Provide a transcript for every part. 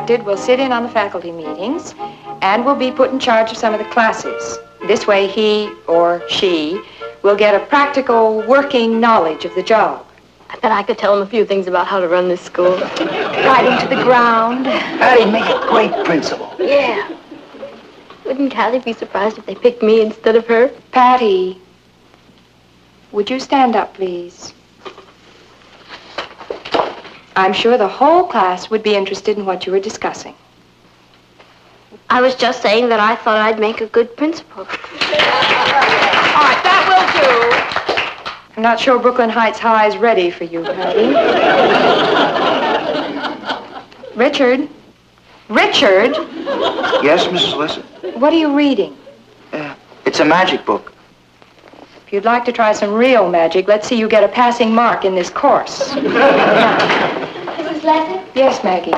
Will sit in on the faculty meetings and will be put in charge of some of the classes. This way he or she will get a practical working knowledge of the job. I bet I could tell him a few things about how to run this school. Right into the ground. Patty'd make a great principal. Yeah. Wouldn't Callie be surprised if they picked me instead of her? Patty, would you stand up, please? I'm sure the whole class would be interested in what you were discussing. I was just saying that I thought I'd make a good principal. All right, that will do. I'm not sure Brooklyn Heights High is ready for you, Patty. Richard? Richard? Yes, Mrs. Listen? What are you reading? It's a magic book. If you'd like to try some real magic, let's see you get a passing mark in this course. Mrs. Lesson? Yes, Maggie.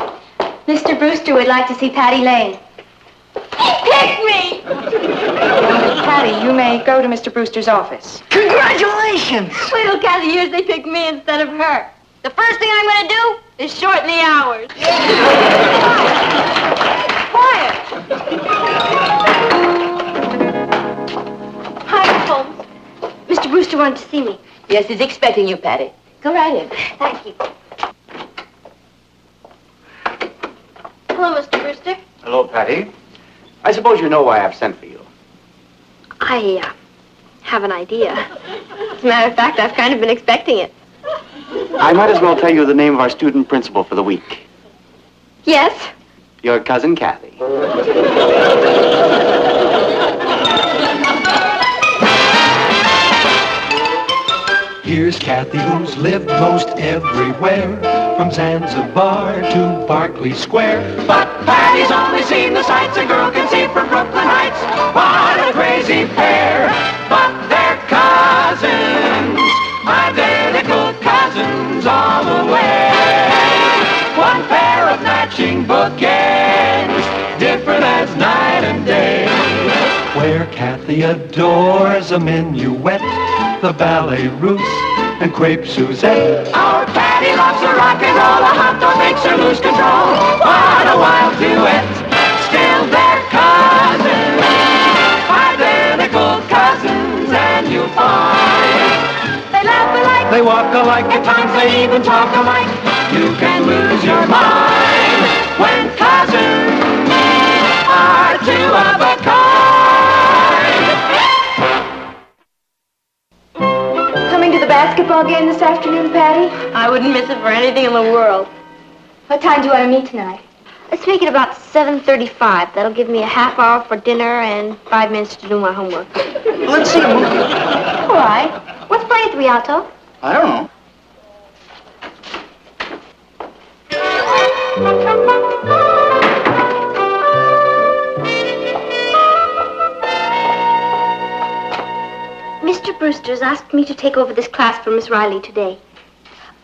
Mr. Brewster would like to see Patty Lane. Pick me! Patty, you may go to Mr. Brewster's office. Congratulations! Wait till Kathy hears they pick me instead of her. The first thing I'm going to do is shorten the hours. Quiet! Hi, Holmes. Mr. Brewster wanted to see me. Yes, he's expecting you, Patty. Go right in. Thank you. Hello, Mr. Brewster. Hello, Patty. I suppose you know why I've sent for you. I have an idea. As a matter of fact, I've kind of been expecting it. I might as well tell you the name of our student principal for the week. Yes? Your cousin Kathy. Here's Kathy, who's lived most everywhere, from Zanzibar to Berkeley Square. But Patty's only seen the sights a girl can see from Brooklyn Heights. What a crazy pair! But they're cousins, identical cousins all the way. One pair of matching bookends, different as night and day. Where Kathy adores a minuet, the ballet russe, and crepe Suzette. Our Patty loves her rock and roll, a hot dog makes her lose control. What a wild duet, still they're cousins, identical cousins, and you'll find they laugh alike, they walk alike, at times they even talk alike. You can lose your mind when cousins are two of a kind. Coming to the basketball game this afternoon, Patty? I wouldn't miss it for anything in the world. What time do you want to meet tonight? Let's make it about 7:35. That'll give me a half hour for dinner and 5 minutes to do my homework. Let's see a movie. All right. What's playing at the Rialto? I don't know. Mr. Brewster's asked me to take over this class for Miss Riley today.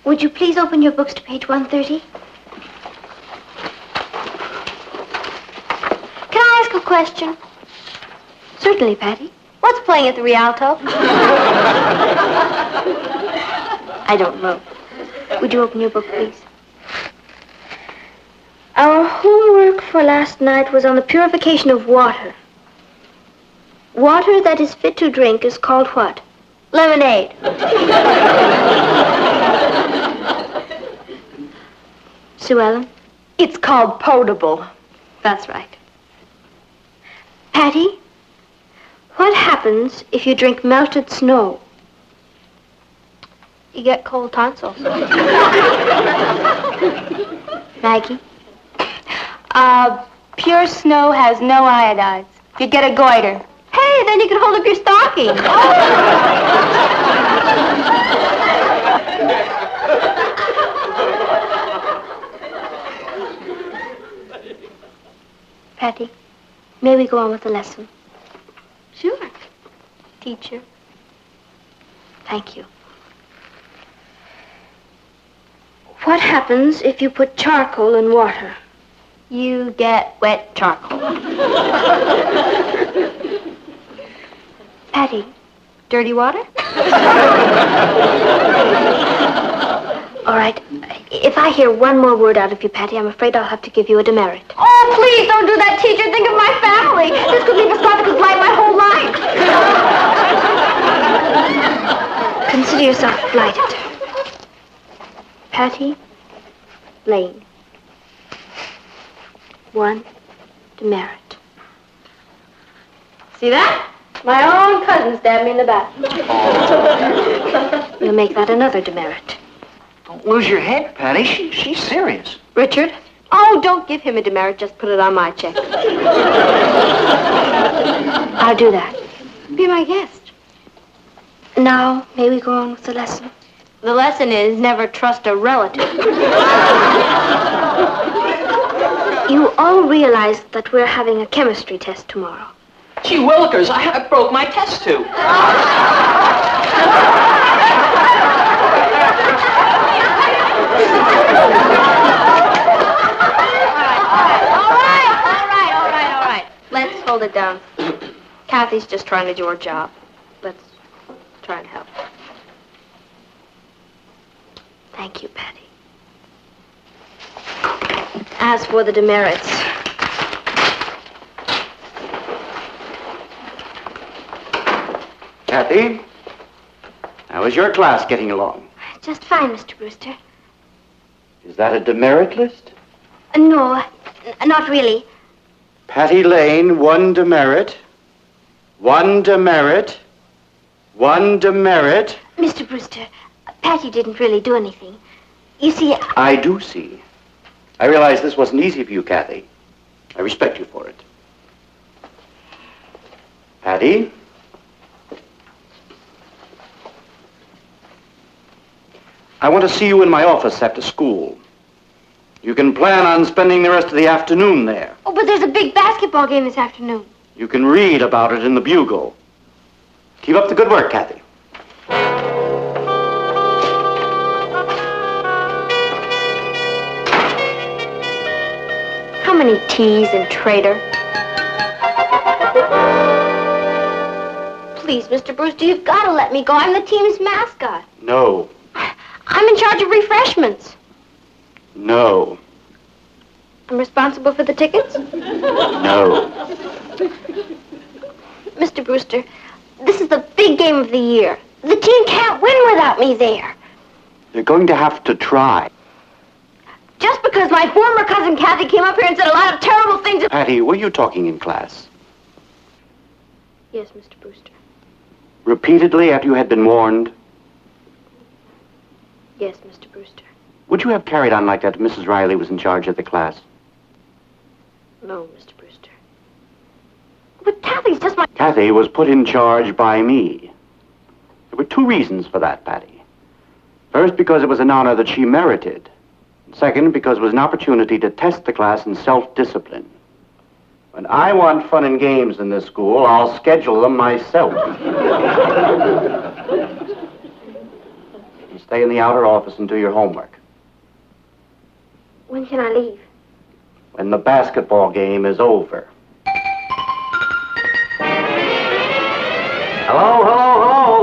Would you please open your books to page 130? Can I ask a question? Certainly, Patty. What's playing at the Rialto? I don't know. Would you open your book, please? Our homework for last night was on the purification of water. Water that is fit to drink is called what? Lemonade. Sue Ellen? It's called potable. That's right. Patty, what happens if you drink melted snow? You get cold tonsils. Maggie? Pure snow has no iodides. You'd get a goiter. Hey, then you can hold up your stocking. Patty, may we go on with the lesson? Sure. Teacher. Thank you. What happens if you put charcoal in water? You get wet charcoal. Patty, dirty water? All right. If I hear one more word out of you, Patty, I'm afraid I'll have to give you a demerit. Oh, please don't do that, teacher. Think of my family. This could be the Spartacus life my whole life. Consider yourself blighted. Patty Lane. 1 demerit. See that? My own cousin stabbed me in the back. We'll make that another demerit. Don't lose your head, Patty. She's serious. Richard? Oh, don't give him a demerit. Just put it on my check. I'll do that. Be my guest. Now, may we go on with the lesson? The lesson is never trust a relative. You all realize that we're having a chemistry test tomorrow. Gee willikers, I broke my test tube. All right. Let's hold it down. Kathy's just trying to do her job. Let's try and help. Thank you, Patty. As for the demerits, Kathy, how is your class getting along? just fine, Mr. Brewster. Is that a demerit list? No, not really. Patty Lane, 1 demerit. 1 demerit. 1 demerit. Mr. Brewster, Patty didn't really do anything. You see, I do see. I realize this wasn't easy for you, Kathy. I respect you for it. Patty? I want to see you in my office after school. You can plan on spending the rest of the afternoon there. oh, but there's a big basketball game this afternoon. You can read about it in the Bugle. Keep up the good work, Kathy. How many T's in traitor? Please, Mr. Brewster, you've got to let me go. I'm the team's mascot. No. I'm in charge of refreshments. No. I'm responsible for the tickets. No. Mr. Brewster, this is the big game of the year. The team can't win without me there. They're going to have to try. Just because my former cousin Kathy came up here and said a lot of terrible things. Patty, were you talking in class? Yes, Mr. Brewster. Repeatedly after you had been warned? Yes, Mr. Brewster. Would you have carried on like that if Mrs. Riley was in charge of the class? No, Mr. Brewster. But Kathy's just my... Kathy was put in charge by me. There were 2 reasons for that, Patty. First, because it was an honor that she merited. Second, because it was an opportunity to test the class in self-discipline. When I want fun and games in this school, I'll schedule them myself. You stay in the outer office and do your homework. When can I leave? When the basketball game is over. Hello, hello, hello.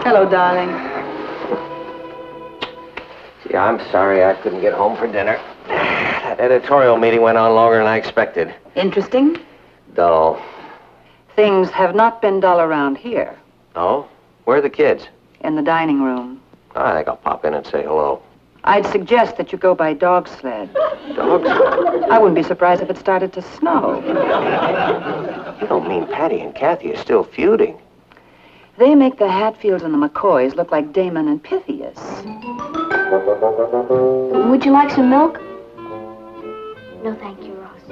Hello, darling. Gee, I'm sorry I couldn't get home for dinner. That editorial meeting went on longer than I expected. Interesting? Dull. Things have not been dull around here. Oh? Where are the kids? In the dining room. I think I'll pop in and say hello. I'd suggest that you go by dog sled. Dogs? I wouldn't be surprised if it started to snow. You don't mean Patty and Kathy are still feuding? They make the Hatfields and the McCoys look like Damon and Pythias. Would you like some milk? No, thank you, Ross.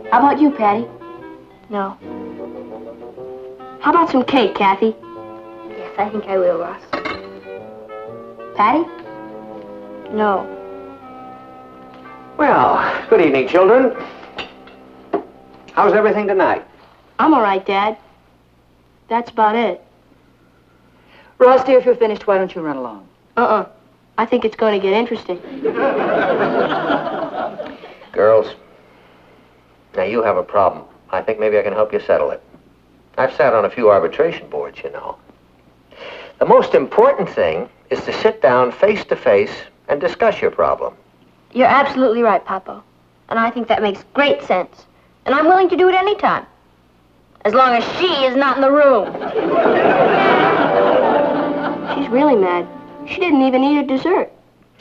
How about you, Patty? No. How about some cake, Kathy? Yes, I think I will, Ross. Patty? No. Well, good evening, children. How's everything tonight? I'm all right, Dad. That's about it. Ross, dear, if you're finished, why don't you run along? I think it's going to get interesting. Girls, now you have a problem. I think maybe I can help you settle it. I've sat on a few arbitration boards, you know. The most important thing is to sit down face to face and discuss your problem. You're absolutely right, Papa. And I think that makes great sense. And I'm willing to do it any time. As long as she is not in the room. She's really mad. She didn't even eat her dessert.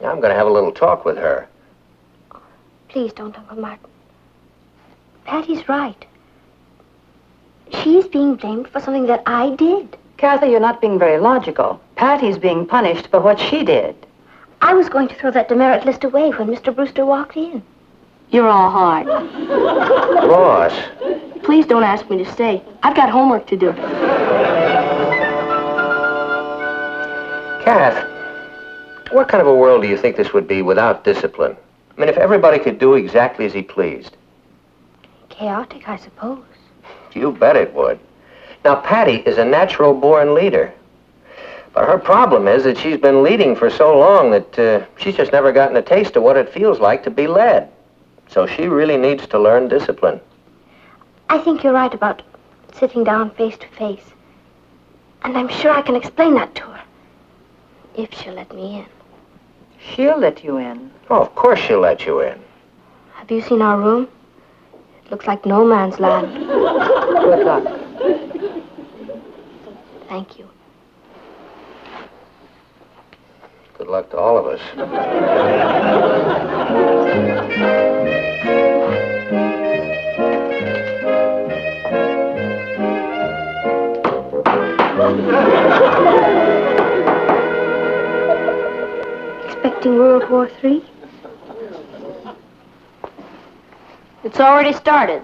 I'm going to have a little talk with her. Please don't, Uncle Martin. Patty's right. She's being blamed for something that I did. Kathy, you're not being very logical. Patty's being punished for what she did. I was going to throw that demerit list away when Mr. Brewster walked in. You're all hard. Boss. Please don't ask me to stay. I've got homework to do. Kath, what kind of a world do you think this would be without discipline? I mean, if everybody could do exactly as he pleased. Chaotic, I suppose. You bet it would. Now, Patty is a natural-born leader. But her problem is that she's been leading for so long that she's just never gotten a taste of what it feels like to be led. So she really needs to learn discipline. I think you're right about sitting down face to face. And I'm sure I can explain that to her. If she'll let me in. She'll let you in. Oh, of course she'll let you in. Have you seen our room? It looks like no man's land. Good luck. Thank you. Good luck to all of us. Expecting World War III? It's already started.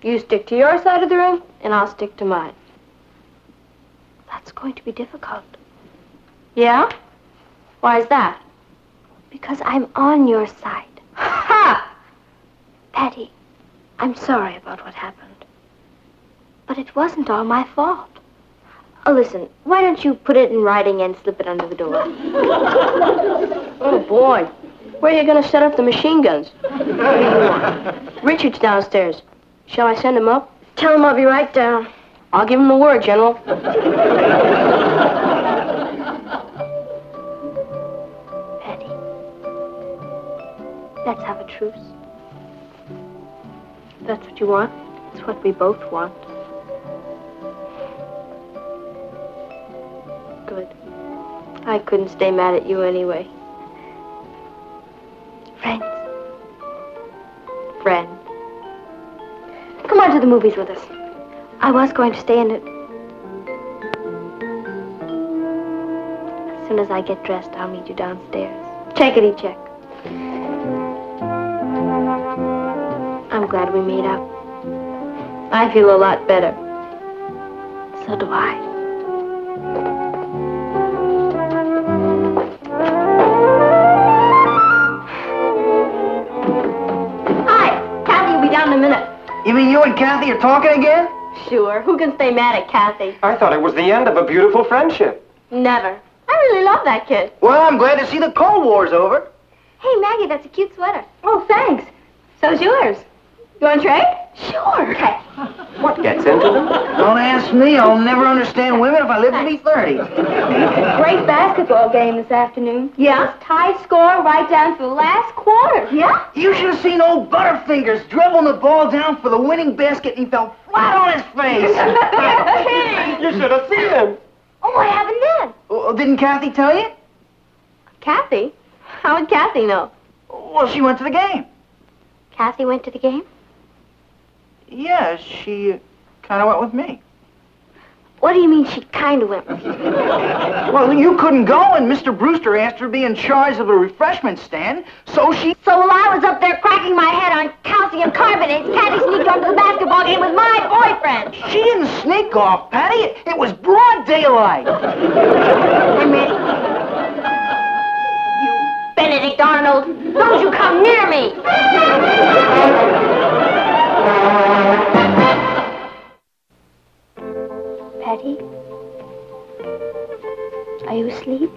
You stick to your side of the room, and I'll stick to mine. That's going to be difficult. Yeah? Why is that? Because I'm on your side. Ha! Patty, I'm sorry about what happened. But it wasn't all my fault. Oh, listen, why don't you put it in writing and slip it under the door? Oh, boy. Where are you going to set up the machine guns? What do you want? Richard's downstairs. Shall I send him up? Tell him I'll be right down. I'll give him the word, General. Patty, let's have a truce. That's what you want? It's what we both want. Good. I couldn't stay mad at you anyway. Friends. Friend. Come on to the movies with us. I was going to stay in it. As soon as I get dressed, I'll meet you downstairs. Checkity check. I'm glad we made up. I feel a lot better. So do I. Hi, Kathy will be down in a minute. You mean you and Kathy are talking again? Sure. Who can stay mad at Kathy? I thought it was the end of a beautiful friendship. Never. I really love that kid. Well, I'm glad to see the Cold War's over. Hey, Maggie, that's a cute sweater. Oh, thanks. So's yours. You want to trade? Sure. Okay. What gets into them? Don't ask me. I'll never understand women if I live to be 30. Great basketball game this afternoon. Yeah? It was tie score right down to the last quarter. Yeah? You should have seen old Butterfingers dribbling the ball down for the winning basket and he fell flat on his face. You should have seen him. Oh, what happened then? Oh, didn't Kathy tell you? Kathy? How would Kathy know? Well, she went to the game. Kathy went to the game? Yeah, she kind of went with me. What do you mean she kind of went with you? Well, you couldn't go, and Mr. Brewster asked her to be in charge of the refreshment stand, so she... So while I was up there cracking my head on calcium carbonates, Kathy sneaked onto the basketball game with my boyfriend. She didn't sneak off, Patty. It was broad daylight. I'm ready. You Benedict Arnold, don't you come near me! Patty? Are you asleep?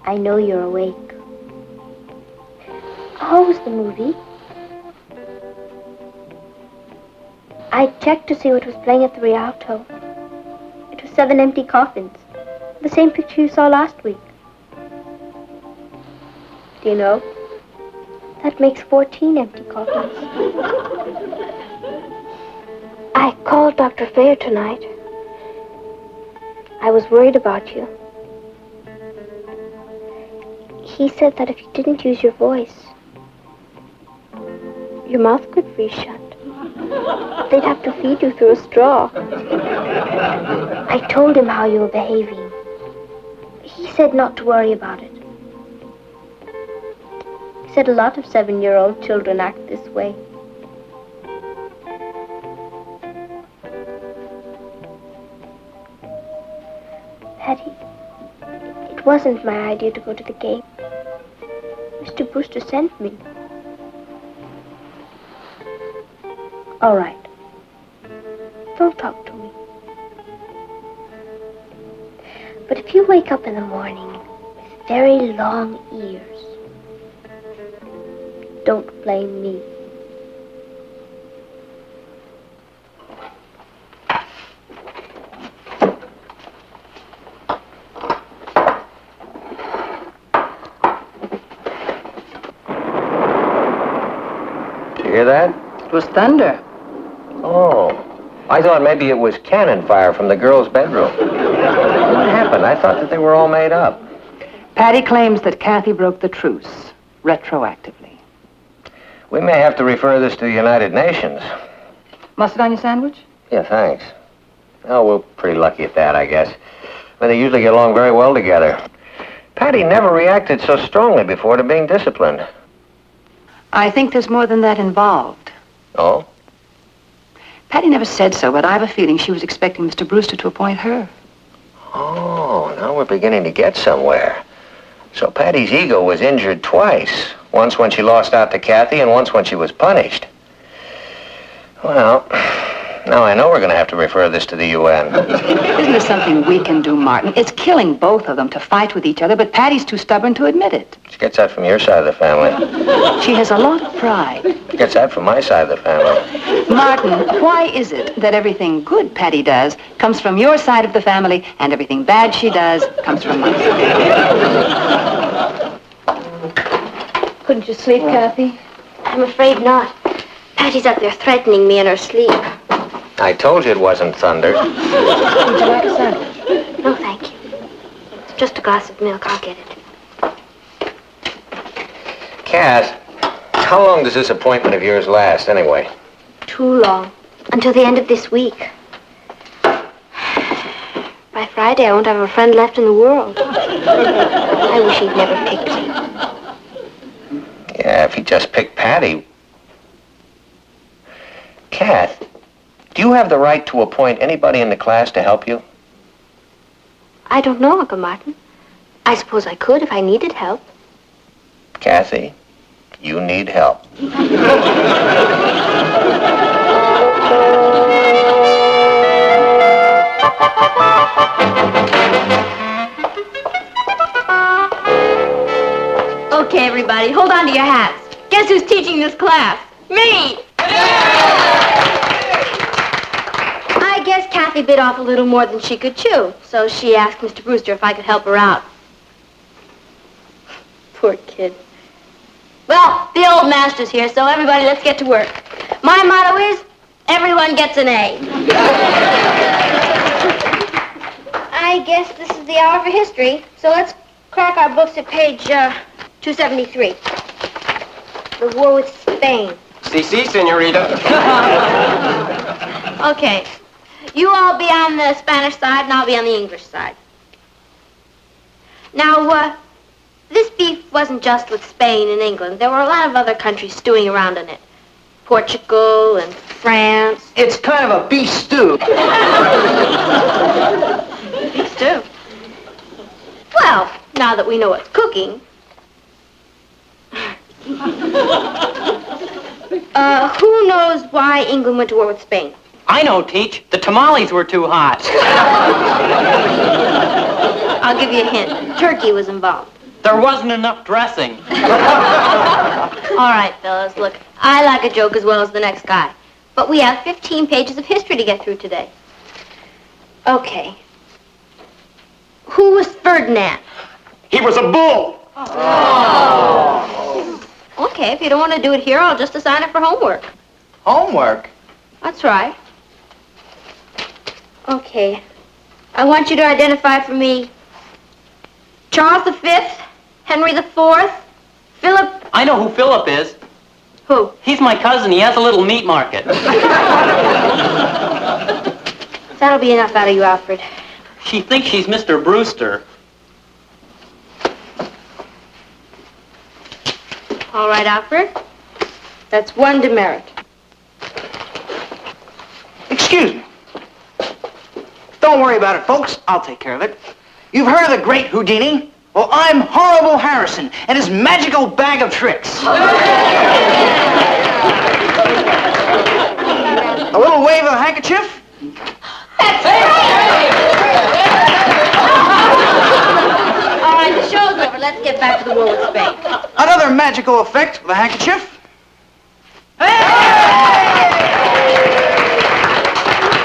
I know you're awake. How was the movie? I checked to see what was playing at the Rialto. 7 empty coffins. The same picture you saw last week. Do you know? That makes 14 empty coffins. I called Dr. Fair tonight. I was worried about you. He said that if you didn't use your voice, your mouth could freeze shut. They'd have to feed you through a straw. I told him how you were behaving. He said not to worry about it. He said a lot of 7-year-old children act this way. Patty, it wasn't my idea to go to the game. Mr. Brewster sent me. All right. Don't talk to me. But if you wake up in the morning with very long ears, don't blame me. Did you hear that? It was thunder. Oh, I thought maybe it was cannon fire from the girls' bedroom. What happened? I thought that they were all made up. Patty claims that Kathy broke the truce, retroactively. We may have to refer this to the United Nations. Mustard on your sandwich? Yeah, thanks. Oh, we're pretty lucky at that, I guess. But they usually get along very well together. Patty never reacted so strongly before to being disciplined. I think there's more than that involved. Oh? Patty never said so, but I have a feeling she was expecting Mr. Brewster to appoint her. Oh, now we're beginning to get somewhere. So Patty's ego was injured twice. Once when she lost out to Kathy, and once when she was punished. Well, now I know we're going to have to refer this to the UN. Isn't there something we can do, Martin? It's killing both of them to fight with each other, but Patty's too stubborn to admit it. She gets that from your side of the family. She has a lot of pride. She gets that from my side of the family. Martin, why is it that everything good Patty does comes from your side of the family, and everything bad she does comes from my side? Couldn't you sleep, Kathy? I'm afraid not. Patty's up there threatening me in her sleep. I told you it wasn't thunder. Would you like a sandwich? No, thank you. It's just a glass of milk. I'll get it. Kath, how long does this appointment of yours last, anyway? Too long. Until the end of this week. By Friday, I won't have a friend left in the world. I wish he'd never picked me. Yeah, if he just picked Patty. Kath, do you have the right to appoint anybody in the class to help you? I don't know, Uncle Martin. I suppose I could if I needed help. Kathy, you need help. Okay, everybody, hold on to your hats. Guess who's teaching this class? Me! I guess Kathy bit off a little more than she could chew, so she asked Mr. Brewster if I could help her out. Poor kid. Well, the old master's here, so everybody, let's get to work. My motto is, everyone gets an A. I guess this is the hour for history, so let's crack our books at page 273. The war with Spain. Si, senorita. Okay. You all be on the Spanish side, and I'll be on the English side. Now, this beef wasn't just with Spain and England. There were a lot of other countries stewing around in it. Portugal and France. It's kind of a beef stew. Beef stew. Well, now that we know what's cooking. Who knows why England went to war with Spain? I know, Teach. The tamales were too hot. I'll give you a hint. Turkey was involved. There wasn't enough dressing. All right, fellas, look, I like a joke as well as the next guy. But we have 15 pages of history to get through today. Okay, Who was Ferdinand? He was a bull. Okay, if you don't want to do it here, I'll just assign it for homework. Homework? That's right. Okay. I want you to identify for me Charles V, Henry IV, Philip... I know who Philip is. Who? He's my cousin. He has a little meat market. That'll be enough out of you, Alfred. She thinks she's Mr. Brewster. All right, Alfred. That's one demerit. Excuse me. Don't worry about it, folks. I'll take care of it. You've heard of the great Houdini? Well, I'm Horrible Harrison and his magical bag of tricks. A little wave of the handkerchief. All right, the show's over. Let's get back to the war with Spain. Another magical effect of the handkerchief.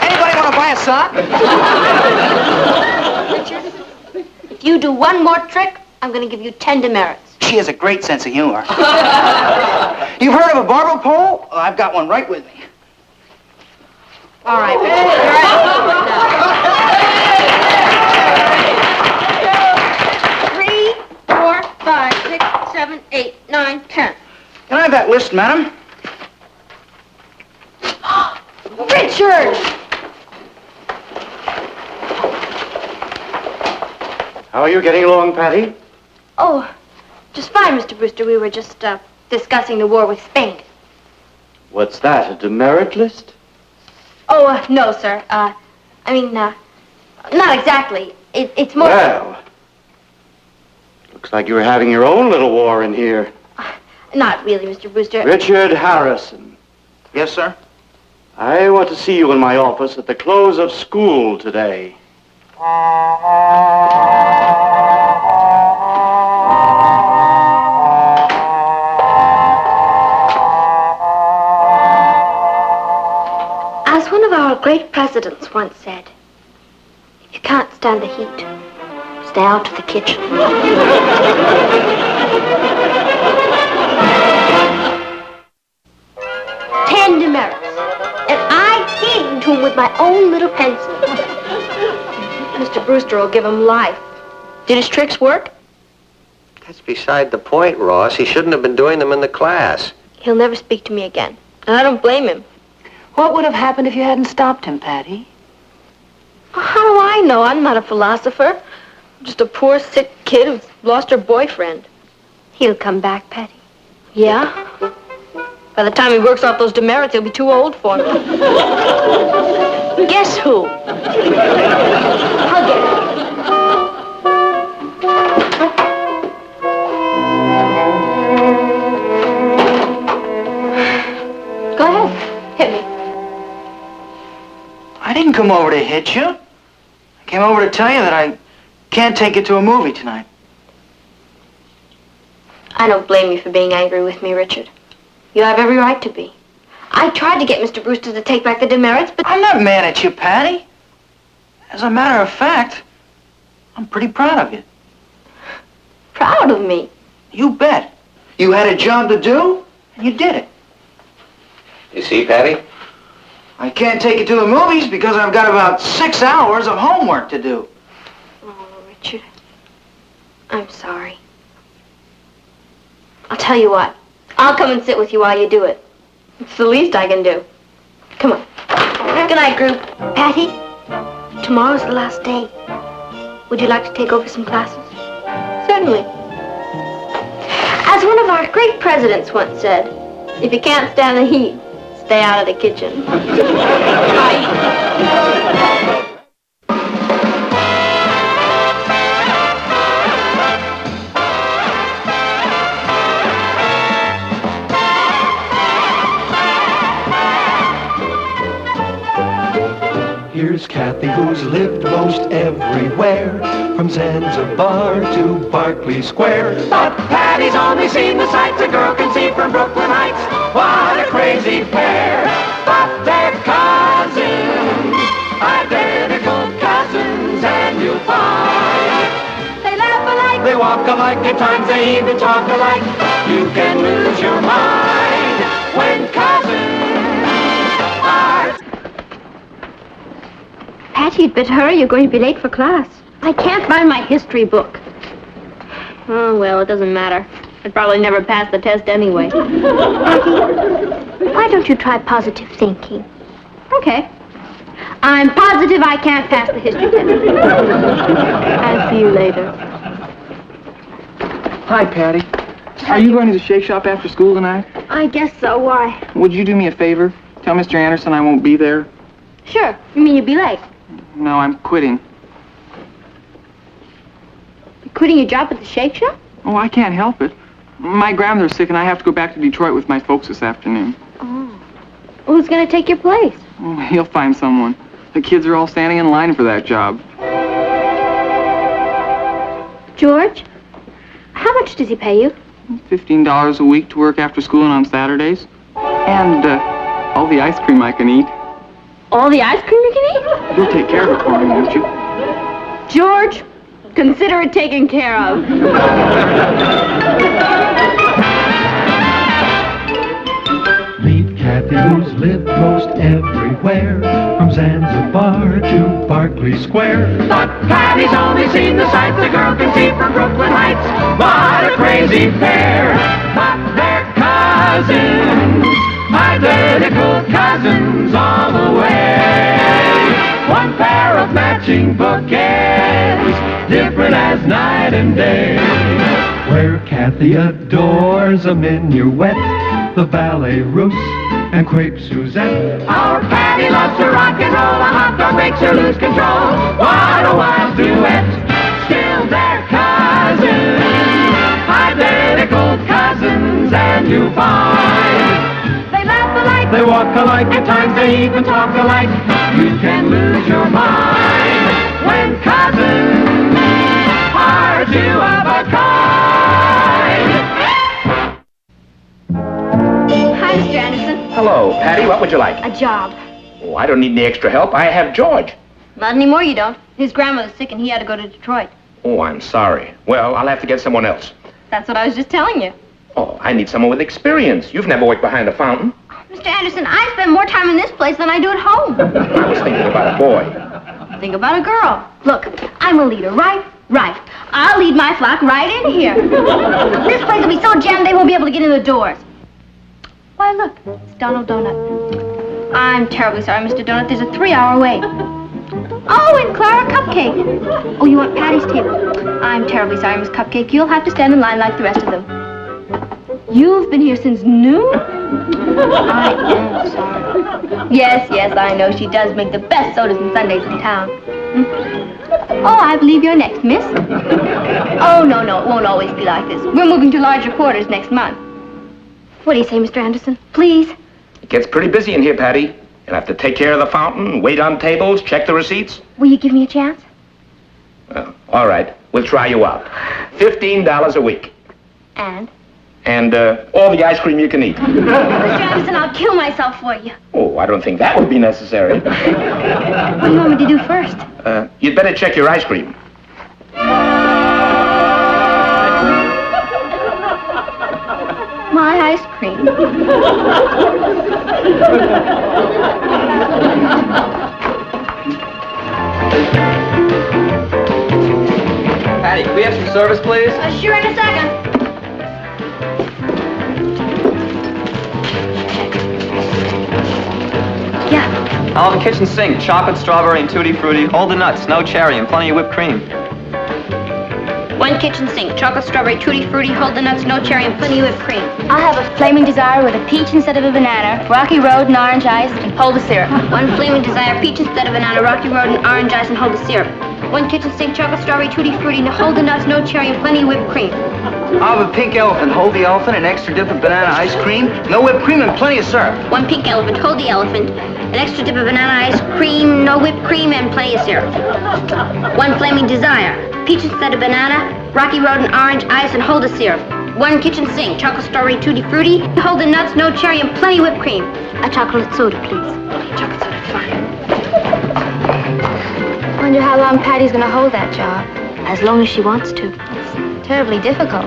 Anybody want to buy a sock? Richard, if you do one more trick, I'm going to give you 10 demerits. She has a great sense of humor. You've heard of a barber pole? Well, I've got one right with me. All right, Richard. You're at 3, 4, 5, 6, 7, 8, 9, 10. Can I have that list, madam? Richard! How are you getting along, Patty? Oh, just fine, Mr. Brewster. We were just discussing the war with Spain. What's that, a demerit list? Oh, no, sir. Not exactly. It's more... Well, looks like you were having your own little war in here. Not really, Mr. Brewster. Richard Harrison. Yes, sir? I want to see you in my office at the close of school today. As one of our great presidents once said, if you can't stand the heat, stay out of the kitchen. 10 demerits. And I gave them to him with my own little pencil. Mr. Brewster will give him life. Did his tricks work? That's beside the point, Ross. He shouldn't have been doing them in the class. He'll never speak to me again. And I don't blame him. What would have happened if you hadn't stopped him, Patty? How do I know? I'm not a philosopher. I'm just a poor, sick kid who's lost her boyfriend. He'll come back, Patty. Yeah? By the time he works off those demerits, he'll be too old for me. Guess who? I'll get it. Go ahead. Hit me. I didn't come over to hit you. I came over to tell you that I can't take you to a movie tonight. I don't blame you for being angry with me, Richard. You have every right to be. I tried to get Mr. Brewster to take back the demerits, but... I'm not mad at you, Patty. As a matter of fact, I'm pretty proud of you. Proud of me? You bet. You had a job to do, and you did it. You see, Patty? I can't take you to the movies because I've got about 6 hours of homework to do. Oh, Richard. I'm sorry. I'll tell you what. I'll come and sit with you while you do it. It's the least I can do. Come on. Good night, group. Patty, tomorrow's the last day. Would you like to take over some classes? Certainly. As one of our great presidents once said, if you can't stand the heat, stay out of the kitchen. Bye. Here's Kathy, who's lived most everywhere, from Zanzibar to Berkeley Square. But Patty's only seen the sights a girl can see from Brooklyn Heights. What a crazy pair! But they're cousins, identical cousins, and you'll find walk alike, at times they even talk alike. You can lose your mind when cousins are... Patty, you'd better hurry. You're going to be late for class. I can't find my history book. Oh, well, it doesn't matter. I'd probably never pass the test anyway. Patty, why don't you try positive thinking? Okay. I'm positive I can't pass the history test. I'll see you later. Hi, Patty. Are you going to the shake shop after school tonight? I guess so. Why? Would you do me a favor? Tell Mr. Anderson I won't be there. Sure. You mean you'd be late? No, I'm quitting. You're quitting your job at the shake shop? Oh, I can't help it. My grandmother's sick, and I have to go back to Detroit with my folks this afternoon. Oh. Well, who's going to take your place? Oh, he'll find someone. The kids are all standing in line for that job. George, how much does he pay you? $15 a week to work after school and on Saturdays. And all the ice cream I can eat. All the ice cream you can eat? You'll take care of it for me, won't you? George, consider it taken care of. Meet Kathy, who's lived most everywhere, from Zanzibar to Berkeley Square. But Patty's only seen the sights a girl can see from Brooklyn Heights. What a crazy pair! But they're cousins, identical cousins all the way. One pair of matching bouquets, different as night and day. Where Kathy adores a minuet, the ballet russe, and crepe Suzette. Our Patty loves to rock and roll, a hot dog makes her lose control. What a wild duet, still they're cousins, identical cousins, and you find they laugh alike, they walk alike, at times they even talk alike. You can lose your mind when cousins are two of a kind. Hi, Mr. Anderson. Hello, Patty. What would you like? A job. Oh, I don't need any extra help. I have George. Not anymore, you don't. His grandmother's sick and he had to go to Detroit. Oh, I'm sorry. Well, I'll have to get someone else. That's what I was just telling you. Oh, I need someone with experience. You've never worked behind a fountain. Mr. Anderson, I spend more time in this place than I do at home. I was thinking about a boy. Think about a girl. Look, I'm a leader, right? Right. I'll lead my flock right in here. This place will be so jammed they won't be able to get in the doors. Why, look, it's Donald Donut. I'm terribly sorry, Mr. Donut. There's a 3-hour wait. Oh, and Clara Cupcake. Oh, you want Patty's table? I'm terribly sorry, Miss Cupcake. You'll have to stand in line like the rest of them. You've been here since noon? I am sorry. Yes, I know. She does make the best sodas and sundaes in town. Oh, I believe you're next, miss. Oh, no, it won't always be like this. We're moving to larger quarters next month. What do you say, Mr. Anderson? Please? It gets pretty busy in here, Patty. You'll have to take care of the fountain, wait on tables, check the receipts. Will you give me a chance? Well, all right. We'll try you out. $15 a week. And? And all the ice cream you can eat. Mr. Anderson, I'll kill myself for you. Oh, I don't think that would be necessary. What do you want me to do first? You'd better check your ice cream. My ice cream. Patty, can we have some service, please? Sure, in a second. Yeah. I'll have a kitchen sink, chocolate, strawberry, and tutti frutti, all the nuts, no cherry, and plenty of whipped cream. One kitchen sink, chocolate, strawberry, tutti frutti, hold the nuts, no cherry, and plenty of whipped cream. I'll have a flaming desire with a peach instead of a banana, rocky road and orange ice, and hold the syrup. One flaming desire, peach instead of banana, rocky road and orange ice, and hold the syrup. One kitchen sink, chocolate, strawberry, tutti frutti, hold the nuts, no cherry, and plenty of whipped cream. I'll have a pink elephant. Hold the elephant, an extra dip of banana ice cream, no whipped cream, and plenty of syrup. One pink elephant, hold the elephant, an extra dip of banana ice cream, no whipped cream, and plenty of syrup. One flaming desire, peach instead of banana, rocky road and orange ice, and hold the syrup. One kitchen sink, chocolate, strawberry, tutti frutti, hold the nuts, no cherry, and plenty of whipped cream. A chocolate soda, please. Chocolate soda, fine. Wonder how long Patty's gonna hold that job. As long as she wants to. terribly difficult.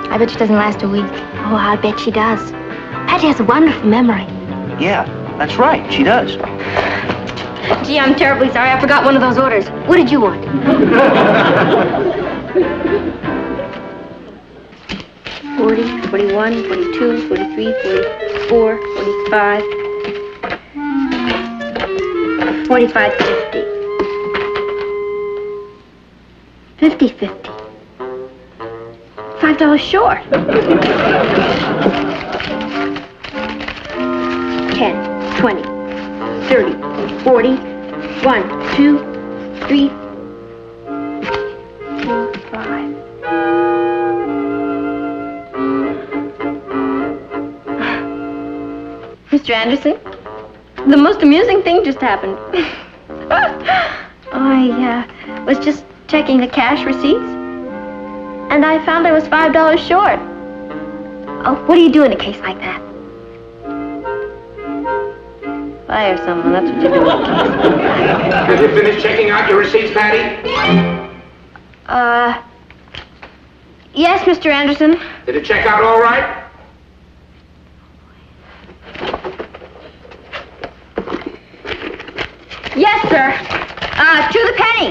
I bet she doesn't last a week. Oh, I bet she does. Patty has a wonderful memory. Yeah, that's right. She does. Gee, I'm terribly sorry. I forgot one of those orders. What did you want? 40, 41, 42, 43, 44, 45, 45, 50. 50, 50. $5 short. 10, 20, 30, 40, 1, 2, 3, 4, 5. Mr. Anderson, the most amusing thing just happened. I was just checking the cash receipts, and I found I was $5 short. Oh, what do you do in a case like that? Fire someone, that's what you do in a case like that. Did you finish checking out your receipts, Patty? Yes, Mr. Anderson. Did it check out all right? Yes, sir. To the penny.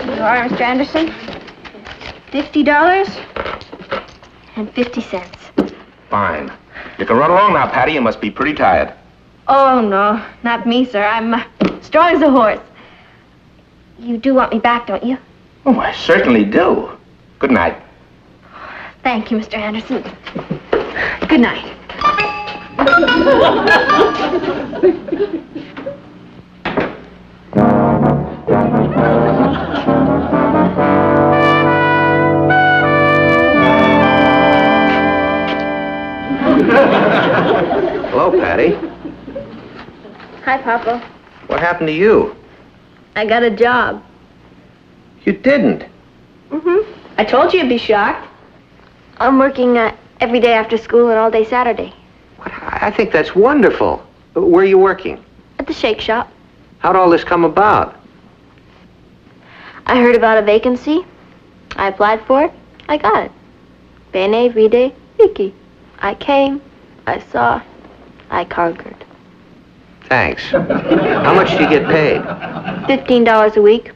You are, Mr. Anderson. $50 and 50 cents. Fine. You can run along now, Patty. You must be pretty tired. Oh, no, not me, sir. I'm strong as a horse. You do want me back, don't you? Oh, I certainly do. Good night. Thank you, Mr. Anderson. Good night. Hello, Patty. Hi, Papa. What happened to you? I got a job. You didn't. Mm-hmm. I told you you'd be shocked. I'm working every day after school and all day Saturday. I think that's wonderful. Where are you working? At the shake shop. How'd all this come about? I heard about a vacancy. I applied for it. I got it. Bene, vide, vici. I came. I saw. I conquered. Thanks. How much do you get paid? $15 a week.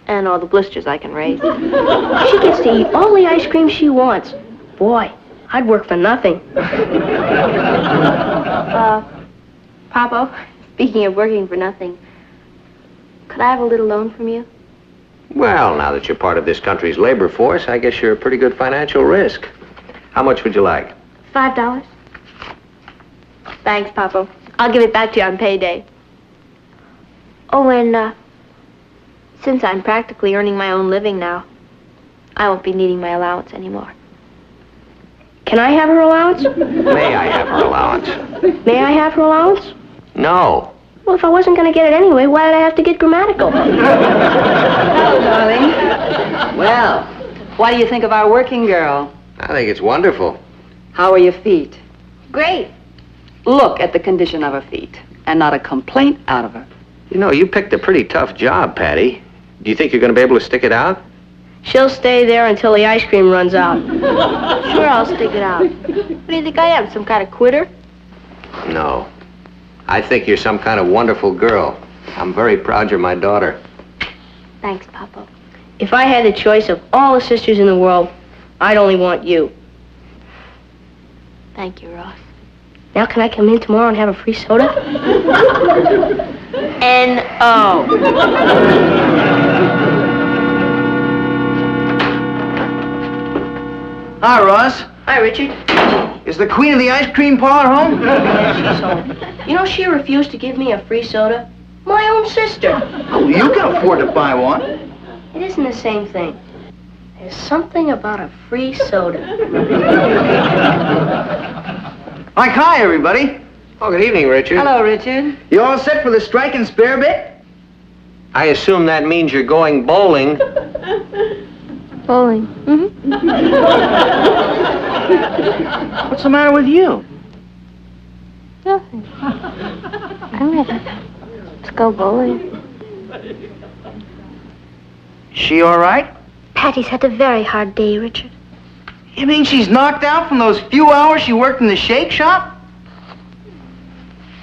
And all the blisters I can raise. She gets to eat all the ice cream she wants. Boy, I'd work for nothing. Papa, speaking of working for nothing, could I have a little loan from you? Well, now that you're part of this country's labor force, I guess you're a pretty good financial risk. How much would you like? $5. Thanks, Papa. I'll give it back to you on payday. Oh, and, since I'm practically earning my own living now, I won't be needing my allowance anymore. Can I have her allowance? May I have her allowance? May I have her allowance? No. Well, if I wasn't going to get it anyway, why did I have to get grammatical? Hello, darling. Well, what do you think of our working girl? I think it's wonderful. How are your feet? Great. Look at the condition of her feet, and not a complaint out of her. You know, you picked a pretty tough job, Patty. Do you think you're going to be able to stick it out? She'll stay there until the ice cream runs out. Sure, I'll stick it out. What do you think I am, some kind of quitter? No. I think you're some kind of wonderful girl. I'm very proud you're my daughter. Thanks, Papa. If I had the choice of all the sisters in the world, I'd only want you. Thank you, Ross. Now can I come in tomorrow and have a free soda? N-O. Hi, Ross. Hi, Richard. Is the queen of the ice cream parlor home? She's home. You know, she refused to give me a free soda. My own sister. Oh, you can afford to buy one. It isn't the same thing. There's something about a free soda. Like, hi, everybody. Oh, good evening, Richard. Hello, Richard. You all set for the strike and spare bit? I assume that means you're going bowling. Bowling. Mm-hmm. What's the matter with you? Nothing. I'm ready. Let's go bowling. She all right? Patty's had a very hard day, Richard. You mean she's knocked out from those few hours she worked in the shake shop?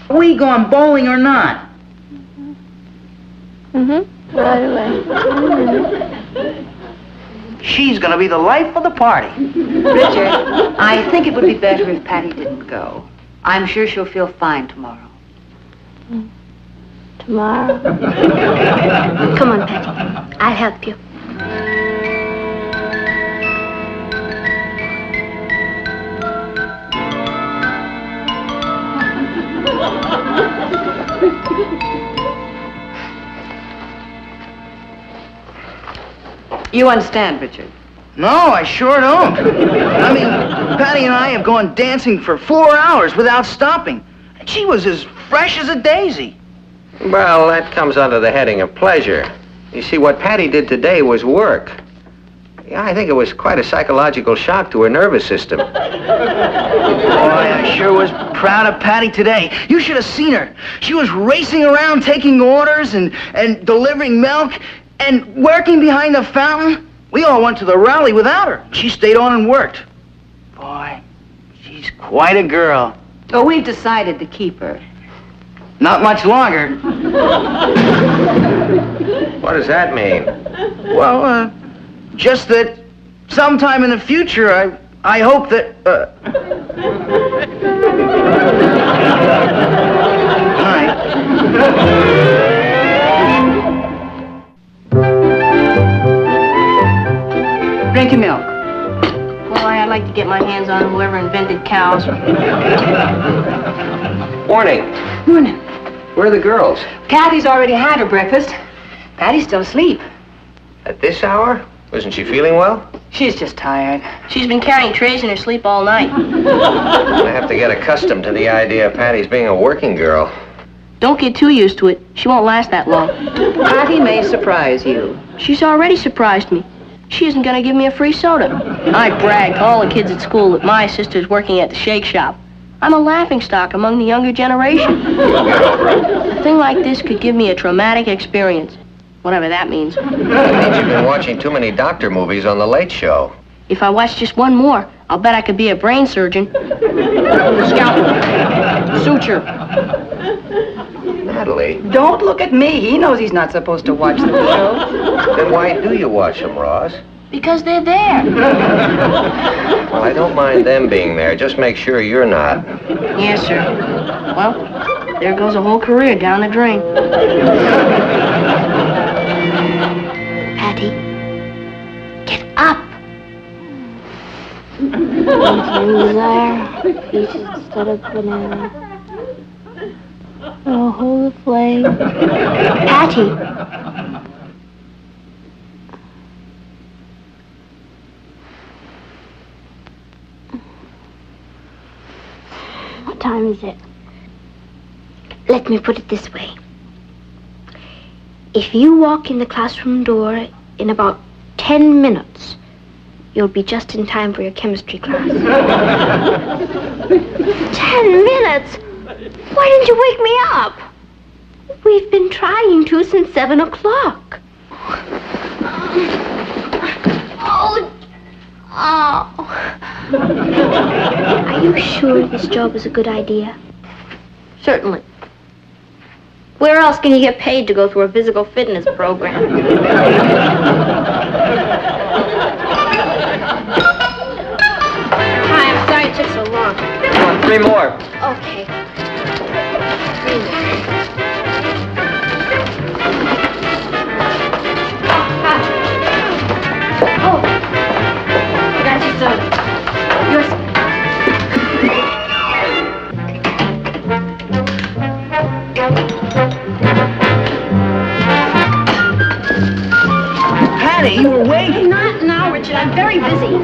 Are we going bowling or not? Mm-hmm. Right away. She's gonna be the life of the party. Richard, I think it would be better if Patty didn't go. I'm sure she'll feel fine tomorrow. Tomorrow. Come on, Patty. I'll help you. You understand, Richard? No, I sure don't. I mean, Patty and I have gone dancing for 4 hours without stopping. And she was as fresh as a daisy. Well, that comes under the heading of pleasure. You see, what Patty did today was work. Yeah, I think it was quite a psychological shock to her nervous system. Boy, I sure was proud of Patty today. You should have seen her. She was racing around taking orders and delivering milk and working behind the fountain. We all went to the rally without her. She stayed on and worked. Boy, she's quite a girl. Oh, we've decided to keep her. Not much longer. What does that mean? Well, just that sometime in the future, I hope that, Hi. Drink your milk. Boy, I'd like to get my hands on whoever invented cows. Morning. Morning. Where are the girls? Kathy's already had her breakfast. Patty's still asleep. At this hour? Isn't she feeling well? She's just tired. She's been carrying trays in her sleep all night. I have to get accustomed to the idea of Patty's being a working girl. Don't get too used to it. She won't last that long. Patty may surprise you. She's already surprised me. She isn't going to give me a free soda. I bragged to all the kids at school that my sister's working at the shake shop. I'm a laughingstock among the younger generation. A thing like this could give me a traumatic experience, whatever that means. That means you've been watching too many doctor movies on The Late Show. If I watch just one more, I'll bet I could be a brain surgeon. Scalpel. Suture. Natalie, Don't look at me. He knows he's not supposed to watch the show. then why do you watch them, Ross? Because they're there. Well, I don't mind them being there. Just make sure you're not. Yes, sir. Well, there goes a whole career down the drain. Patty, get up. Desire, pieces instead of banana. Oh, hold the flame. Patty. What time is it? Let me put it this way. If you walk in the classroom door in about 10 minutes, you'll be just in time for your chemistry class. 10 minutes? Why didn't you wake me up? We've been trying to since 7 o'clock. Oh. Are you sure this job is a good idea? Certainly. Where else can you get paid to go through a physical fitness program? Hi, I'm sorry it took so long. Come on, 3 more. Okay. Oh, forgot your soda. Yours. Patty, you were waiting. Not now, Richard. I'm very busy.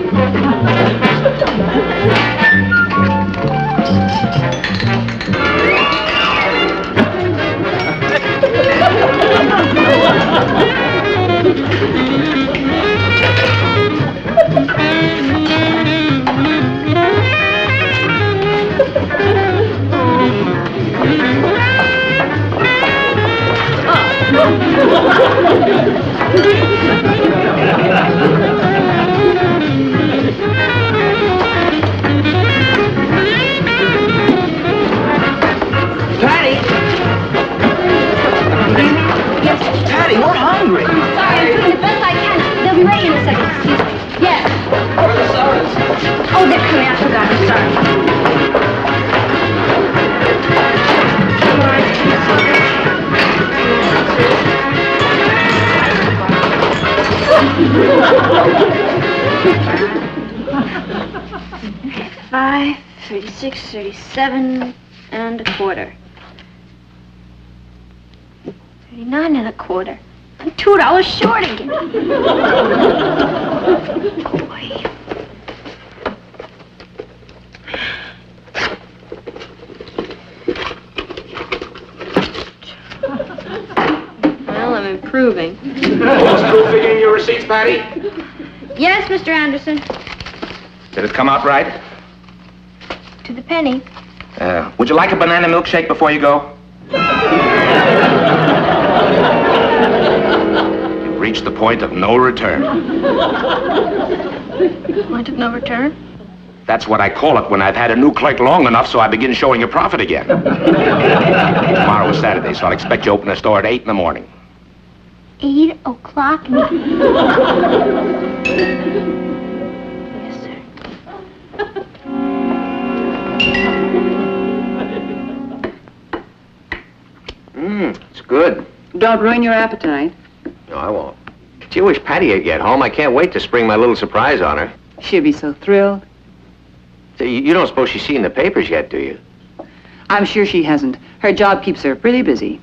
Yes. Where are the sodas? Oh, they're coming. I forgot. I'm sorry. $5, 36, 37 and a quarter. 39 and a quarter. I'm $2 short again. Boy. Well, I'm improving. Almost through figuring your receipts, Patty? Yes, Mr. Anderson. Did it come out right? To the penny. Would you like a banana milkshake before you go? You've reached the point of no return. Point of no return? That's what I call it when I've had a new clerk long enough so I begin showing a profit again. Tomorrow is Saturday, so I'll expect you to open the store at 8 in the morning. 8 o'clock? Yes, sir. It's good. Don't ruin your appetite. No, I won't. Gee, I wish Patty would get home. I can't wait to spring my little surprise on her. She'll be so thrilled. So you don't suppose she's seen the papers yet, do you? I'm sure she hasn't. Her job keeps her pretty busy.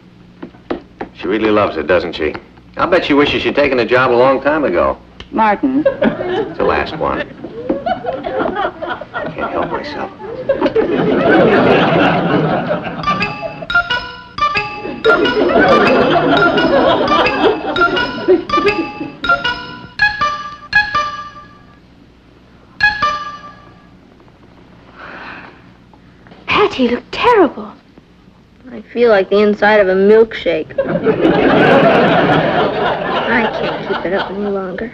She really loves it, doesn't she? I'll bet she wishes she'd taken the job a long time ago. Martin. It's the last one. I can't help myself. Patty, you look terrible. I feel like the inside of a milkshake. I can't keep it up any longer.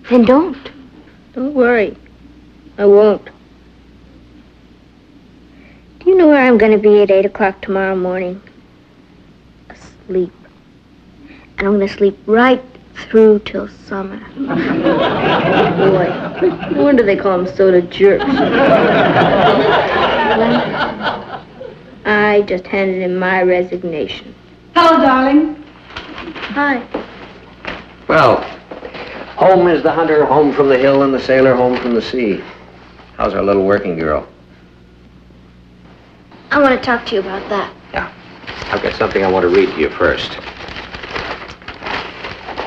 Then don't. Don't worry. I won't. Do you know where I'm going to be at 8 o'clock tomorrow morning? Asleep. And I'm going to sleep right through till summer. Boy, no wonder they call them soda jerks. Well, I just handed in my resignation. Hello, darling. Hi. Well, home is the hunter, home from the hill, and the sailor home from the sea. How's our little working girl? I want to talk to you about that. Yeah. I've got something I want to read to you first.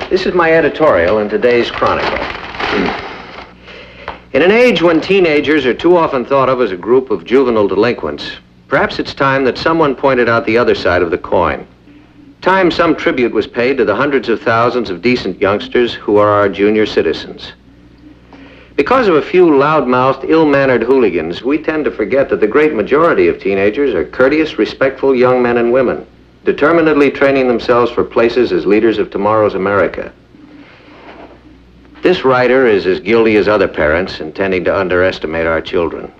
This is my editorial in today's Chronicle. In an age when teenagers are too often thought of as a group of juvenile delinquents, perhaps it's time that someone pointed out the other side of the coin. Time some tribute was paid to the hundreds of thousands of decent youngsters who are our junior citizens. Because of a few loud-mouthed, ill-mannered hooligans, we tend to forget that the great majority of teenagers are courteous, respectful young men and women, determinedly training themselves for places as leaders of tomorrow's America. This writer is as guilty as other parents intending to underestimate our children.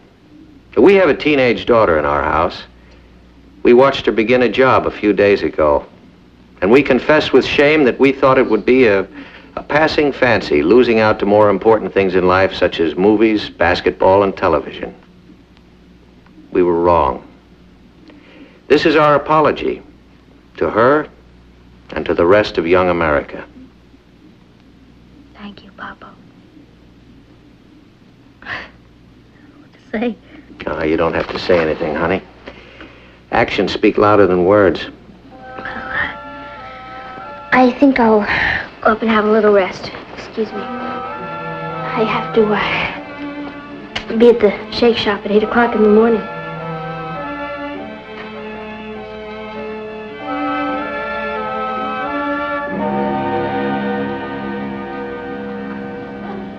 We have a teenage daughter in our house. We watched her begin a job a few days ago, and we confess with shame that we thought it would be a passing fancy, losing out to more important things in life, such as movies, basketball, and television. We were wrong. This is our apology to her and to the rest of young America. Thank you, Papa. What to say? You don't have to say anything, honey. Actions speak louder than words. I think I'll go up and have a little rest. Excuse me. I have to be at the shake shop at 8 o'clock in the morning.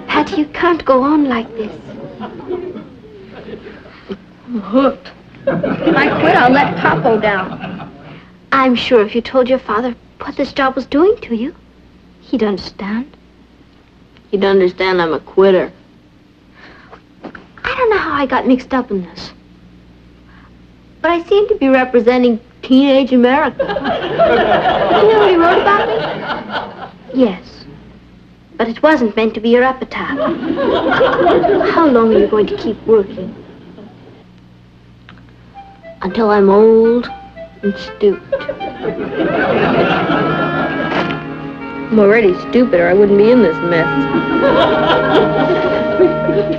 Patty, you can't go on like this. I'm hooked. If I quit, I'll let Papo down. I'm sure if you told your father what this job was doing to you, he'd understand. He'd understand I'm a quitter. I don't know how I got mixed up in this. But I seem to be representing teenage America. You know what he wrote about me? Yes. But it wasn't meant to be your epitaph. How long are you going to keep working? Until I'm old and stupid. I'm already stupid or I wouldn't be in this mess.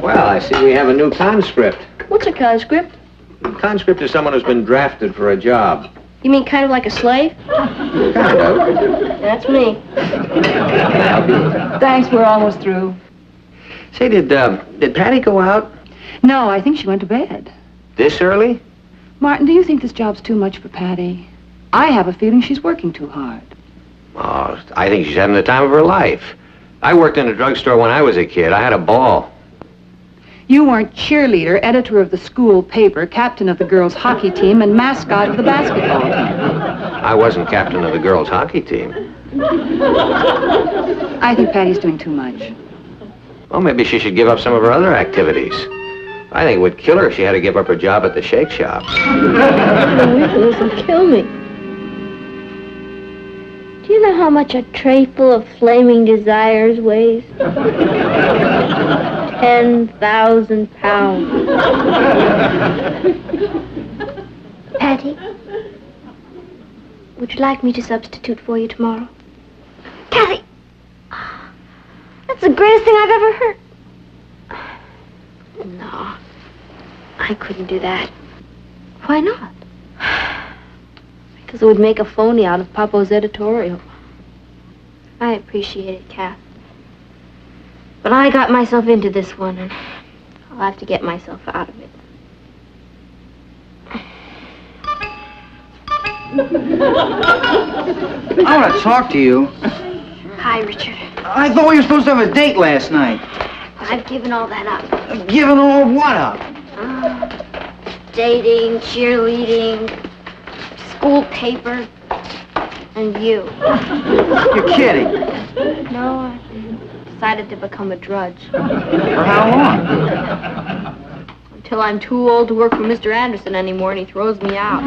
Well, I see we have a new conscript. What's a conscript? A conscript is someone who's been drafted for a job. You mean kind of like a slave? Kind of. That's me. Thanks, we're almost through. Say, did Patty go out No, I think she went to bed. this early? Martin, do you think this job's too much for Patty? I have a feeling she's working too hard. Oh, I think she's having the time of her life. I worked in a drugstore when I was a kid. I had a ball. You weren't cheerleader, editor of the school paper, captain of the girls' hockey team, and mascot of the basketball team. I wasn't captain of the girls' hockey team. I think Patty's doing too much. Well, maybe she should give up some of her other activities. I think it would kill her if she had to give up her job at the shake shop. This will kill me. Do you know how much a tray full of flaming desires weighs? 10,000 pounds. Patty, would you like me to substitute for you tomorrow? Kathy, that's the greatest thing I've ever heard. No, I couldn't do that. Why not? Because it would make a phony out of Papo's editorial. I appreciate it, Kath. But I got myself into this one, and I'll have to get myself out of it. I want to talk to you. Hi, Richard. I thought we were supposed to have a date last night. I've given all that up. Given all what up? Dating, cheerleading, school paper, and you. You're kidding. No, I decided to become a drudge. For how long? Until I'm too old to work for Mr. Anderson anymore and he throws me out.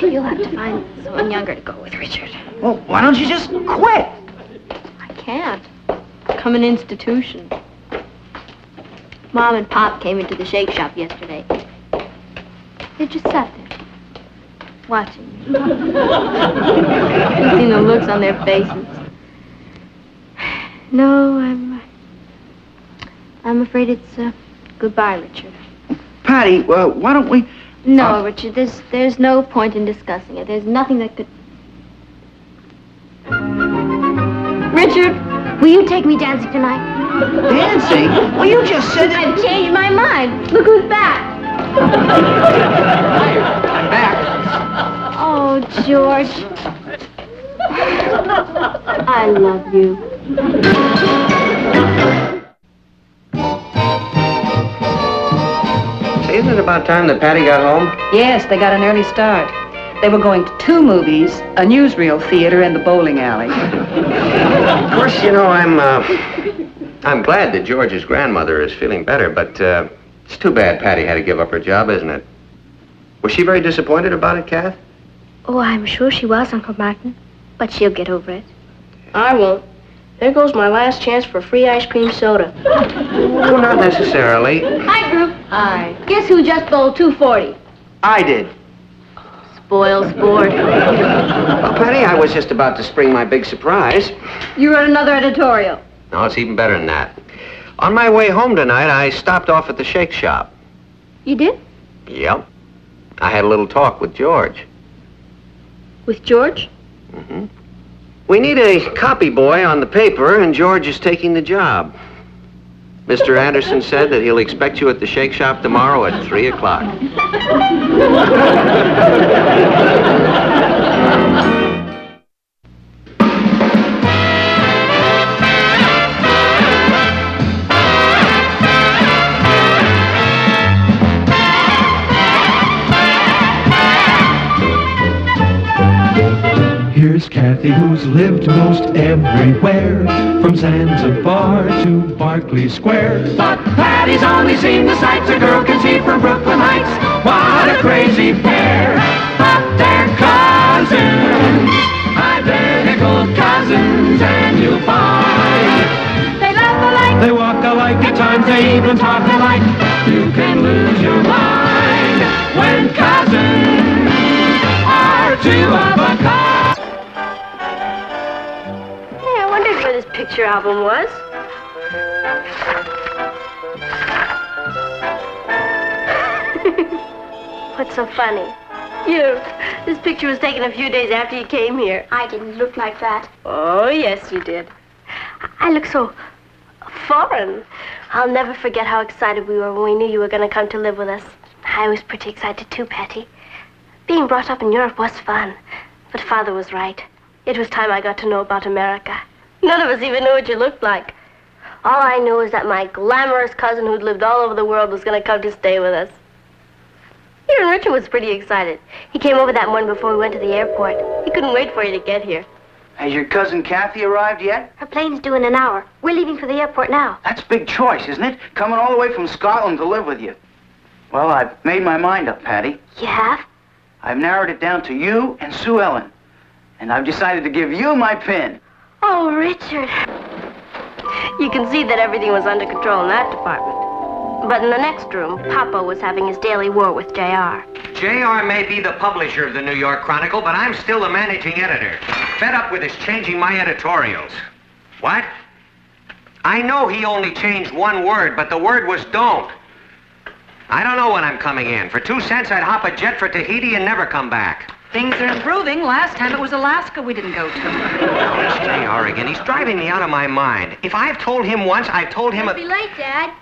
You'll have to find someone younger to go with, Richard. Well, why don't you just quit? I can't. Become an institution. Mom and Pop came into the shake shop yesterday. They just sat there, watching me. You've seen the looks on their faces. No, I'm afraid it's goodbye, Richard. Patty, why don't we... No, Richard, there's no point in discussing it. There's nothing that could... Richard, will you take me dancing tonight? Dancing? Well, you just said that... I've changed my mind. Look who's back. I'm back. Oh, George. I love you. Say, isn't it about time that Patty got home? Yes, they got an early start. They were going to 2 movies, a newsreel theater, and the bowling alley. Of course, you know, I'm glad that George's grandmother is feeling better, but it's too bad Patty had to give up her job, isn't it? Was she very disappointed about it, Kath? Oh, I'm sure she was, Uncle Martin. But she'll get over it. I won't. There goes my last chance for free ice cream soda. Oh, not necessarily. Hi, group. Hi. Guess who just bowled 240? I did. Spoil sport. Well, Patty, I was just about to spring my big surprise. You wrote another editorial. No, it's even better than that. On my way home tonight, I stopped off at the shake shop. You did? Yep. I had a little talk with George. With George? Mm-hmm. We need a copy boy on the paper, and George is taking the job. Mr. Anderson said that he'll expect you at the shake shop tomorrow at 3 o'clock. Here's Kathy, who's lived most everywhere, from Zanzibar to Berkeley Square. But Patty's only seen the sights a girl can see from Brooklyn Heights. What a crazy pair! But they're cousins, identical cousins, and you'll find alike, at times they even talk alike. You can lose your mind when cousins are two of a kind. Hey, I wondered where this picture album was. What's so funny? You. This picture was taken a few days after you came here. I didn't look like that. Oh, yes, you did. I look so foreign. I'll never forget how excited we were when we knew you were going to come to live with us. I was pretty excited too, Patty. Being brought up in Europe was fun. But Father was right. It was time I got to know about America. None of us even knew what you looked like. All I knew is that my glamorous cousin who'd lived all over the world was going to come to stay with us. Even Richard was pretty excited. He came over that morning before we went to the airport. He couldn't wait for you to get here. Has your cousin Kathy arrived yet? Her plane's due in an hour. We're leaving for the airport now. That's a big choice, isn't it? Coming all the way from Scotland to live with you. Well, I've made my mind up, Patty. You have? I've narrowed it down to you and Sue Ellen. And I've decided to give you my pin. Oh, Richard. You can see that everything was under control in that department. But in the next room, Papa was having his daily war with J.R. J.R. may be the publisher of the New York Chronicle, but I'm still the managing editor. Fed up with his changing my editorials. What? I know he only changed one word, but the word was don't. I don't know when I'm coming in. For 2 cents, I'd hop a jet for Tahiti and never come back. Things are improving. Last time it was Alaska we didn't go to. Oh, it's J.R. again. He's driving me out of my mind. If I've told him once, I've told him It'll be late, Dad.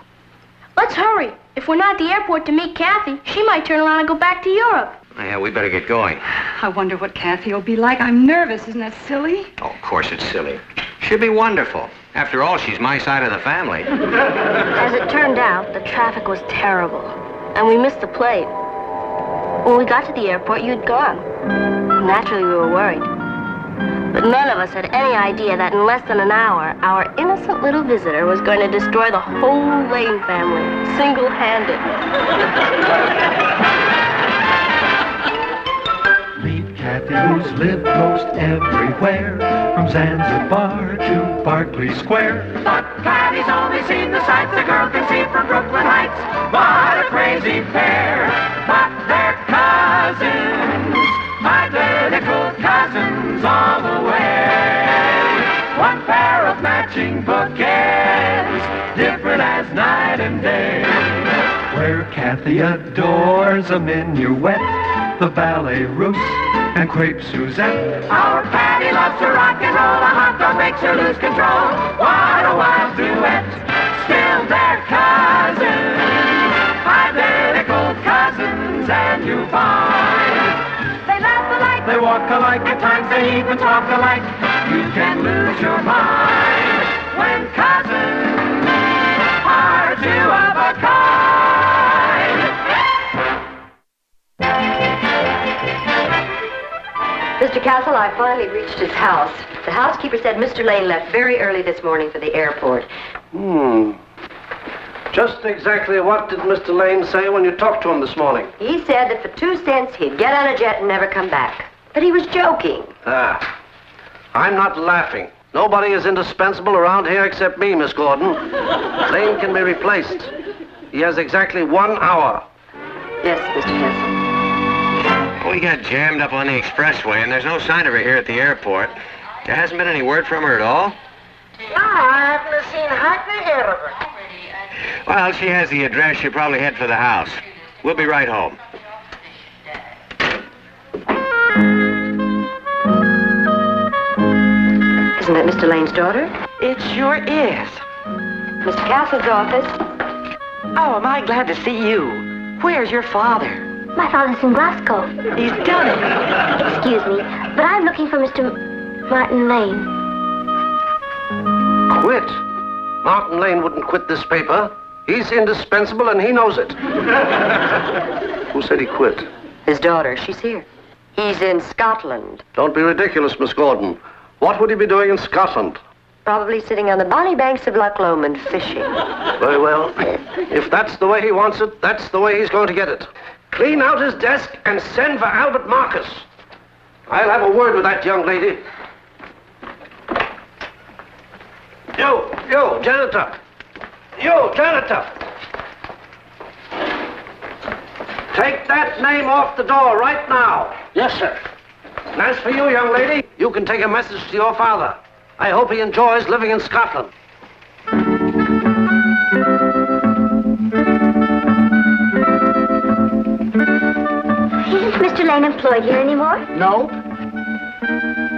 Let's hurry. If we're not at the airport to meet Kathy, she might turn around and go back to Europe. Yeah, we better get going. I wonder what Kathy will be like. I'm nervous. Isn't that silly? Oh, of course it's silly. She'll be wonderful. After all, she's my side of the family. As it turned out, the traffic was terrible, and we missed the plane. When we got to the airport, you'd gone. Naturally, we were worried. But none of us had any idea that in less than an hour, our innocent little visitor was going to destroy the whole Lane family, single-handed. Meet Kathy, who's lived most everywhere, from Zanzibar to Berkeley Square. But Patty's only seen the sights a girl can see from Brooklyn Heights. What a crazy pair! But they're cousins, identical cousins all the way. One pair of matching bookends, different as night and day. Where Kathy adores a minuet, the ballet russe, and crepe Suzette. Our Patty loves to rock and roll, a hot dog makes her lose control. What a wild duet, still they're cousins, identical cousins, and you find they laugh alike, they walk alike, at times they even talk alike. You can lose your mind when cousins are two of a kind. Mr. Castle, I finally reached his house. The housekeeper said Mr. Lane left very early this morning for the airport. Just exactly what did Mr. Lane say when you talked to him this morning? He said that for 2 cents he'd get on a jet and never come back. But he was joking. Ah, I'm not laughing. Nobody is indispensable around here except me, Miss Gordon. Lane can be replaced. He has exactly 1 hour. Yes, Mr. Castle. We got jammed up on the expressway, and there's no sign of her here at the airport. There hasn't been any word from her at all? I haven't seen hardly hear of her. Well, she has the address. She'll probably head for the house. We'll be right home. Isn't that Mr. Lane's daughter? It sure is. Mr. Castle's office. Oh, am I glad to see you. Where's your father? My father's in Glasgow. He's done it. Excuse me, but I'm looking for Mr. Martin Lane. Quit? Martin Lane wouldn't quit this paper. He's indispensable and he knows it. Who said he quit? His daughter. She's here. He's in Scotland. Don't be ridiculous, Miss Gordon. What would he be doing in Scotland? Probably sitting on the bonny banks of Loch Lomond fishing. Very well. If that's the way he wants it, that's the way he's going to get it. Clean out his desk and send for Albert Marcus. I'll have a word with that young lady. Yo, janitor. You, janitor. Take that name off the door right now. Yes, sir. And as for you, young lady, you can take a message to your father. I hope he enjoys living in Scotland. Isn't Mr. Lane employed here anymore? No.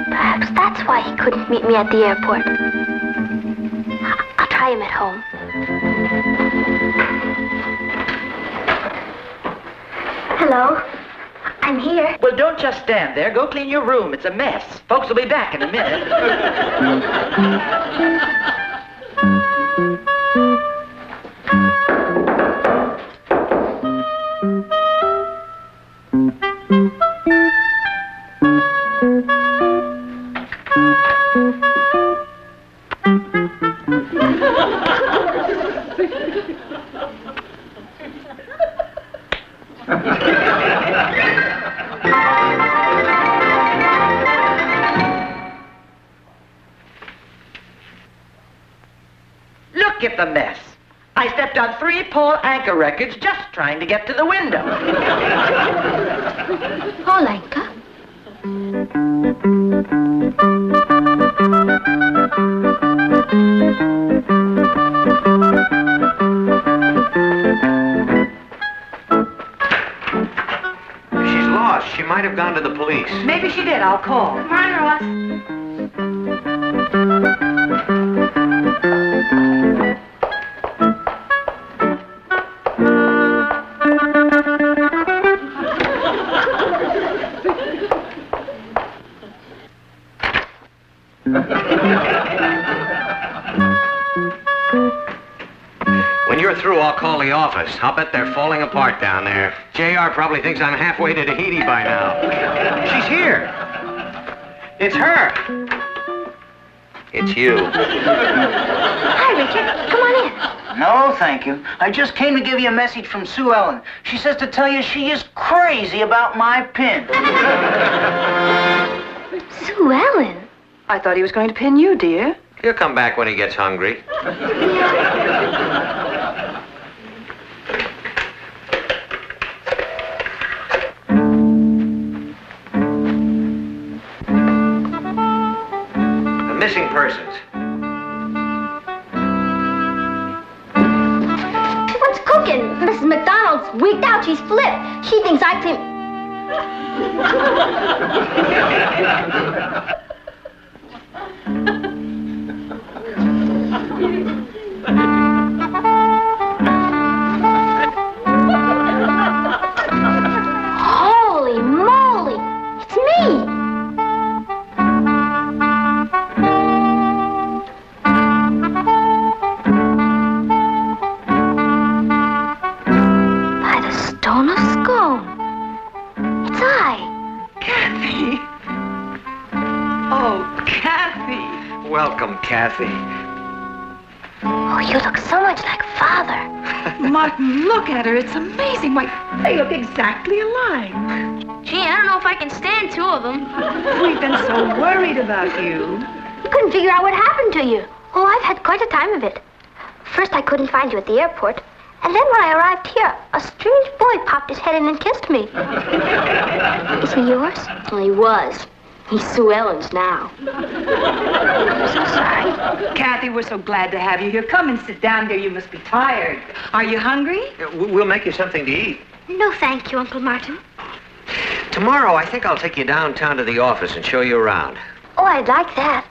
Perhaps that's why he couldn't meet me at the airport. I'll try him at home. Hello. I'm here. Well, don't just stand there. Go clean your room. It's a mess. Folks will be back in a minute. Look at the mess. I stepped on 3 Paul Anka records just trying to get to the window. Paul Anka? She's lost. She might have gone to the police. Maybe she did. I'll call. Come on, Ross. When you're through, I'll call the office. I'll bet they're falling apart down there. JR probably thinks I'm halfway to Tahiti by now. She's here. It's her. It's you. Hi, Richard. Come on in. No, thank you. I just came to give you a message from Sue Ellen. She says to tell you she is crazy about my pin. Sue Ellen. I thought he was going to pin you, dear. He'll come back when he gets hungry. Missing persons. What's cooking? Mrs. McDonald's wigged out. She's flipped. She thinks I clean... Holy moly! It's me! By the stone of Scone. It's I. Kathy. Oh, Kathy. Welcome, Kathy. Oh, you look so much like Father. Martin, look at her. It's amazing. Why, they look exactly alike. Gee, I don't know if I can stand 2 of them. We've been so worried about you. Couldn't figure out what happened to you. Oh, I've had quite a time of it. First, I couldn't find you at the airport. And then when I arrived here, a strange boy popped his head in and kissed me. Is he yours? Well, he was. He's Sue Ellen's now. I'm so sorry. Kathy, we're so glad to have you here. Come and sit down there. You must be tired. Are you hungry? We'll make you something to eat. No, thank you, Uncle Martin. Tomorrow, I think I'll take you downtown to the office and show you around. Oh, I'd like that.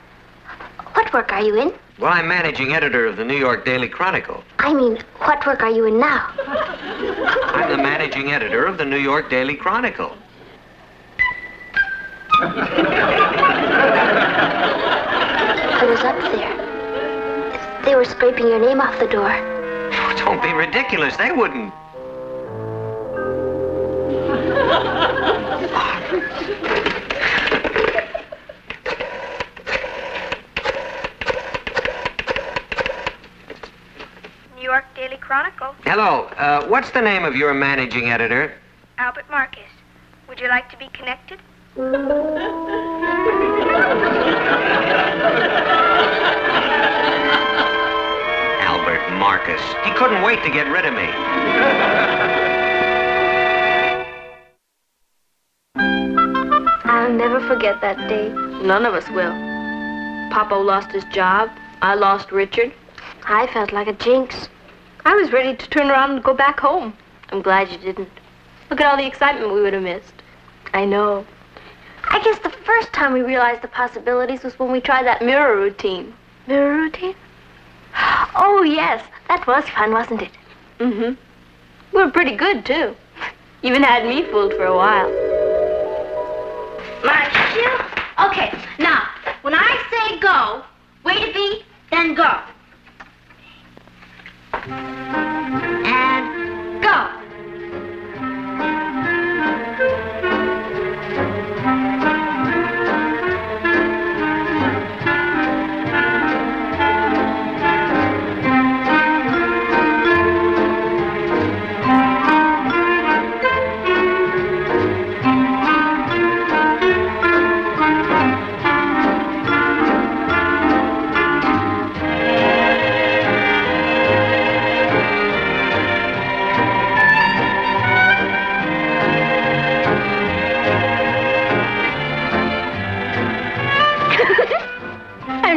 What work are you in? Well, I'm managing editor of the New York Daily Chronicle. I mean, what work are you in now? I'm the managing editor of the New York Daily Chronicle. I was up there. They were scraping your name off the door. Don't be ridiculous. They wouldn't. New York Daily Chronicle. Hello. What's the name of your managing editor? Albert Marcus. Would you like to be connected? Albert Marcus. He couldn't wait to get rid of me. I'll never forget that day. None of us will. Papa lost his job. I lost Richard. I felt like a jinx. I was ready to turn around and go back home. I'm glad you didn't. Look at all the excitement we would have missed. I know. I guess the first time we realized the possibilities was when we tried that mirror routine. Mirror routine? Oh, yes. That was fun, wasn't it? Mm-hmm. We were pretty good, too. Even had me fooled for a while. March, you? Okay, now, when I say go, wait a beat, then go. And go.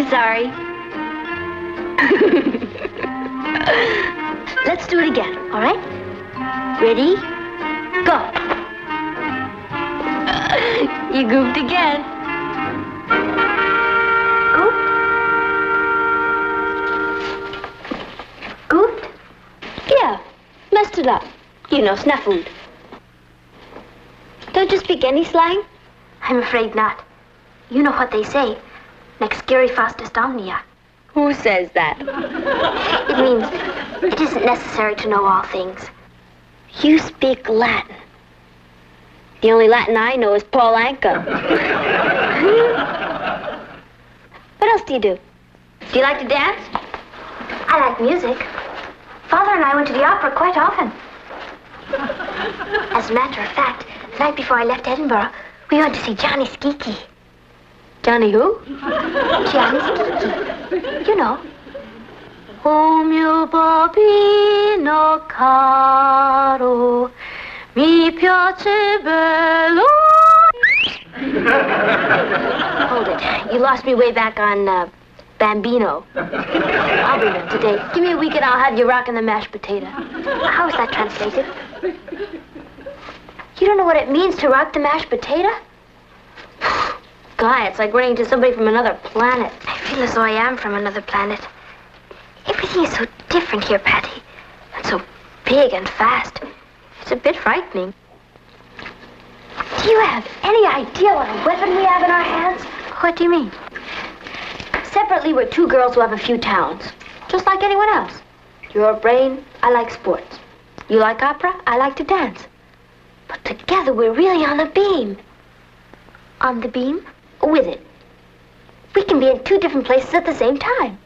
Sorry. Let's do it again, all right? Ready? Go. You goofed again. Goofed? Goofed? Yeah, messed it up. You know, snaffled. Don't you speak any slang? I'm afraid not. You know what they say. Next scary fastest omnia. Who says that? It means it isn't necessary to know all things. You speak Latin. The only Latin I know is Paul Anka. What else do you do? Do you like to dance? I like music. Father and I went to the opera quite often. As a matter of fact, the night before I left Edinburgh, we went to see Johnny Skiki. Johnny who? Johnny Skiki. You know. O mio bambino caro, mi piace bello. Hold it. You lost me way back on Bambino. I'll bring them today. Give me a week and I'll have you rocking the mashed potato. How is that translated? You don't know what it means to rock the mashed potato? God, it's like running into somebody from another planet. I feel as though I am from another planet. Everything is so different here, Patty. And so big and fast. It's a bit frightening. Do you have any idea what a weapon we have in our hands? What do you mean? Separately, we're two girls who have a few talents. Just like anyone else. You're a brain, I like sports. You like opera, I like to dance. But together, we're really on the beam. On the beam? With it. We can be in two different places at the same time.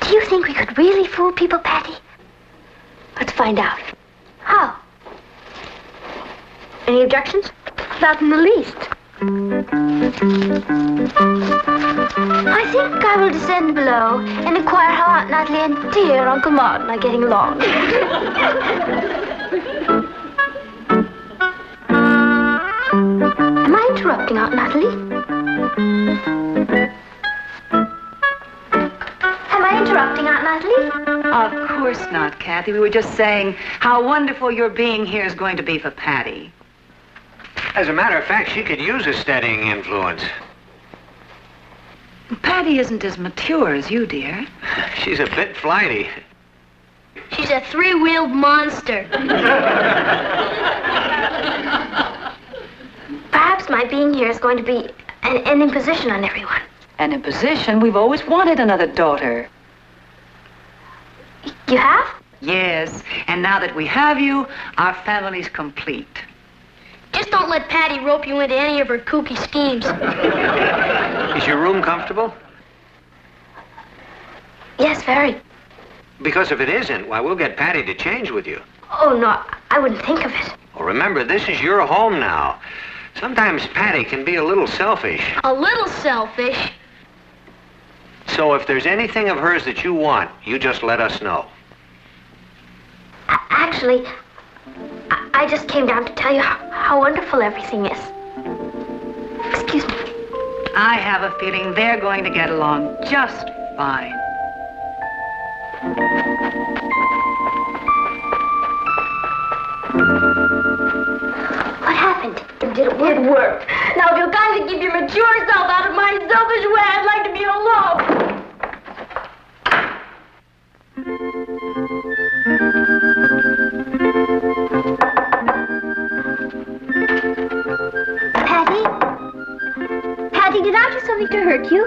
Do you think we could really fool people, Patty? Let's find out. How? Any objections? Not in the least. I think I will descend below and inquire how Aunt Natalie and dear Uncle Martin are getting along. Am I interrupting, Aunt Natalie? Am I interrupting, Aunt Natalie? Of course not, Kathy. We were just saying how wonderful your being here is going to be for Patty. As a matter of fact, she could use a steadying influence. Patty isn't as mature as you, dear. She's a bit flighty. She's a three-wheeled monster. Perhaps my being here is going to be an imposition on everyone. An imposition? We've always wanted another daughter. You have? Yes, and now that we have you, our family's complete. Just don't let Patty rope you into any of her kooky schemes. Is your room comfortable? Yes, very. Because if it isn't, why, we'll get Patty to change with you. Oh, no, I wouldn't think of it. Well, remember, this is your home now. Sometimes Patty can be a little selfish. A little selfish? So if there's anything of hers that you want, you just let us know. Actually, I just came down to tell you how wonderful everything is. Excuse me. I have a feeling they're going to get along just fine. What happened? Did it work? It worked. Now, if you'll kindly keep your mature self out of my selfish way, I'd like to be alone. Patty? Patty, did I do something to hurt you?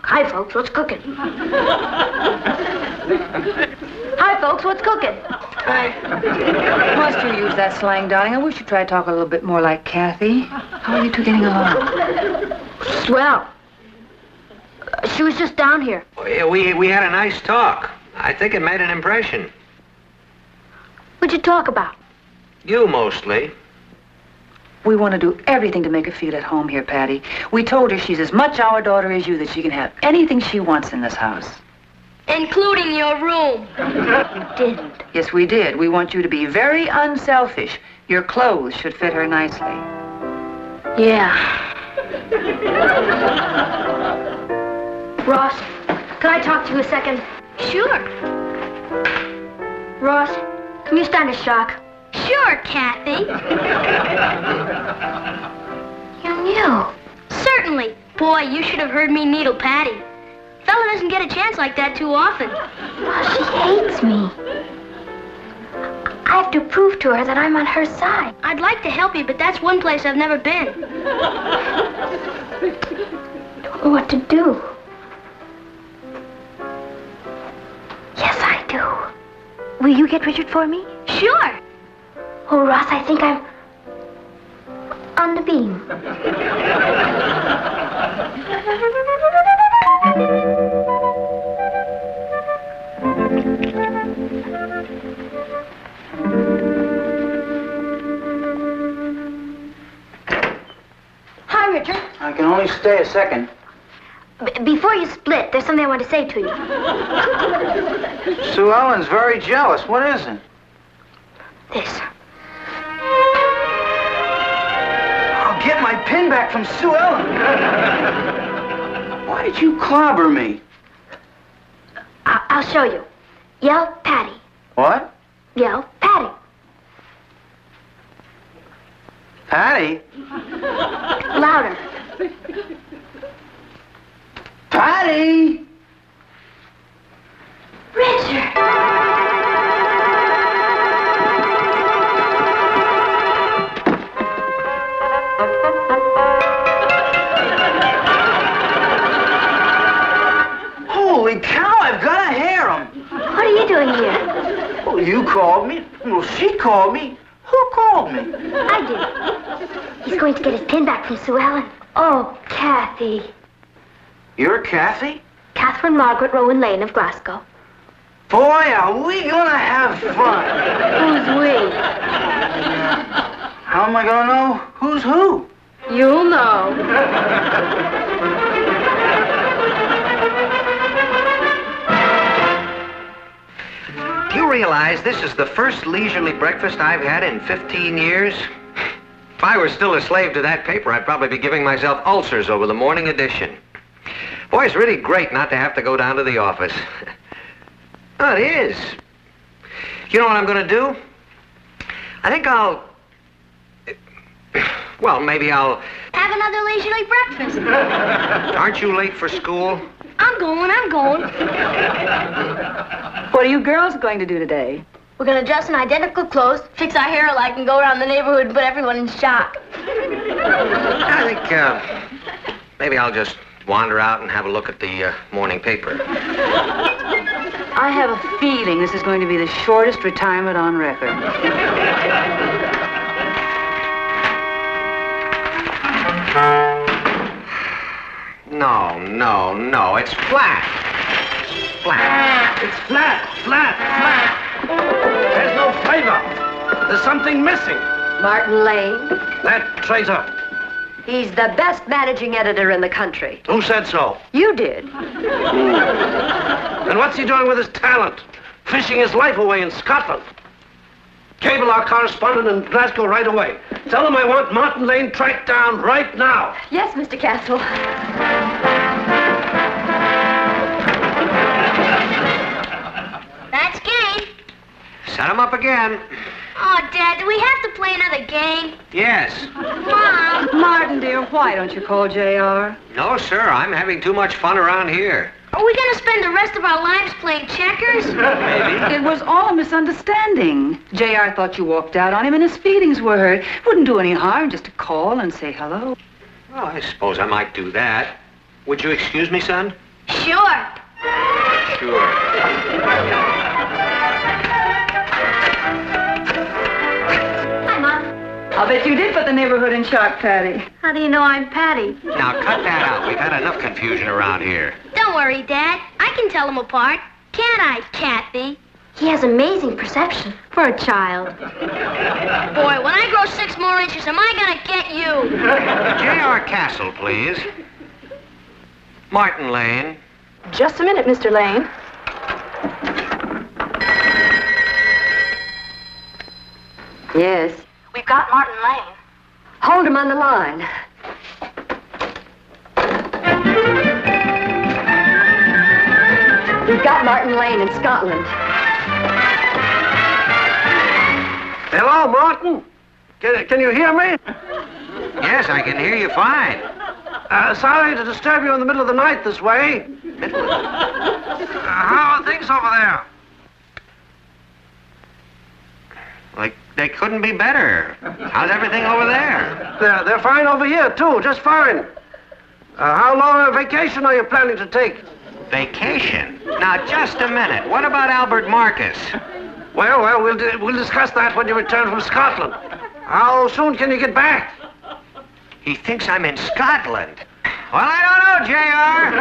Hi, folks, what's cooking? Hi, folks, what's cooking? Must you use that slang, darling? I wish you'd try to talk a little bit more like Kathy. How are you two getting along? Swell. She was just down here. Oh, yeah, we had a nice talk. I think it made an impression. What'd you talk about? You mostly. We want to do everything to make her feel at home here, Patty. We told her she's as much our daughter as you, that she can have anything she wants in this house. Including your room. You didn't. Yes, we did. We want you to be very unselfish. Your clothes should fit her nicely. Yeah. Ross, can I talk to you a second? Sure. Ross, can you stand a shock? Sure, Kathy. You knew. Certainly. Boy, you should have heard me needle Patty. Fella doesn't get a chance like that too often. Ross, she hates me. I have to prove to her that I'm on her side. I'd like to help you, but that's one place I've never been. Don't know what to do. Yes, I do. Will you get Richard for me? Sure. Oh, Ross, I think I'm on the beam. Hi, Richard. I can only stay a second. Before you split, there's something I want to say to you. Sue Ellen's very jealous. What is it? This. I'll get my pin back from Sue Ellen. Why did you clobber me? I'll show you. Yell, Patty. What? Yell, Patty. Patty? Louder. Patty! Richard. Holy cow, I've got to hear him. What are you doing here? Well, you called me. Well, she called me. Who called me? I did. He's going to get his pin back from Sue Ellen. Oh, Kathy. You're Kathy? Catherine Margaret Rowan Lane of Glasgow. Boy, are we gonna have fun. Who's we? How am I gonna know who's who? You'll know. Do you realize this is the first leisurely breakfast I've had in 15 years? If I were still a slave to that paper, I'd probably be giving myself ulcers over the morning edition. Boy, it's really great not to have to go down to the office. Oh, it is. You know what I'm going to do? I think I'll... Well, maybe I'll... Have another leisurely breakfast. Aren't you late for school? I'm going. What are you girls going to do today? We're going to dress in identical clothes, fix our hair alike, and go around the neighborhood and put everyone in shock. I think, maybe I'll just wander out and have a look at the morning paper. I have a feeling this is going to be the shortest retirement on record. No. It's flat. Flat. It's flat. There's no flavor. There's something missing. Martin Lane. That traitor. He's the best managing editor in the country. Who said so? You did. And what's he doing with his talent? Fishing his life away in Scotland. Cable our correspondent in Glasgow right away. Tell him I want Martin Lane tracked down right now. Yes, Mr. Castle. That's game. Set him up again. Oh, Dad, do we have to play another game? Yes. Mom. Martin, dear, why don't you call J.R.? No, sir. I'm having too much fun around here. Are we going to spend the rest of our lives playing checkers? Maybe. It was all a misunderstanding. J.R. thought you walked out on him and his feelings were hurt. Wouldn't do any harm just to call and say hello. Well, I suppose I might do that. Would you excuse me, son? Sure. Sure. Hi, Mom. I'll bet you did put the neighborhood in shock, Patty. How do you know I'm Patty? Now, cut that out. We've had enough confusion around here. Don't worry, Dad. I can tell them apart. Can't I, Kathy? He has amazing perception for a child. Boy, when I grow 6 more inches, am I going to get you? J.R. Castle, please. Martin Lane. Just a minute, Mr. Lane. Yes. We've got Martin Lane. Hold him on the line. We've got Martin Lane in Scotland. Hello, Martin. Can you hear me? Yes, I can hear you fine. Sorry to disturb you in the middle of the night this way. How are things over there? Like, they couldn't be better. How's everything over there? They're fine over here, too. Just fine. How long a vacation are you planning to take? Vacation? Now, just a minute. What about Albert Marcus? Well, we'll discuss that when you return from Scotland. How soon can you get back? He thinks I'm in Scotland. Well, I don't know, J.R.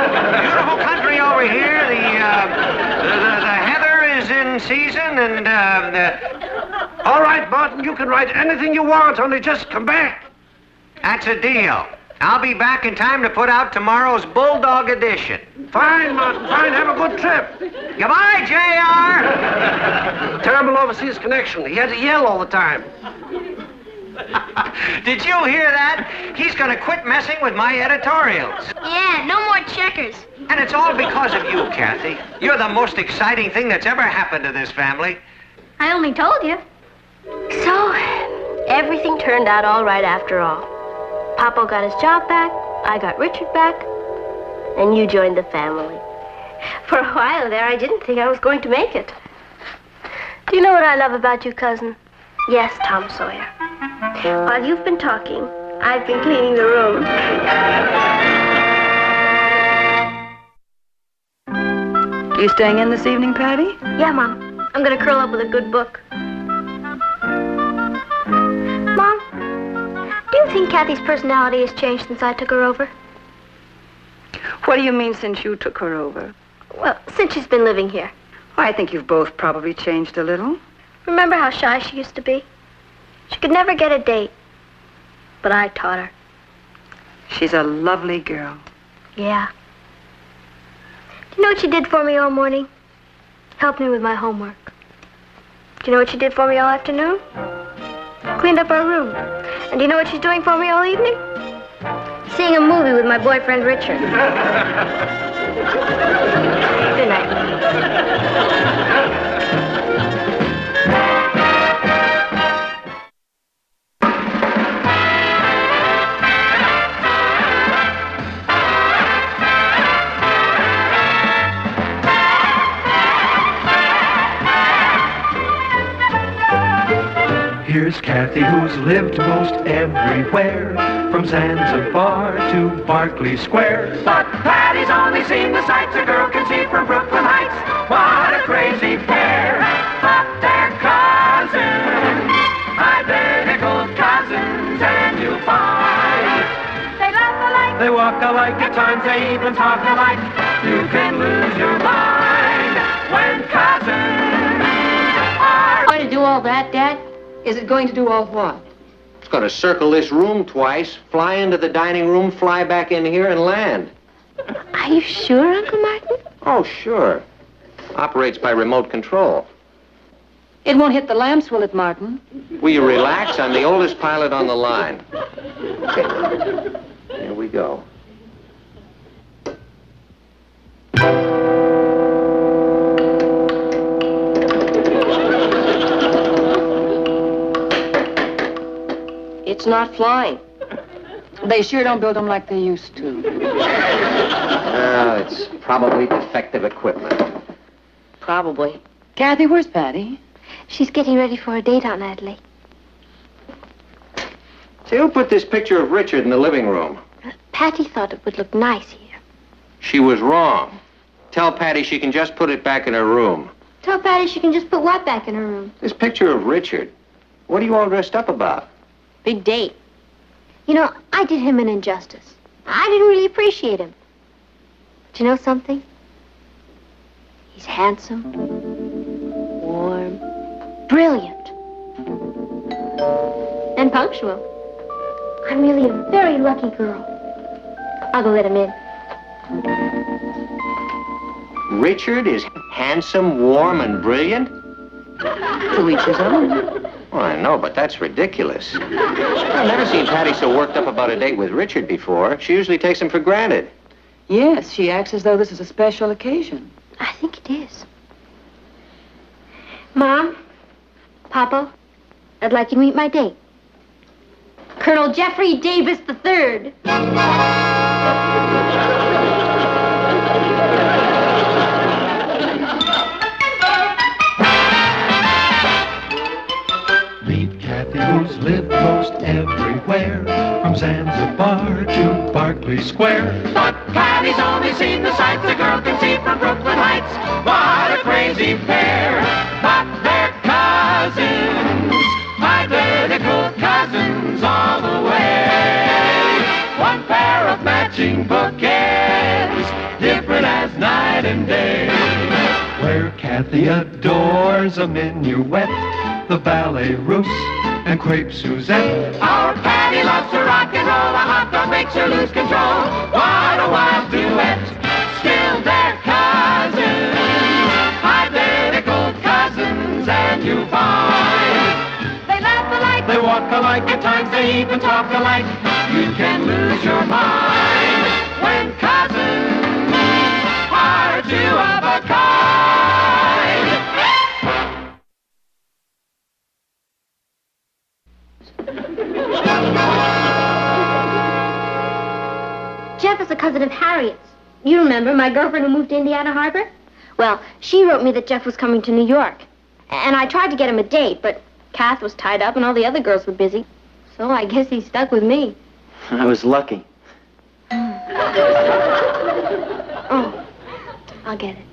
Beautiful country over here. The heather is in season, and All right, Martin, you can write anything you want, only just come back. That's a deal. I'll be back in time to put out tomorrow's Bulldog edition. Fine, Martin, fine. Have a good trip. Goodbye, J.R. Terrible overseas connection. He had to yell all the time. Did you hear that? He's going to quit messing with my editorials. Yeah, no more checkers. And it's all because of you, Kathy. You're the most exciting thing that's ever happened to this family. I only told you. So, everything turned out all right after all. Papa got his job back, I got Richard back, and you joined the family. For a while there, I didn't think I was going to make it. Do you know what I love about you, cousin? Yes, Tom Sawyer. While you've been talking, I've been cleaning the room. You staying in this evening, Patty? Yeah, Mom. I'm going to curl up with a good book. Mom, do you think Kathy's personality has changed since I took her over? What do you mean since you took her over? Well, since she's been living here. I think you've both probably changed a little. Remember how shy she used to be? She could never get a date. But I taught her. She's a lovely girl. Yeah. Do you know what she did for me all morning? Helped me with my homework. Do you know what she did for me all afternoon? Cleaned up our room. And do you know what she's doing for me all evening? Seeing a movie with my boyfriend, Richard. Good night. Here's Kathy, who's lived most everywhere, from Zanzibar to Berkeley Square. But Patty's only seen the sights a girl can see from Brooklyn Heights. What a crazy pair, but they're cousins, identical cousins, and you'll find They laugh alike. they walk alike, at times they even talk alike. You can lose your mind when cousins are... Going to do all that, Dad? Is it going to do all what? It's going to circle this room twice, fly into the dining room, fly back in here, and land. Are you sure, Uncle Martin? Oh, sure. Operates by remote control. It won't hit the lamps, will it, Martin? Will you relax? I'm the oldest pilot on the line. Okay. Here we go. It's not flying. They sure don't build them like they used to. It's probably defective equipment. Probably. Kathy, where's Patty? She's getting ready for a date, Aunt Natalie. Say, who put this picture of Richard in the living room? Patty thought it would look nice here. She was wrong. Tell Patty she can just put it back in her room. Tell Patty she can just put what back in her room? This picture of Richard. What are you all dressed up about? Big date. You know, I did him an injustice. I didn't really appreciate him. But you know something? He's handsome, warm, brilliant, and punctual. I'm really a very lucky girl. I'll go let him in. Richard is handsome, warm, and brilliant? To each his own. Well, I know, but that's ridiculous. I've never seen Patty so worked up about a date with Richard before. She usually takes him for granted. Yes, she acts as though this is a special occasion. I think it is. Mom, Papa, I'd like you to meet my date. Colonel Jeffrey Davis III. Meet Kathy, who's lived most everywhere, from Zanzibar to Berkeley Square. But Patty's only seen the sights a girl can see from Brooklyn Heights. What a crazy pair, but they're cousins, identical cousins all the way. One pair of matching bookends, different as night and day. Where Kathy adores a minuet, the ballet russe, and crepe Suzette. Our Patty loves to rock and roll, a hot dog makes her lose control. What a wild duet, still they're cousins, identical cousins, and you find They laugh alike. they walk alike, at times they even talk alike. You can lose your mind when cousins are two of a kind. Jeff is a cousin of Harriet's. You remember my girlfriend who moved to Indiana Harbor? Well, she wrote me that Jeff was coming to New York. And I tried to get him a date, but Kath was tied up and all the other girls were busy. So I guess he's stuck with me. I was lucky. Oh, I'll get it.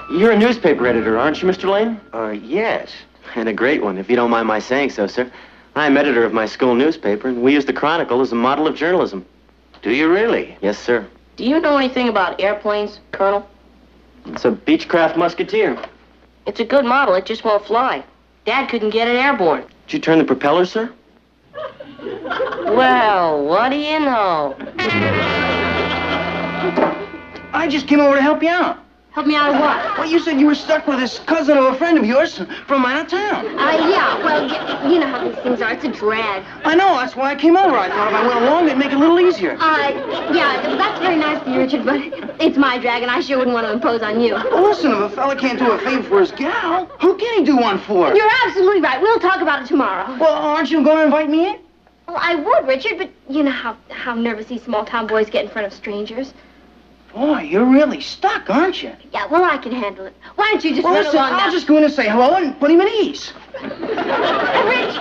You're a newspaper editor, aren't you, Mr. Lane? Yes. And a great one, if you don't mind my saying so, sir. I'm editor of my school newspaper, and we use the Chronicle as a model of journalism. Do you really? Yes, sir. Do you know anything about airplanes, Colonel? It's a Beechcraft Musketeer. It's a good model. It just won't fly. Dad couldn't get it airborne. Did you turn the propeller, sir? Well, what do you know? I just came over to help you out. Help me out of what? Well, you said you were stuck with this cousin of a friend of yours from out of town. Yeah, well, you know how these things are. It's a drag. I know, that's why I came over. I thought if I went along, it'd make it a little easier. Yeah, that's very nice of you, Richard, but it's my drag, and I sure wouldn't want to impose on you. Well, listen, if a fella can't do a favor for his gal, who can he do one for? You're absolutely right. We'll talk about it tomorrow. Well, aren't you going to invite me in? Well, I would, Richard, but you know how nervous these small-town boys get in front of strangers. Boy, you're really stuck, aren't you? Yeah, well, I can handle it. Why don't you just Well, run listen, along now? I'll just go in and say hello and put him at ease. Rich!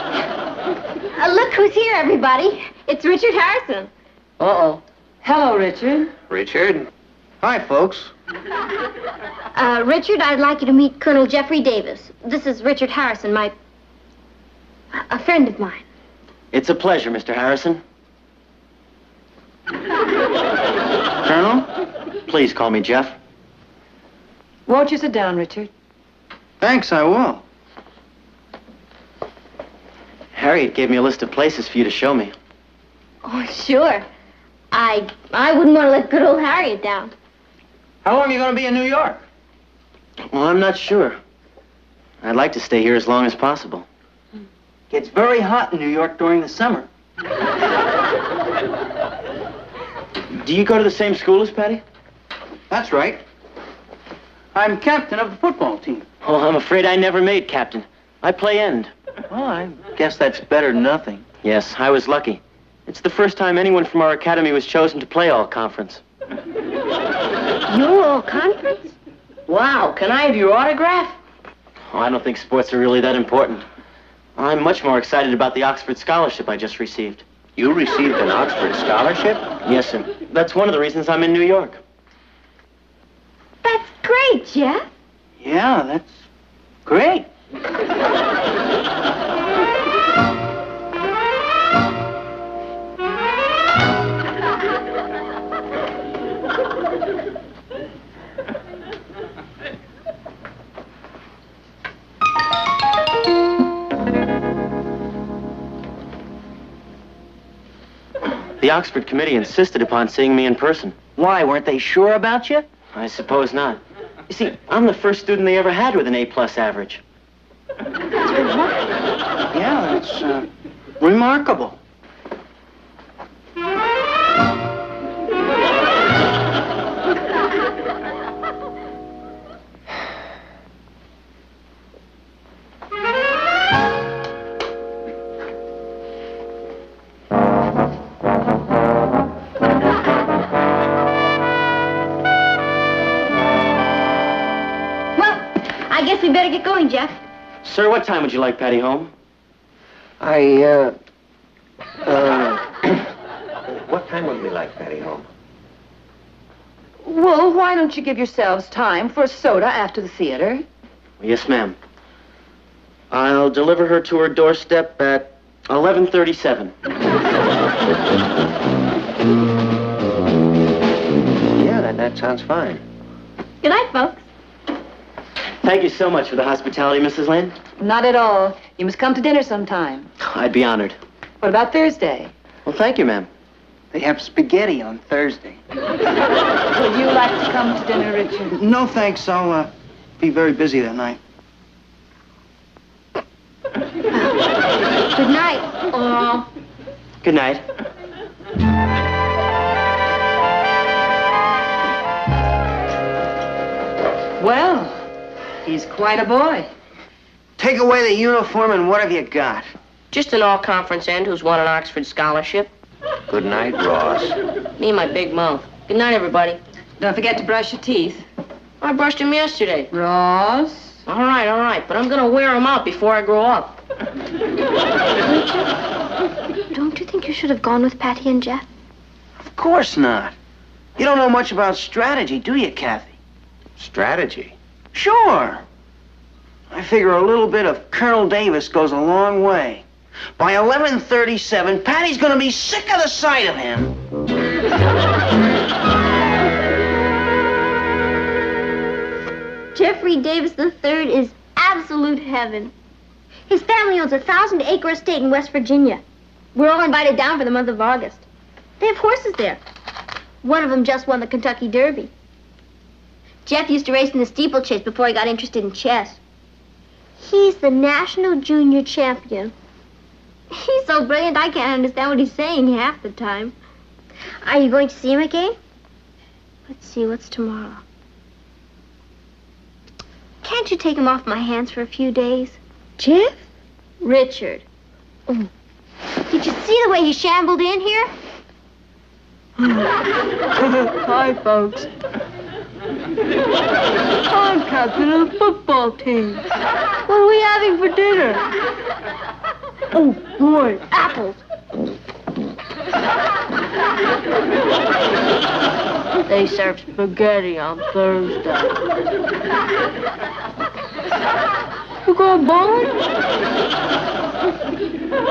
Look who's here, everybody. It's Richard Harrison. Uh-oh. Hello, Richard. Richard? Hi, folks. Richard, I'd like you to meet Colonel Jeffrey Davis. This is Richard Harrison, a friend of mine. It's a pleasure, Mr. Harrison. Colonel, please call me Jeff. Won't you sit down, Richard? Thanks, I will. Harriet gave me a list of places for you to show me. Oh, sure. I wouldn't want to let good old Harriet down. How long are you going to be in New York? Well, I'm not sure. I'd like to stay here as long as possible. It's very hot in New York during the summer. Do you go to the same school as Patty? That's right. I'm captain of the football team. Oh, I'm afraid I never made captain. I play end. Well, I guess that's better than nothing. Yes, I was lucky. It's the first time anyone from our academy was chosen to play all-conference. You're all conference? Wow, can I have your autograph? Oh, I don't think sports are really that important. I'm much more excited about the Oxford scholarship I just received. You received an Oxford scholarship? Yes, sir. That's one of the reasons I'm in New York. That's great, Jeff. Yeah, that's great. The Oxford committee insisted upon seeing me in person. Why, weren't they sure about you? I suppose not. You see, I'm the first student they ever had with an A-plus average. Yeah, that's remarkable. I guess we better get going, Jeff. Sir, what time would you like Patty home? What time would we like Patty home? Well, why don't you give yourselves time for a soda after the theater? Yes, ma'am. I'll deliver her to her doorstep at 11:37. Yeah, that sounds fine. Good night, folks. Thank you so much for the hospitality, Mrs. Lane. Not at all. You must come to dinner sometime. I'd be honored. What about Thursday? Well, thank you, ma'am. They have spaghetti on Thursday. Would you like to come to dinner, Richard? No, thanks. I'll be very busy that night. Good night. Oh. Good night. Well, he's quite a boy. Take away the uniform and what have you got? Just an all-conference end who's won an Oxford scholarship. Good night, Ross. Me and my big mouth. Good night, everybody. Don't forget to brush your teeth. I brushed them yesterday. Ross? All right, but I'm gonna wear them out before I grow up. Richard, don't you think you should have gone with Patty and Jeff? Of course not. You don't know much about strategy, do you, Kathy? Strategy? Sure. I figure a little bit of Colonel Davis goes a long way. By 11:37, Patty's gonna be sick of the sight of him. Jeffrey Davis III is absolute heaven. His family owns a 1,000-acre estate in West Virginia. We're all invited down for the month of August. They have horses there. One of them just won the Kentucky Derby. Jeff used to race in the steeplechase before he got interested in chess. He's the national junior champion. He's so brilliant I can't understand what he's saying half the time. Are you going to see him again? Let's see, what's tomorrow? Can't you take him off my hands for a few days? Jeff? Richard. Oh. Did you see see the way he shambled in here? Hi, folks. I'm captain of the football team. What are we having for dinner? Oh, boy, apples. They serve spaghetti on Thursday. You going bowling?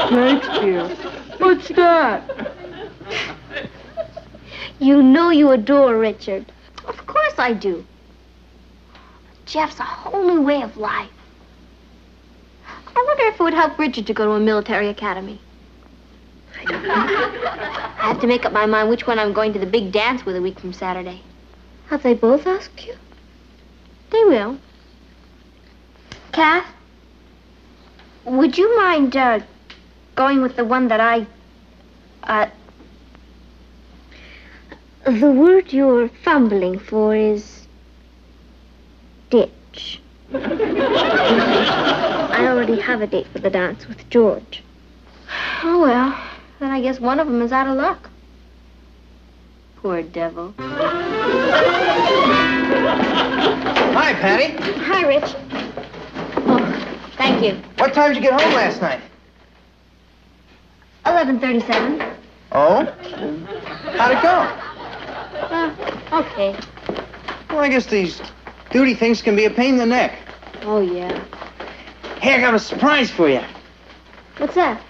Shakespeare. What's that? You know you adore Richard. Of course I do. Jeff's a whole new way of life. I wonder if it would help Richard to go to a military academy. I don't know. I have to make up my mind which one I'm going to the big dance with a week from Saturday. Have they both asked you? They will. Kath, would you mind going with the one that the word you're fumbling for is ditch. I already have a date for the dance with George. Oh, well, then I guess one of them is out of luck. Poor devil. Hi, Patty. Hi, Rich. Oh, thank you. What time did you get home last night? 11:37. Oh? How'd it go? Okay. Well, I guess these duty things can be a pain in the neck. Oh, yeah. Hey, I got a surprise for you. What's that?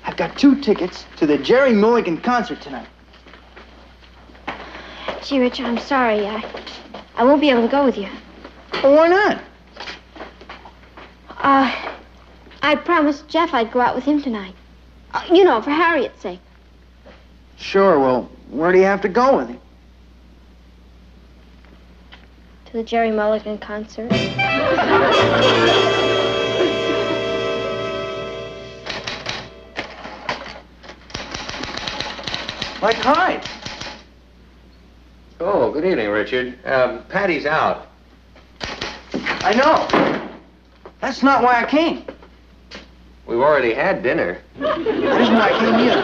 I've got 2 tickets to the Jerry Mulligan concert tonight. Gee, Richard, I'm sorry. I won't be able to go with you. Well, why not? I promised Jeff I'd go out with him tonight. You know, for Harriet's sake. Sure, well, where do you have to go with him? To the Jerry Mulligan concert. Like Hyde. Oh, good evening, Richard. Patty's out. I know. That's not why I came. We've already had dinner. That isn't why I came either.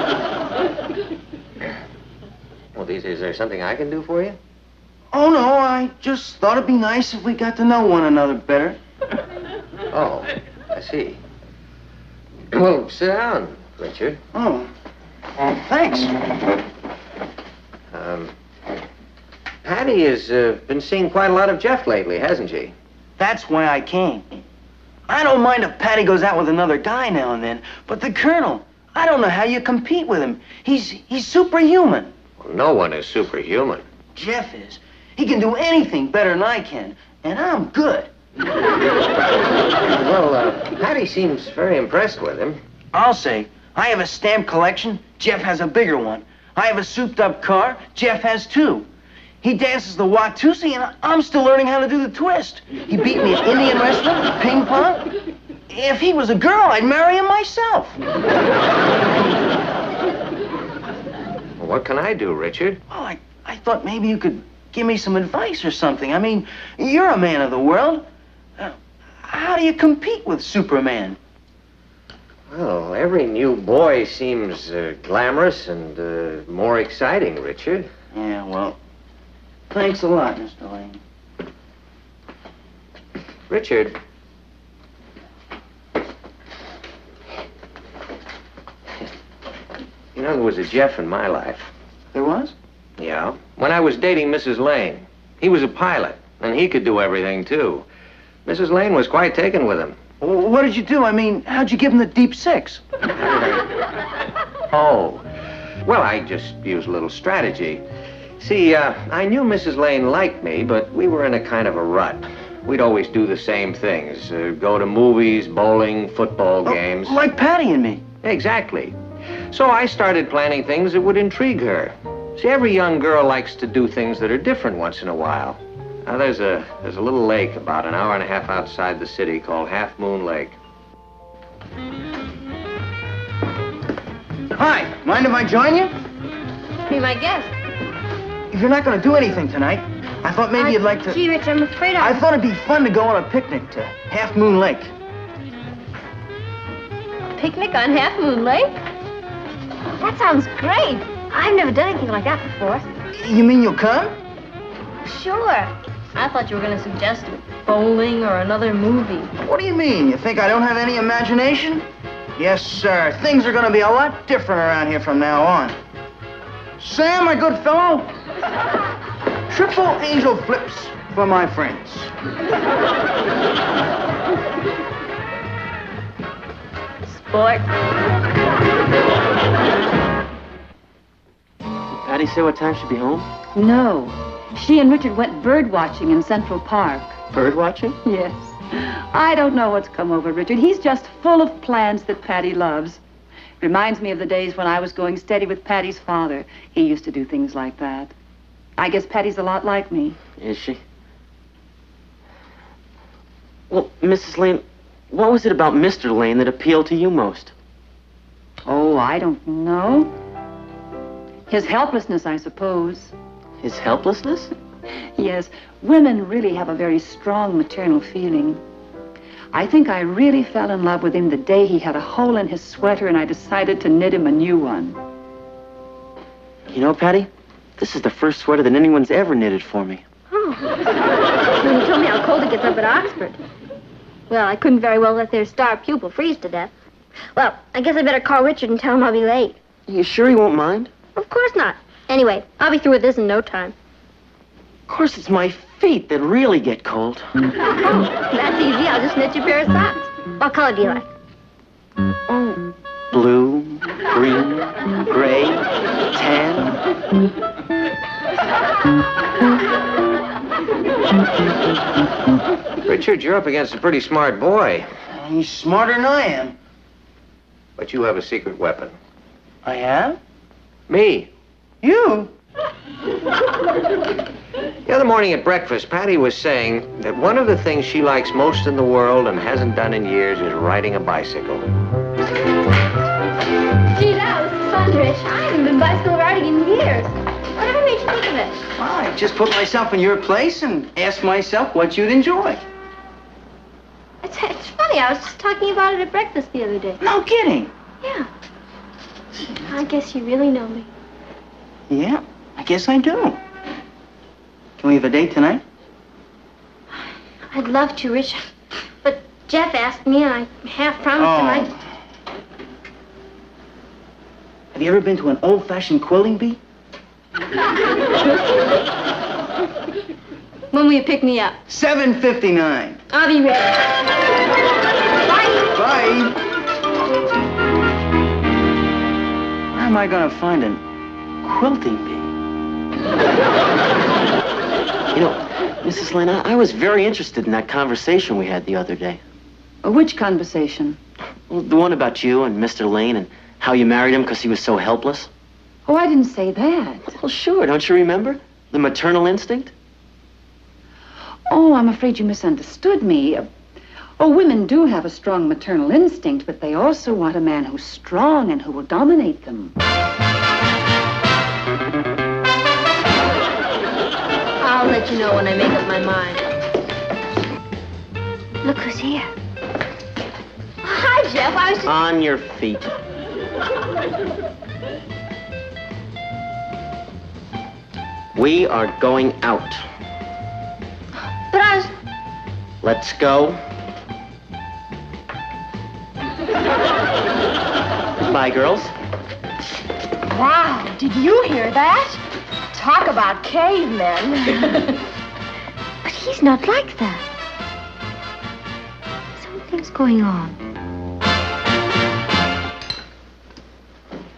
Well, is there something I can do for you? Oh, no, I just thought it'd be nice if we got to know one another better. Oh, I see. Well, sit down, Richard. Oh, thanks. Patty has been seeing quite a lot of Jeff lately, hasn't she? That's why I came. I don't mind if Patty goes out with another guy now and then, but the Colonel, I don't know how you compete with him. He's superhuman. Well, no one is superhuman. Jeff is. He can do anything better than I can, and I'm good. Well, Patty seems very impressed with him. I'll say, I have a stamp collection, Jeff has a bigger one. I have a souped-up car, Jeff has 2. He dances the Watusi, and I'm still learning how to do the twist. He beat me at Indian wrestling, ping pong. If he was a girl, I'd marry him myself. Well, what can I do, Richard? Well, I thought maybe you could give me some advice or something. I mean, you're a man of the world. How do you compete with Superman? Well, every new boy seems glamorous and more exciting, Richard. Yeah, well, thanks a lot, Mr. Lane. Richard. You know, there was a Jeff in my life. There was? Yeah. When I was dating Mrs. Lane. He was a pilot, and he could do everything, too. Mrs. Lane was quite taken with him. Well, what did you do? I mean, how'd you give him the deep 6? Oh. Well, I just used a little strategy. See, I knew Mrs. Lane liked me, but we were in a kind of a rut. We'd always do the same things. Go to movies, bowling, football games. Like Patty and me. Exactly. So I started planning things that would intrigue her. See, every young girl likes to do things that are different once in a while. Now, there's a little lake about an hour and a half outside the city called Half Moon Lake. Hi, mind if I join you? Be my guest. If you're not going to do anything tonight, I thought maybe you'd like to... Gee, Rich, I'm afraid I thought it'd be fun to go on a picnic to Half Moon Lake. Picnic on Half Moon Lake? That sounds great. I've never done anything like that before. You mean you'll come? Sure. I thought you were going to suggest bowling or another movie. What do you mean? You think I don't have any imagination? Yes, sir. Things are going to be a lot different around here from now on. Sam, my good fellow. Triple angel flips for my friends. Sport. Patty say what time she'll be home? No. She and Richard went bird watching in Central Park. Bird watching? Yes. I don't know what's come over Richard. He's just full of plans that Patty loves. Reminds me of the days when I was going steady with Patty's father. He used to do things like that. I guess Patty's a lot like me. Is she? Well, Mrs. Lane, what was it about Mr. Lane that appealed to you most? Oh, I don't know. His helplessness, I suppose. His helplessness? Yes, women really have a very strong maternal feeling. I think I really fell in love with him the day he had a hole in his sweater and I decided to knit him a new one. You know, Patty, this is the first sweater that anyone's ever knitted for me. Oh. When you told me how cold it gets up at Oxford. Well, I couldn't very well let their star pupil freeze to death. Well, I guess I better call Richard and tell him I'll be late. You sure he won't mind? Of course not. Anyway, I'll be through with this in no time. Of course, it's my feet that really get cold. That's easy. I'll just knit you a pair of socks. What color do you like? Oh, blue, green, gray, tan. Richard, you're up against a pretty smart boy. He's smarter than I am. But you have a secret weapon. I have? Me. You? The other morning at breakfast, Patty was saying that one of the things she likes most in the world and hasn't done in years is riding a bicycle. Gee, that was fun, Rich. I haven't been bicycle riding in years. Whatever made you think of it? Well, I just put myself in your place and asked myself what you'd enjoy. It's funny. I was just talking about it at breakfast the other day. No kidding. Yeah. I guess you really know me. Yeah, I guess I do. Can we have a date tonight? I'd love to, Rich. But Jeff asked me, and I half promised him Have you ever been to an old-fashioned quilting bee? When will you pick me up? 7:59. I'll be ready. Bye. Bye. Where am I going to find a quilting bee? You know, Mrs. Lane, I was very interested in that conversation we had the other day. Which conversation? Well, the one about you and Mr. Lane and how you married him because he was so helpless. Oh, I didn't say that. Well, sure. Don't you remember? The maternal instinct? Oh, I'm afraid you misunderstood me. Oh, women do have a strong maternal instinct, but they also want a man who's strong and who will dominate them. I'll let you know when I make up my mind. Look who's here. Hi, Jeff. I was just... On your feet. We are going out. But I was... Let's go. Bye, girls. Wow, did you hear that? Talk about cavemen. But he's not like that. Something's going on.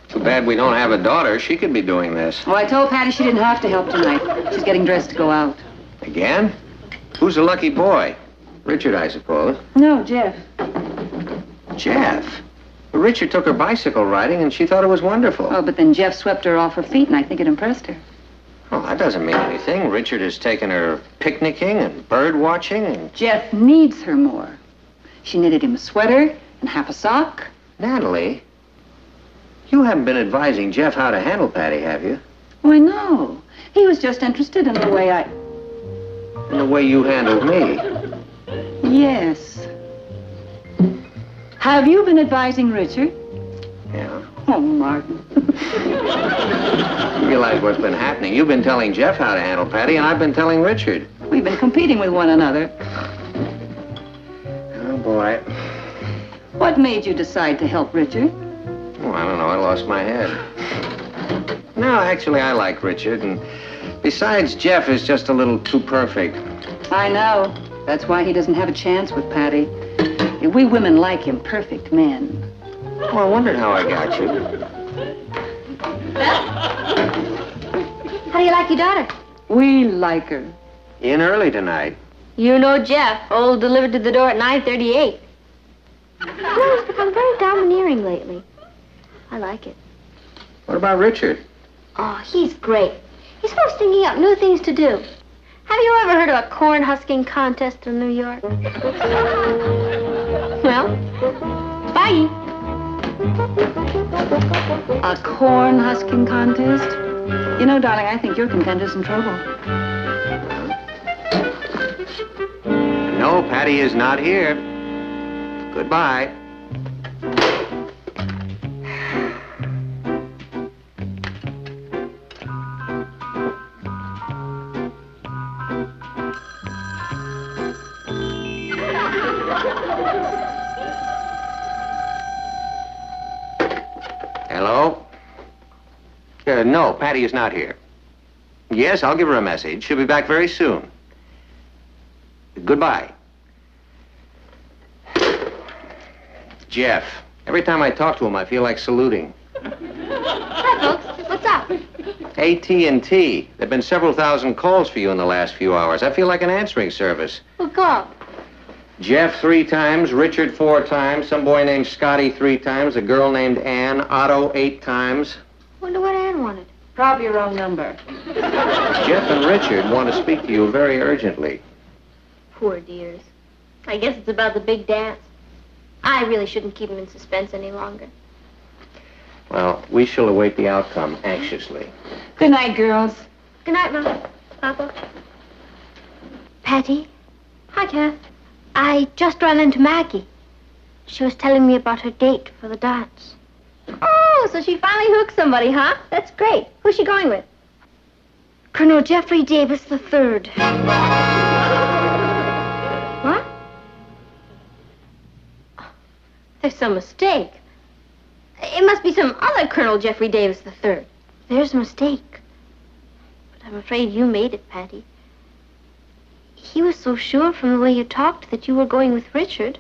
Too bad we don't have a daughter. She could be doing this. Oh, I told Patty she didn't have to help tonight. She's getting dressed to go out. Again? Who's the lucky boy? Richard, I suppose. No, Jeff. Jeff? Richard took her bicycle riding, and she thought it was wonderful. Oh, but then Jeff swept her off her feet, and I think it impressed her. Well, that doesn't mean anything. Richard has taken her picnicking and bird watching and... Jeff needs her more. She knitted him a sweater and half a sock. Natalie, you haven't been advising Jeff how to handle Patty, have you? Why, no. He was just interested in the way In the way you handled me. Yes. Have you been advising Richard? Yeah. Oh, Martin. You realize what's been happening. You've been telling Jeff how to handle Patty, and I've been telling Richard. We've been competing with one another. Oh, boy. What made you decide to help Richard? Oh, I don't know. I lost my head. No, actually, I like Richard, and besides, Jeff is just a little too perfect. I know. That's why he doesn't have a chance with Patty. We women like him, perfect men. Oh, I wondered how I got you. How do you like your daughter? We like her. In early tonight. You know Jeff, old delivered to the door at 9:38. No, he's become very domineering lately. I like it. What about Richard? Oh, he's great. He's always thinking up new things to do. Have you ever heard of a corn husking contest in New York? Well, bye. A corn husking contest? You know, darling, I think your contender's in trouble. No, Patty is not here. Goodbye. Hello? No, Patty is not here. Yes, I'll give her a message. She'll be back very soon. Goodbye. Jeff. Every time I talk to him, I feel like saluting. Hi, folks. What's up? AT&T. There've been several thousand calls for you in the last few hours. I feel like an answering service. Who called? Jeff 3 times, Richard 4 times, some boy named Scotty 3 times, a girl named Ann, Otto 8 times. Wonder what Ann wanted. Probably your own number. Jeff and Richard want to speak to you very urgently. Poor dears. I guess it's about the big dance. I really shouldn't keep them in suspense any longer. Well, we shall await the outcome anxiously. Good night, girls. Good night, Mom. Papa. Patty? Hi, Kath. I just ran into Maggie. She was telling me about her date for the dance. Oh, so she finally hooked somebody, huh? That's great. Who's she going with? Colonel Jeffrey Davis III. What? There's some mistake. It must be some other Colonel Jeffrey Davis III. There's a mistake. But I'm afraid you made it, Patty. He was so sure from the way you talked that you were going with Richard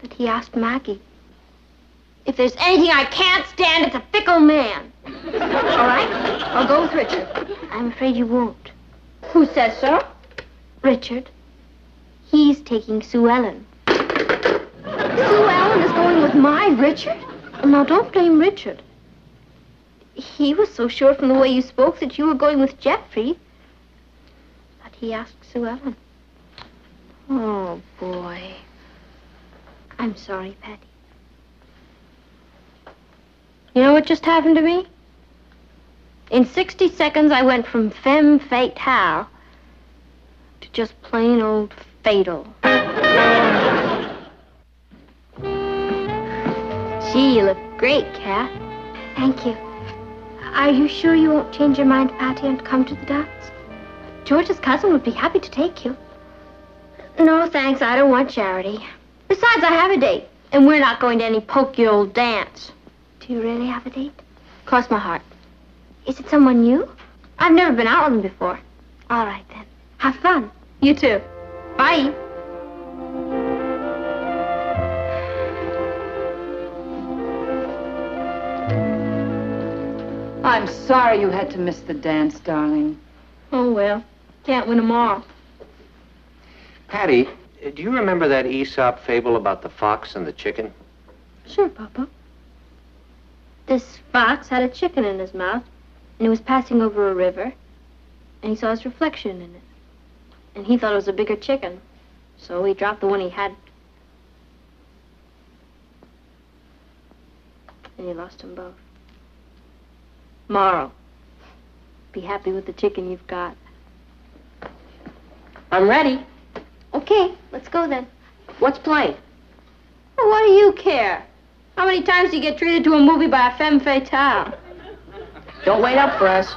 that he asked Maggie. If there's anything I can't stand, it's a fickle man. All right? I'll go with Richard. I'm afraid you won't. Who says so? Richard. He's taking Sue Ellen. Sue Ellen is going with my Richard? Now, don't blame Richard. He was so sure from the way you spoke that you were going with Jeffrey that he asked Sue Ellen. Oh, boy. I'm sorry, Patty. You know what just happened to me? In 60 seconds, I went from femme fatale to just plain old fatal. Gee, you look great, Kath. Thank you. Are you sure you won't change your mind, Patty, and come to the dance? George's cousin would be happy to take you. No, thanks. I don't want charity. Besides, I have a date, and we're not going to any pokey old dance. Do you really have a date? Cross my heart. Is it someone new? I've never been out with them before. All right, then. Have fun. You too. Bye. I'm sorry you had to miss the dance, darling. Oh, well. Can't win them all. Patty, do you remember that Aesop fable about the fox and the chicken? Sure, Papa. This fox had a chicken in his mouth, and he was passing over a river, and he saw his reflection in it. And he thought it was a bigger chicken, so he dropped the one he had. And he lost them both. Moral. Be happy with the chicken you've got. I'm ready. Okay, let's go then. What's playing? Well, what do you care? How many times do you get treated to a movie by a femme fatale? Don't wait up for us.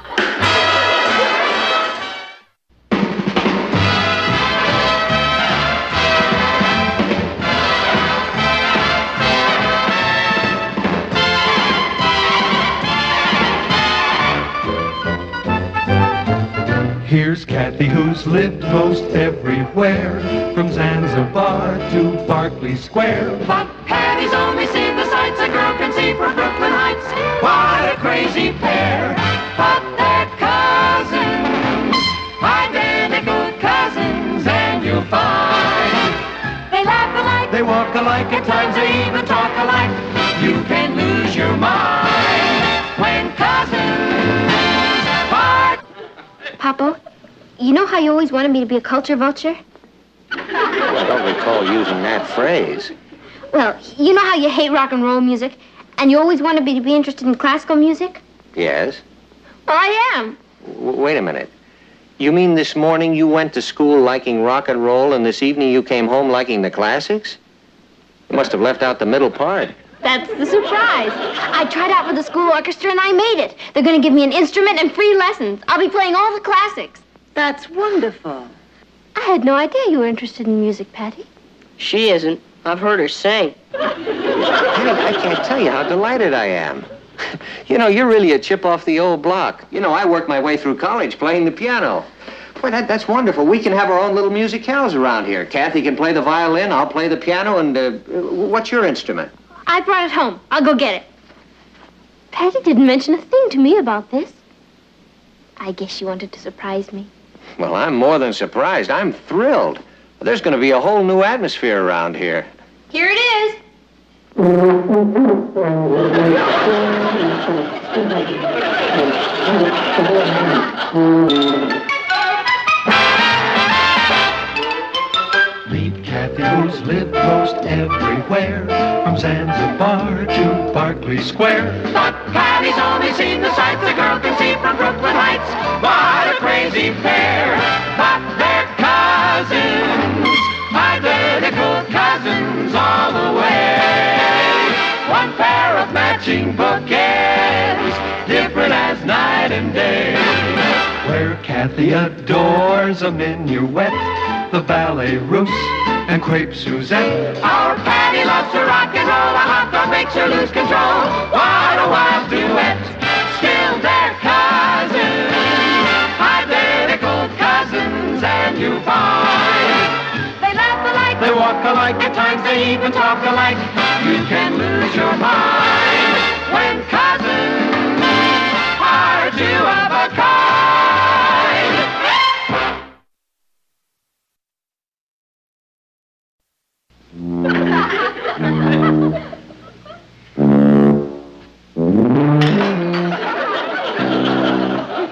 Here's Kathy, who's lived most everywhere, from Zanzibar to Berkeley Square. But Patty's only seen the sights a girl can see from Brooklyn Heights. What a crazy pair. But they're cousins, identical cousins, and you'll find they laugh alike, They walk alike, at times they even talk alike. You can lose your mind when cousins part. Papa, you know how you always wanted me to be a culture vulture? I don't recall using that phrase. Well, you know how you hate rock and roll music, and you always wanted me to be interested in classical music? Yes? Well, I am. Wait a minute. You mean this morning you went to school liking rock and roll, and this evening you came home liking the classics? You must have left out the middle part. That's the surprise. I tried out for the school orchestra and I made it. They're going to give me an instrument and free lessons. I'll be playing all the classics. That's wonderful. I had no idea you were interested in music, Patty. She isn't. I've heard her sing. I can't tell you how delighted I am. You know, you're really a chip off the old block. You know, I worked my way through college playing the piano. Boy, that's wonderful. We can have our own little musicales around here. Kathy can play the violin, I'll play the piano, and what's your instrument? I brought it home. I'll go get it. Patty didn't mention a thing to me about this. I guess she wanted to surprise me. Well, I'm more than surprised. I'm thrilled. There's going to be a whole new atmosphere around here. Here it is. Meet Kathy, who's lived most everywhere, from Zanzibar to Berkeley Square. But Patty's only seen the sights a girl can see from Brooklyn Heights. What a crazy pair. But they're cousins, identical cousins all the way. One pair of matching bouquets, different as night and day. Where Kathy adores a minuet, the ballet russe, and crepe Suzette. Our Patty loves to rock and roll, a hot dog makes her lose control. What a wild duet, still they're cousins, identical cousins, and you find they laugh alike, They walk alike, at times they even talk alike. You can lose your mind when cousins are two of a kind.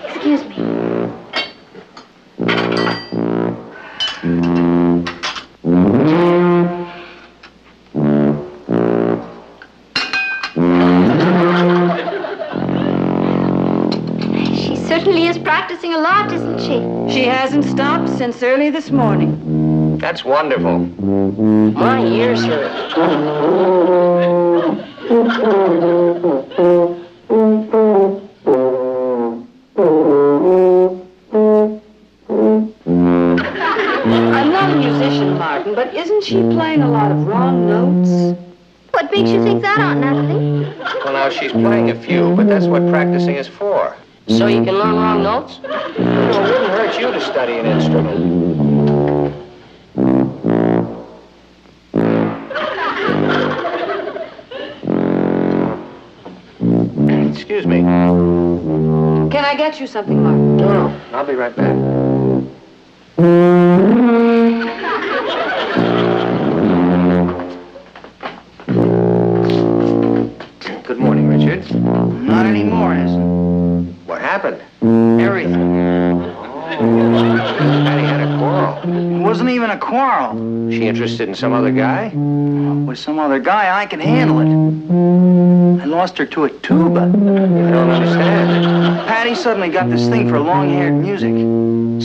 Excuse me. She certainly is practicing a lot, isn't she? She hasn't stopped since early this morning. That's wonderful. My ears hurt. I'm not a musician, Martin, but isn't she playing a lot of wrong notes? What makes you think that, Aunt Natalie? Well, now, she's playing a few, but that's what practicing is for. So you can learn wrong notes? It wouldn't hurt you to study an instrument. Excuse me. Can I get you something, Martin? No, I'll be right back. Good morning, Richard. Not anymore, Isn't. What happened? Everything. Patty had a quarrel. It wasn't even a quarrel. She interested in some other guy? With some other guy, I can handle it. I lost her to a tuba. I don't understand. Patty suddenly got this thing for long-haired music.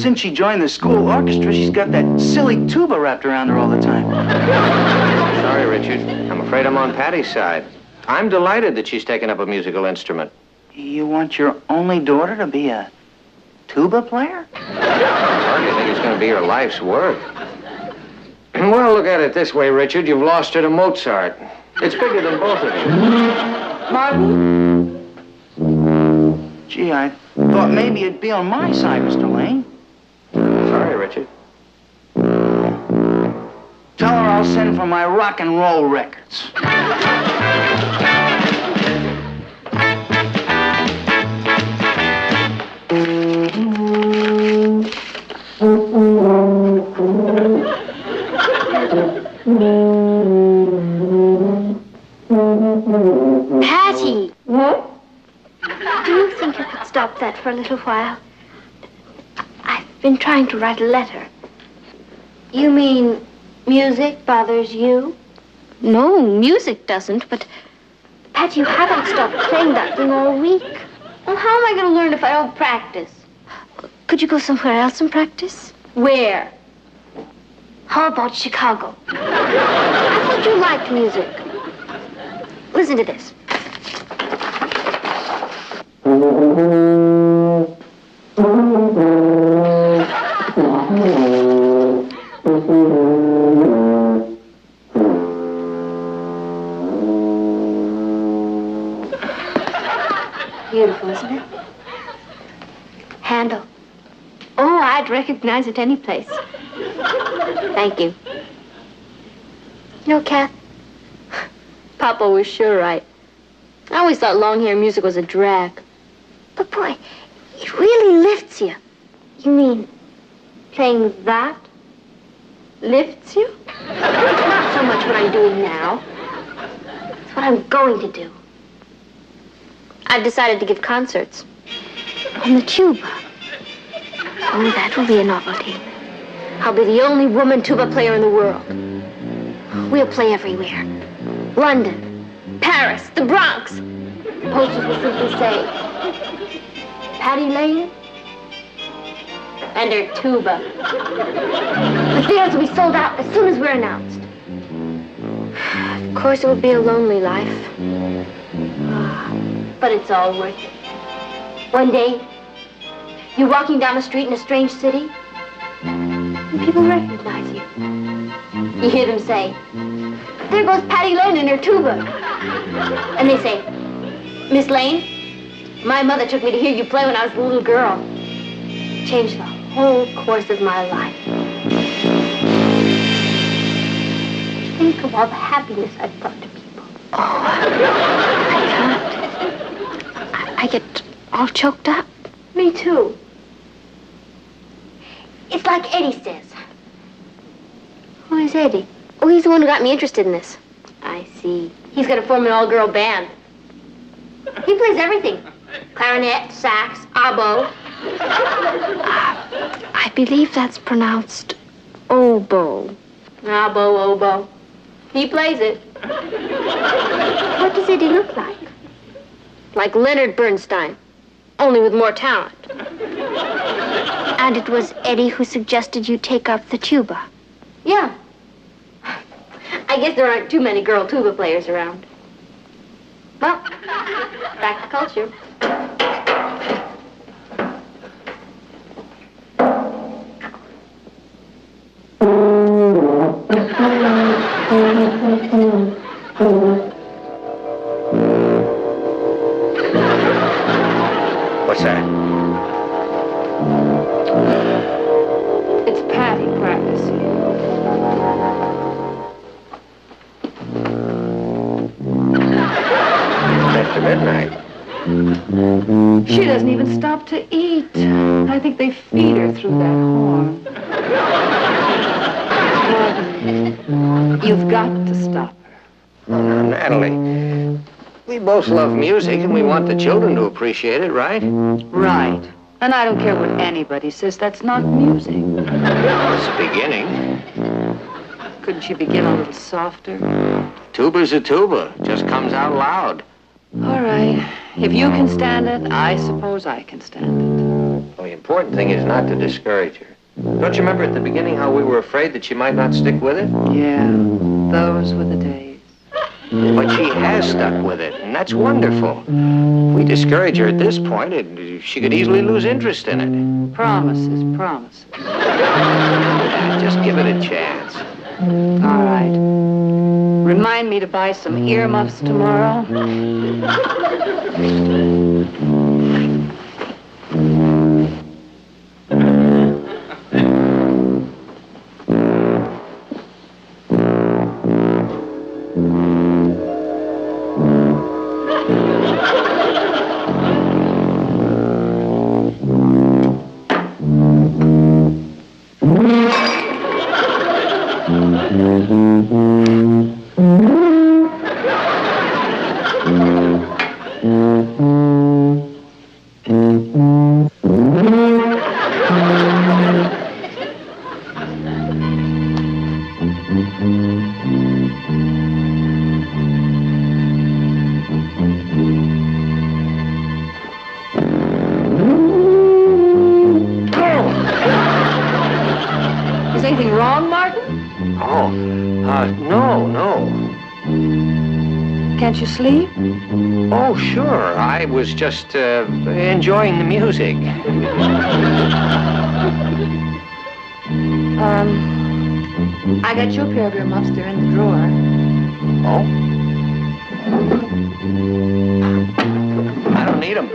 Since she joined the school orchestra, she's got that silly tuba wrapped around her all the time. Sorry, Richard. I'm afraid I'm on Patty's side. I'm delighted that she's taken up a musical instrument. You want your only daughter to be a tuba player? I hardly think it's going to be her life's work. Well, look at it this way, Richard. You've lost her to Mozart. It's bigger than both of you. Martin? Gee, I thought maybe you'd be on my side, Mr. Lane. Sorry, Richard. Tell her I'll send for my rock and roll records. Patty! Do you think you could stop that for a little while? I've been trying to write a letter. You mean music bothers you? No, music doesn't, but... Patty, you haven't stopped playing that thing all week. Well, how am I going to learn if I don't practice? Could you go somewhere else and practice? Where? How about Chicago? I thought you liked music. Listen to this. Beautiful, isn't it? Handel. Oh, I'd recognize it any place. Thank you. You know, Kath, Papa was sure right. I always thought long-hair music was a drag. But, boy, it really lifts you. You mean playing that lifts you? Not so much what I'm doing now. It's what I'm going to do. I've decided to give concerts on the tuba. Oh, that will be a novelty. I'll be the only woman tuba player in the world. We'll play everywhere. London, Paris, the Bronx. Posters will simply say, Patty Lane and her tuba. The theaters will be sold out as soon as we're announced. Of course, it will be a lonely life. But it's all worth it. One day, you're walking down the street in a strange city, and people recognize you. You hear them say, there goes Patty Lane and her tuba. And they say, Miss Lane, my mother took me to hear you play when I was a little girl. It changed the whole course of my life. Think of all the happiness I've brought to people. Oh, I can't. I get all choked up. Me too. It's like Eddie says. Who is Eddie? Oh, he's the one who got me interested in this. I see. He's going to form an all-girl band. He plays everything. Clarinet, sax, oboe. I believe that's pronounced oboe. Oboe, oboe. He plays it. What does Eddie look like? Like Leonard Bernstein, only with more talent. And it was Eddie who suggested you take up the tuba? Yeah. I guess there aren't too many girl tuba players around. Well, back to culture. What's that? It's Patty practicing. After midnight. She doesn't even stop to eat. I think they feed her through that horn. You've got to stop her. Oh, now, Natalie, we both love music and we want the children to appreciate it, right? Right. And I don't care what anybody says, that's not music. It's a beginning. Couldn't she begin a little softer? Tuba's a tuba. Just comes out loud. All right. If you can stand it, I suppose I can stand it. Well, the important thing is not to discourage her. Don't you remember at the beginning how we were afraid that she might not stick with it? Yeah, those were the days. But she has stuck with it, and that's wonderful. If we discourage her at this point, she could easily lose interest in it. Promises, promises. Just give it a chance. All right. Remind me to buy some earmuffs tomorrow. Is anything wrong, Martin? No. Can't you sleep? Oh, sure. I was just enjoying the music. I got you a pair of earmuffs. They're in the drawer. Oh? I don't need them.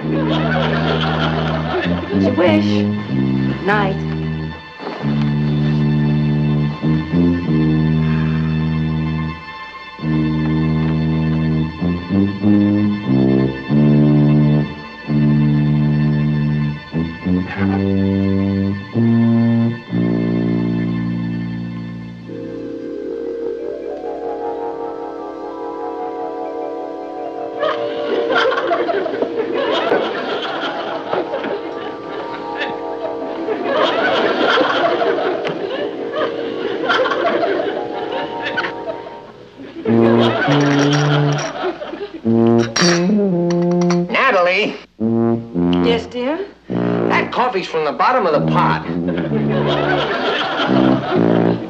As you wish. Good night. Natalie! Yes, dear? That coffee's from the bottom of the pot.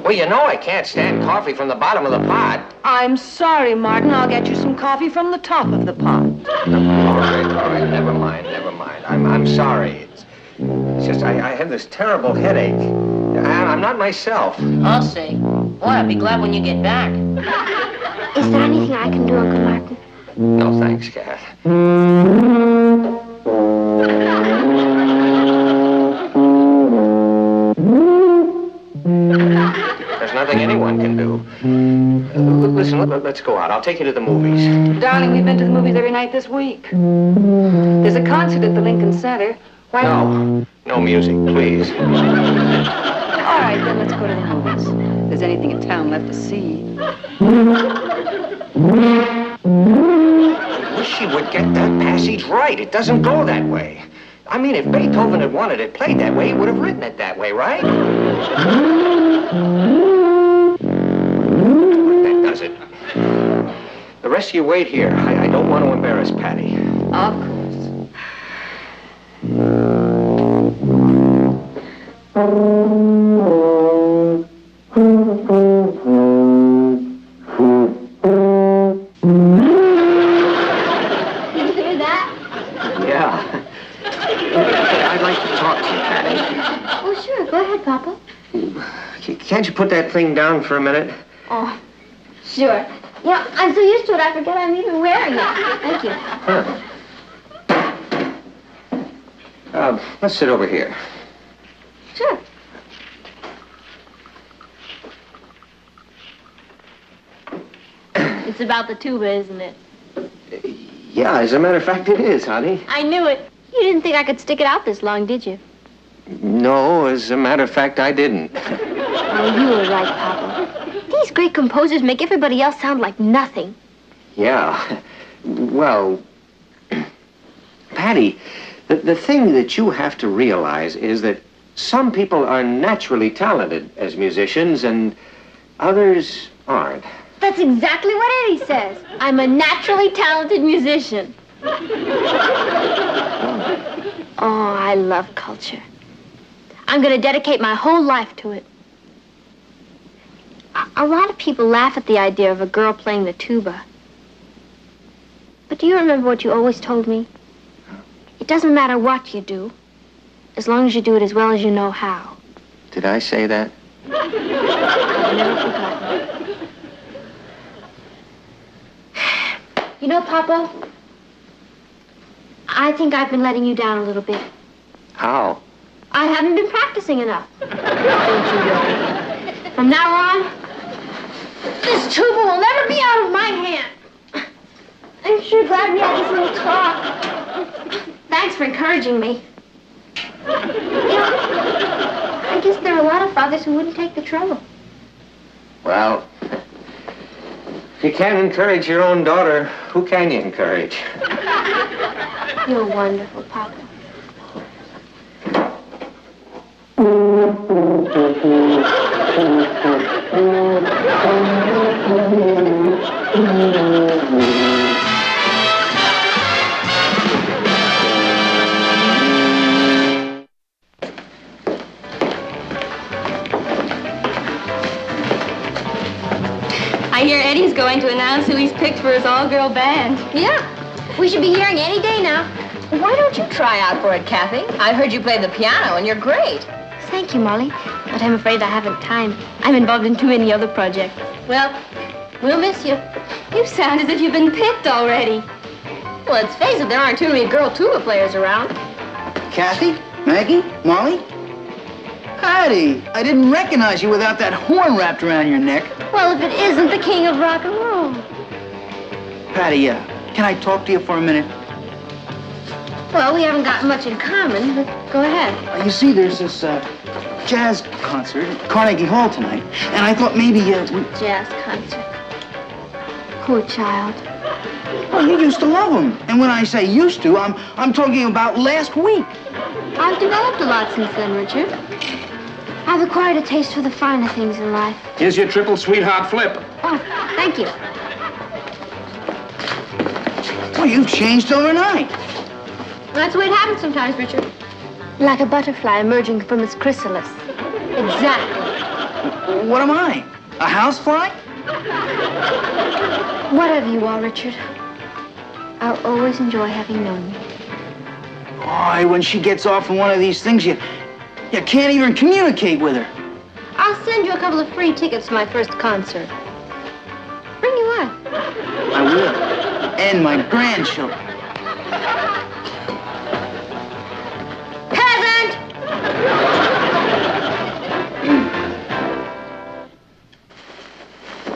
Well, you know I can't stand coffee from the bottom of the pot. I'm sorry, Martin. I'll get you some coffee from the top of the pot. All right. Never mind. I'm sorry. It's just I have this terrible headache. I'm not myself. I'll see. Boy, I'll be glad when you get back. Is there anything I can do, Uncle Martin? No, thanks, Kath. There's nothing anyone can do. Listen, let's go out. I'll take you to the movies. Darling, we've been to the movies every night this week. There's a concert at the Lincoln Center. Why not? No music, please. All right, then let's go to the movies. If there's anything in town left to see. I wish she would get that passage right. It doesn't go that way. I mean, if Beethoven had wanted it played that way, he would have written it that way, right? That does it. The rest of you wait here. I don't want to embarrass Patty. Of course. Did you hear that? Yeah. I'd like to talk to you, Patty. Oh, sure. Go ahead, Papa. Can't you put that thing down for a minute? Oh, sure. You know, I'm so used to it, I forget I'm even wearing it. Thank you. Let's sit over here. Sure. It's about the tuba, isn't it? Yeah, as a matter of fact, it is, honey. I knew it. You didn't think I could stick it out this long, did you? No, as a matter of fact, I didn't. Oh, you were right, Papa. These great composers make everybody else sound like nothing. Yeah. Well, Patty, the thing that you have to realize is that some people are naturally talented as musicians and others aren't. That's exactly what Eddie says. I'm a naturally talented musician. Oh, I love culture. I'm going to dedicate my whole life to it. A lot of people laugh at the idea of a girl playing the tuba. But do you remember what you always told me? It doesn't matter what you do, as long as you do it as well as you know how. Did I say that? I've never forgotten. You know, Papa, I think I've been letting you down a little bit. How? I haven't been practicing enough. Don't you worry. From now on, this tuba will never be out of my hand. I'm sure glad we had this little talk. Thanks for encouraging me. You know, I guess there are a lot of fathers who wouldn't take the trouble. Well, if you can't encourage your own daughter, who can you encourage? You're wonderful, Papa. I hear Eddie's going to announce who he's picked for his all-girl band. Yeah, we should be hearing any day now. Why don't you try out for it, Kathy? I heard you play the piano, and you're great. Thank you, Molly, but I'm afraid I haven't time. I'm involved in too many other projects. Well, we'll miss you. You sound as if you've been picked already. Well, let's face it, there aren't too many girl tuba players around. Kathy? Maggie? Molly? Patty, I didn't recognize you without that horn wrapped around your neck. Well, if it isn't the king of rock and roll. Patty, can I talk to you for a minute? Well, we haven't got much in common, but go ahead. You see, there's this jazz concert at Carnegie Hall tonight, and I thought maybe Jazz concert. Poor child. Well, you used to love them. And when I say used to, I'm talking about last week. I've developed a lot since then, Richard. I've acquired a taste for the finer things in life. Here's your triple sweetheart flip. Oh, thank you. Well, you've changed overnight. That's the way it happens sometimes, Richard. Like a butterfly emerging from its chrysalis. Exactly. What am I? A housefly? Whatever you are, Richard, I'll always enjoy having known you. Boy, when she gets off on one of these things, you can't even communicate with her. I'll send you a couple of free tickets to my first concert. Bring you up. I will. And my grandchildren. Peasant!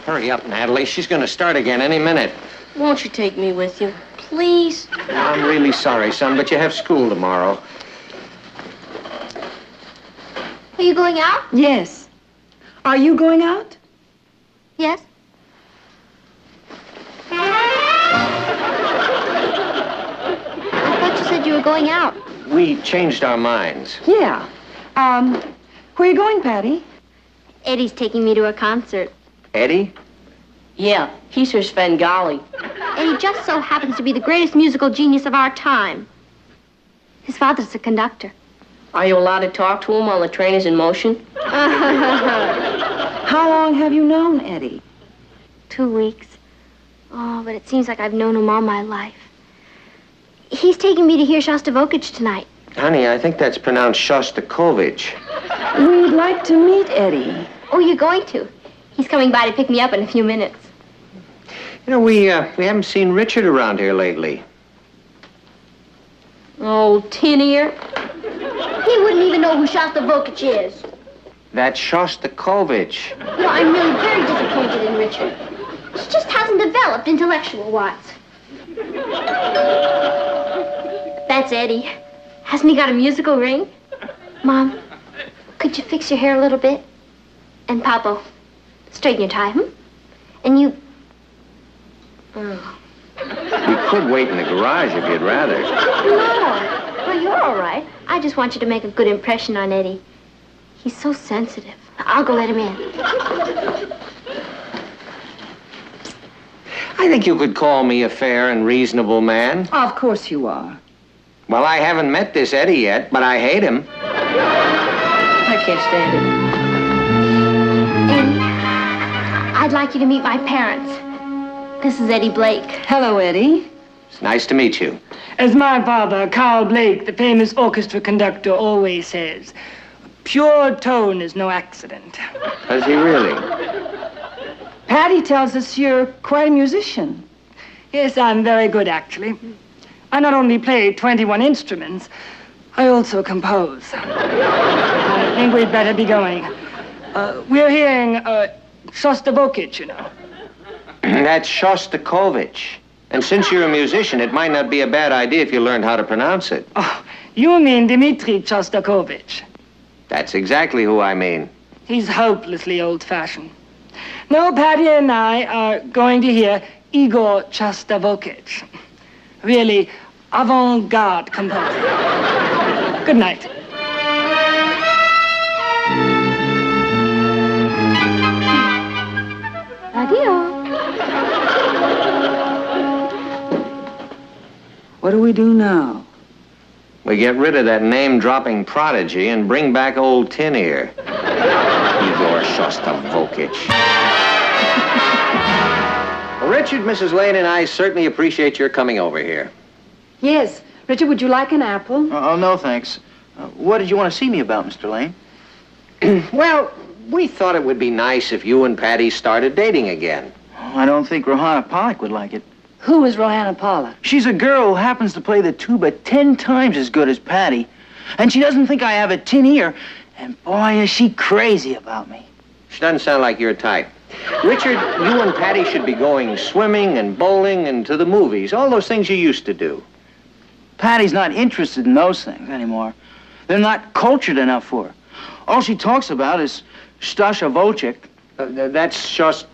Hurry up, Natalie. She's going to start again any minute. Won't you take me with you? Please? I'm really sorry, son, but you have school tomorrow. Are you going out? Yes. Are you going out? Yes. I thought you said you were going out. We changed our minds. Yeah. Where are you going, Patty? Eddie's taking me to a concert. Eddie? Yeah, he's her Svengali. And he just so happens to be the greatest musical genius of our time. His father's a conductor. Are you allowed to talk to him while the train is in motion? How long have you known Eddie? 2 weeks. Oh, but it seems like I've known him all my life. He's taking me to hear Shostakovich tonight. Honey, I think that's pronounced Shostakovich. We'd like to meet Eddie. Oh, you're going to? He's coming by to pick me up in a few minutes. You know, we haven't seen Richard around here lately. Oh, tin ear. He wouldn't even know who Shostakovich is. That's Shostakovich. You know, I'm really very disappointed in Richard. He just hasn't developed intellectual-wise. That's Eddie. Hasn't he got a musical ring? Mom, could you fix your hair a little bit? And Papa, straighten your tie, And you... Oh. We could wait in the garage if you'd rather. No. Well, you're all right. I just want you to make a good impression on Eddie. He's so sensitive. I'll go let him in. I think you could call me a fair and reasonable man. Of course you are. Well, I haven't met this Eddie yet, but I hate him. I can't stand it. Eddie, I'd like you to meet my parents. This is Eddie Blake. Hello, Eddie. It's nice to meet you. As my father, Carl Blake, the famous orchestra conductor, always says, pure tone is no accident. Does he really? Patty tells us you're quite a musician. Yes, I'm very good, actually. I not only play 21 instruments, I also compose. I think we'd better be going. We're hearing Shostakovich, you know. That's Shostakovich. And since you're a musician, it might not be a bad idea if you learned how to pronounce it. Oh, you mean Dmitri Shostakovich. That's exactly who I mean. He's hopelessly old-fashioned. No, Patty and I are going to hear Igor Shostakovich. Really avant-garde composer. Good night. Addio. What do we do now? We get rid of that name-dropping prodigy and bring back old Tin Ear. Igor Shostakovich. Richard, Mrs. Lane, and I certainly appreciate your coming over here. Yes. Richard, would you like an apple? Oh, no, thanks. What did you want to see me about, Mr. Lane? Well, we thought it would be nice if you and Patty started dating again. Oh, I don't think Rohanna Pollock would like it. Who is Rohanna Pollock? She's a girl who happens to play the tuba 10 times as good as Patty. And she doesn't think I have a tin ear. And boy, is she crazy about me. She doesn't sound like your type. Richard, you and Patty should be going swimming and bowling and to the movies. All those things you used to do. Patty's not interested in those things anymore. They're not cultured enough for her. All she talks about is Shostakovich. That's just...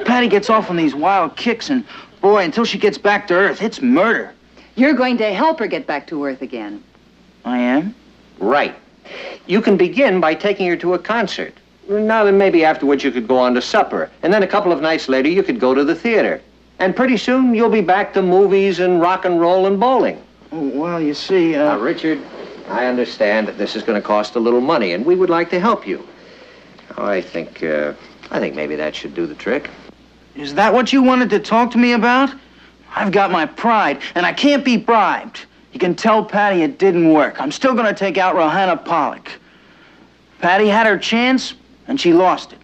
Patty gets off on these wild kicks, and boy, until she gets back to Earth, it's murder. You're going to help her get back to Earth again. I am? Right. You can begin by taking her to a concert. Now then, maybe afterwards you could go on to supper. And then a couple of nights later, you could go to the theater. And pretty soon, you'll be back to movies and rock and roll and bowling. Well, you see, Now, Richard, I understand that this is going to cost a little money, and we would like to help you. I think maybe that should do the trick. Is that what you wanted to talk to me about? I've got my pride, and I can't be bribed. You can tell Patty it didn't work. I'm still going to take out Rohanna Pollock. Patty had her chance, and she lost it.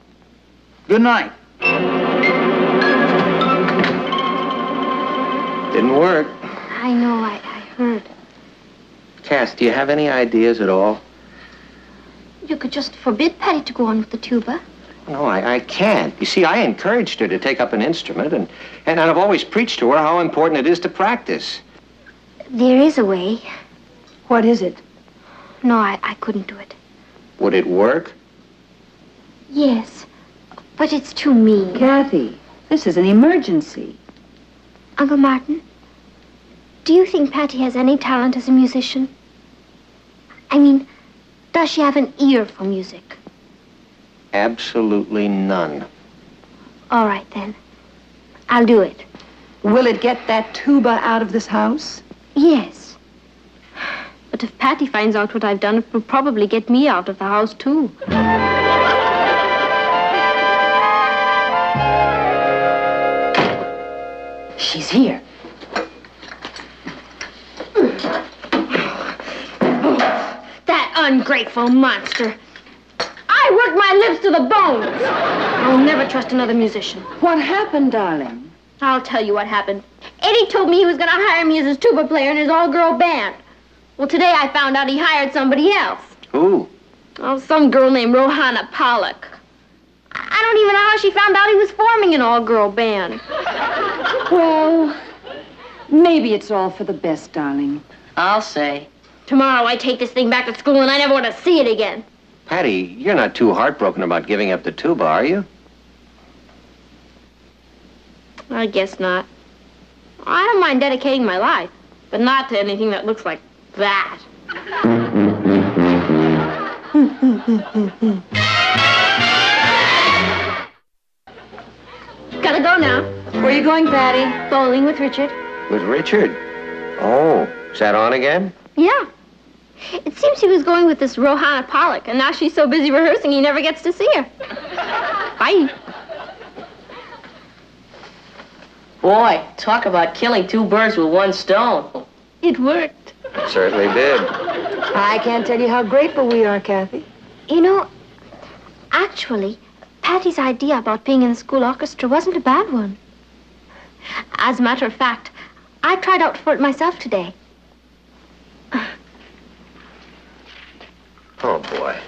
Good night. Didn't work. I know, I heard. Cass, do you have any ideas at all? You could just forbid Patty to go on with the tuba. No, I can't. You see, I encouraged her to take up an instrument, and I've always preached to her how important it is to practice. There is a way. What is it? No, I couldn't do it. Would it work? Yes, but it's too mean. Kathy, this is an emergency. Uncle Martin, do you think Patty has any talent as a musician? I mean, does she have an ear for music? Absolutely none. All right, then. I'll do it. Will it get that tuba out of this house? Yes. But if Patty finds out what I've done, it will probably get me out of the house, too. She's here. That ungrateful monster. I worked my lips to the bones. I'll never trust another musician. What happened, darling? I'll tell you what happened. Eddie told me he was going to hire me as his tuba player in his all-girl band. Well, today I found out he hired somebody else. Who? Oh, some girl named Rohanna Pollock. I don't even know how she found out he was forming an all-girl band. Well, maybe it's all for the best, darling. I'll say. Tomorrow I take this thing back to school and I never want to see it again. Patty, you're not too heartbroken about giving up the tuba, are you? I guess not. I don't mind dedicating my life, but not to anything that looks like that. Gotta go now. Where are you going, Patty? Bowling with Richard. With Richard? Oh, is that on again? Yeah. It seems he was going with this Rohanna Pollock, and now she's so busy rehearsing he never gets to see her. Bye. Boy, talk about killing two birds with one stone. It worked. Certainly did. I can't tell you how grateful we are, Kathy. You know, actually, Patty's idea about being in the school orchestra wasn't a bad one. As a matter of fact, I tried out for it myself today. Oh, boy.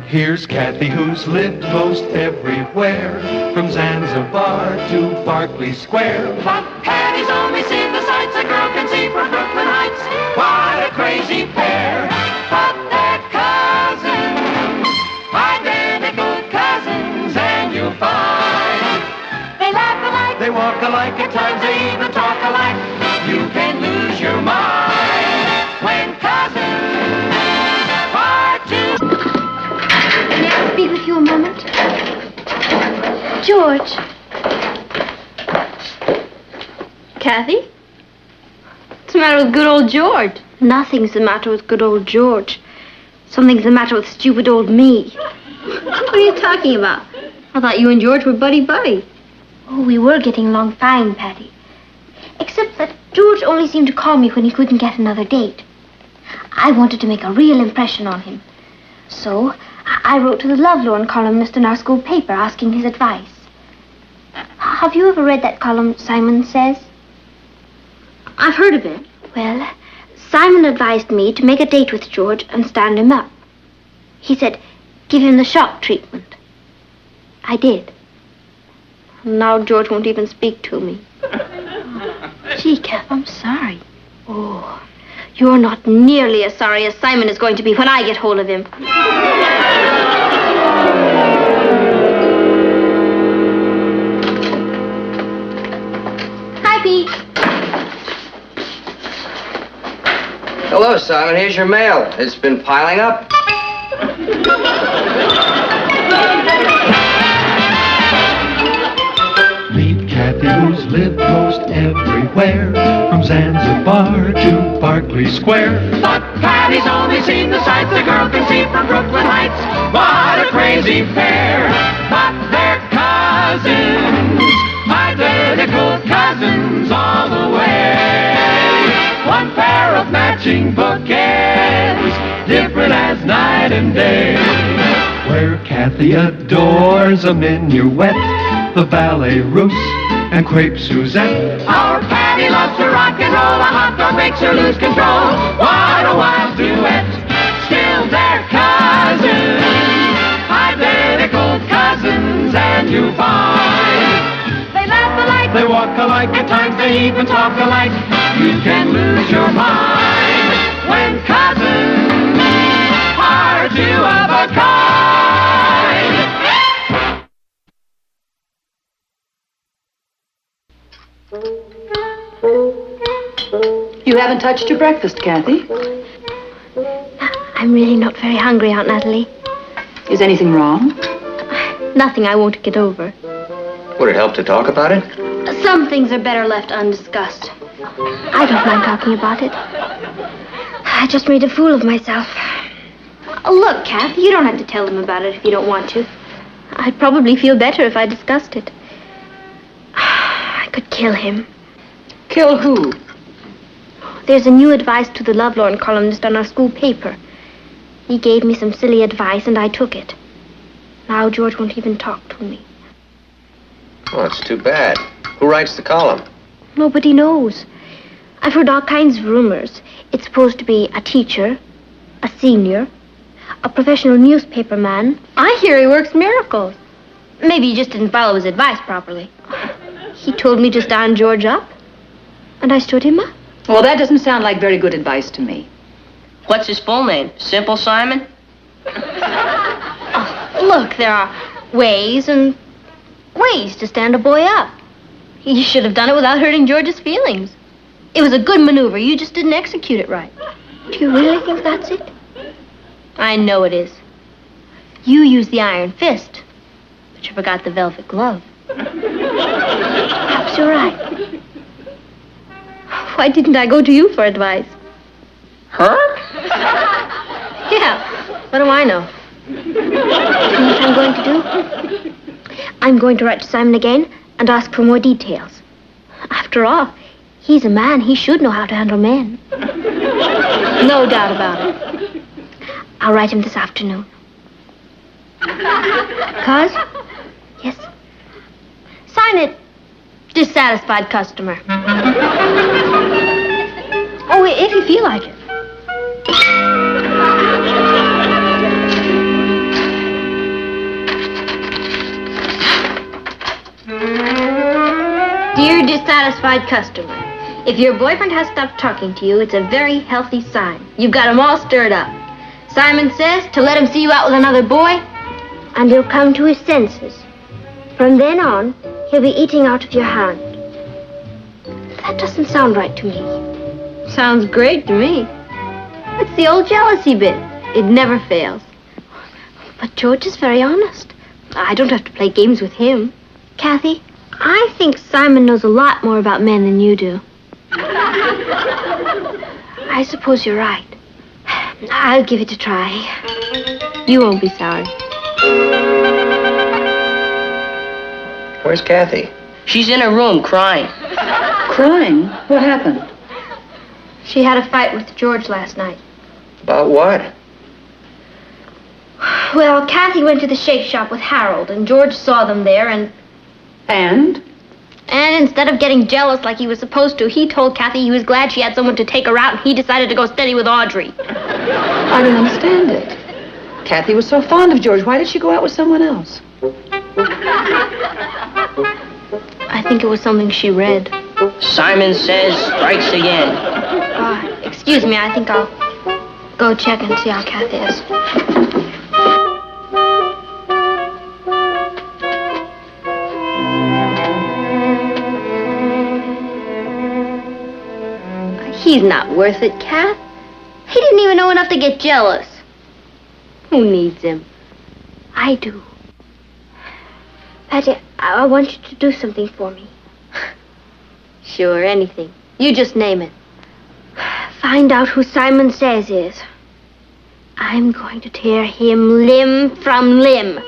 Here's Kathy, who's lived most everywhere, from Zanzibar to Berkeley Square. But Patty's only seen the sights a girl can see from Brooklyn Heights. What a crazy pair. But they're cousins, identical cousins, and you'll find they laugh alike, They walk alike, at times they even talk alike. You can lose your mind when cousins are two. May I speak with you a moment? George. Kathy? What's the matter with good old George? Nothing's the matter with good old George. Something's the matter with stupid old me. What are you talking about? I thought you and George were buddy-buddy. Oh, we were getting along fine, Patty. Except that George only seemed to call me when he couldn't get another date. I wanted to make a real impression on him. So, I wrote to the lovelorn columnist in our school paper asking his advice. Have you ever read that column, Simon Says? I've heard of it. Well, Simon advised me to make a date with George and stand him up. He said, give him the shock treatment. I did. Now George won't even speak to me. Gee, Kath, I'm sorry. Oh, you're not nearly as sorry as Simon is going to be when I get hold of him. Hi, Pete. Hello, Simon. Here's your mail. It's been piling up. meet Kathy, who's lived most everywhere, from Zanzibar to Berkeley Square. But Patty's only seen the sights a girl can see from Brooklyn Heights. What a crazy pair. But they're cousins, identical cousins all the way. One pair of matching bookends, different as night and day. Where Kathy adores a minuet, the ballet russe, and crepe Suzette. Our Patty loves to rock and roll, a hot dog makes her lose control. What a wild duet, still they're cousins, identical cousins, and you find they laugh alike, They walk alike, at times they even talk alike. You can lose your mind when cousins are two of a kind. You haven't touched your breakfast, Kathy. I'm really not very hungry, Aunt Natalie. Is anything wrong? Nothing I won't get over. Would it help to talk about it? Some things are better left undiscussed. I don't mind talking about it. I just made a fool of myself. Look, Kath, you don't have to tell them about it if you don't want to. I'd probably feel better if I discussed it. I could kill him. Kill who? There's a new advice to the lovelorn columnist on our school paper. He gave me some silly advice, and I took it. Now George won't even talk to me. Oh, it's too bad. Who writes the column? Nobody knows. I've heard all kinds of rumors. It's supposed to be a teacher, a senior, a professional newspaper man. I hear he works miracles. Maybe he just didn't follow his advice properly. He told me to stand George up, and I stood him up. Well, that doesn't sound like very good advice to me. What's his full name? Simple Simon? Look, there are ways and ways to stand a boy up. You should have done it without hurting George's feelings. It was a good maneuver. You just didn't execute it right. Do you really think that's it? I know it is. You used the iron fist, but you forgot the velvet glove. Perhaps you're right. Why didn't I go to you for advice? Huh? Yeah, what do I know? You know what I'm going to do? I'm going to write to Simon again and ask for more details. After all, he's a man. He should know how to handle men. No doubt about it. I'll write him this afternoon. Cuz? Yes. Sign it. Dissatisfied customer. Oh, if you feel like it. Dear dissatisfied customer, if your boyfriend has stopped talking to you, it's a very healthy sign. You've got him all stirred up. Simon says to let him see you out with another boy, and he'll come to his senses. From then on, he'll be eating out of your hand. That doesn't sound right to me. Sounds great to me. It's the old jealousy bit. It never fails. But George is very honest. I don't have to play games with him. Kathy, I think Simon knows a lot more about men than you do. I suppose you're right. I'll give it a try. You won't be sorry. Where's Kathy? She's in her room crying. Crying? What happened? She had a fight with George last night. About what? Well, Kathy went to the shake shop with Harold, and George saw them there, and instead of getting jealous like he was supposed to, he told Kathy he was glad she had someone to take her out, and he decided to go steady with Audrey. I don't understand it. Kathy was so fond of George. Why did she go out with someone else? I think it was something she read. Simon Says strikes again. Excuse me, I think I'll go check and see how Kathy is. He's not worth it, Kath. He didn't even know enough to get jealous. Who needs him? I do. Patty, I want you to do something for me. Sure, anything. You just name it. Find out who Simon Says is. I'm going to tear him limb from limb.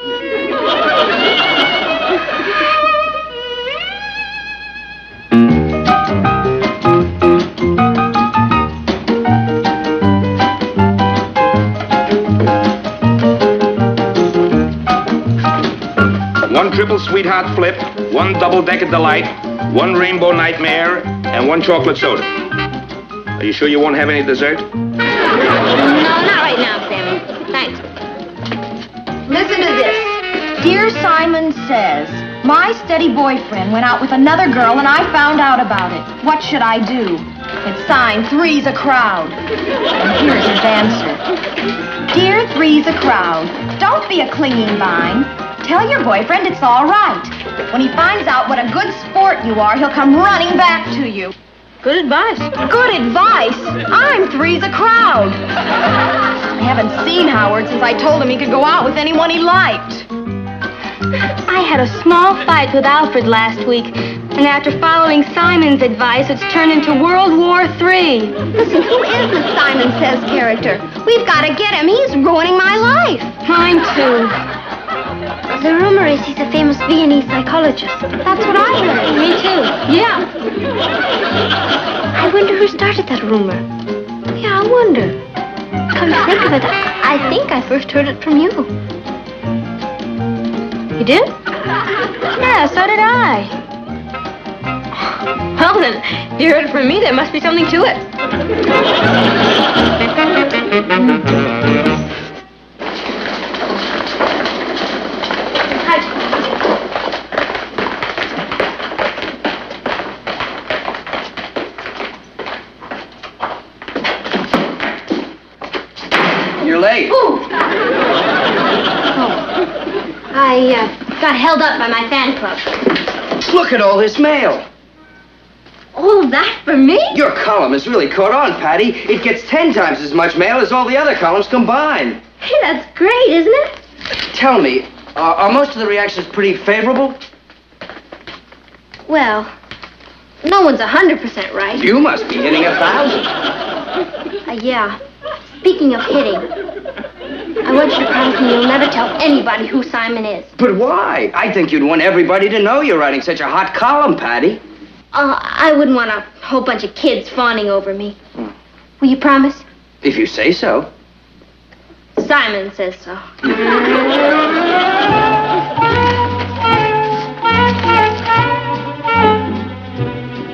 One triple sweetheart flip, one double-decker delight, one rainbow nightmare, and one chocolate soda. Are you sure you won't have any dessert? No, not right now, Sammy. Thanks. Listen to this. Dear Simon Says, my steady boyfriend went out with another girl and I found out about it. What should I do? It's signed, Three's a Crowd. And here's his answer. Dear Three's a Crowd, don't be a clinging vine. Tell your boyfriend it's all right. When he finds out what a good sport you are, he'll come running back to you. Good advice. Good advice? I'm Three's a Crowd. I haven't seen Howard since I told him he could go out with anyone he liked. I had a small fight with Alfred last week, and after following Simon's advice, it's turned into World War III. Listen, who is this Simon Says character? We've got to get him. He's ruining my life. Mine too. The rumor is he's a famous Viennese psychologist. That's what I heard. Me too. Yeah. I wonder who started that rumor. Yeah, I wonder. Come to think of it, I think I first heard it from you. You did? Yeah, so did I. Well then, if you heard it from me, there must be something to it. You're late. I got held up by my fan club. Look at all this mail. All that for me? Your column has really caught on, Patty. It gets 10 times as much mail as all the other columns combined. Hey, that's great, isn't it? Tell me, are most of the reactions pretty favorable? Well, no one's 100% right. You must be hitting 1,000. Yeah. Speaking of hitting, I want you to promise me you'll never tell anybody who Simon is. But why? I think you'd want everybody to know you're writing such a hot column, Patty. I wouldn't want a whole bunch of kids fawning over me. Will you promise? If you say so. Simon says so.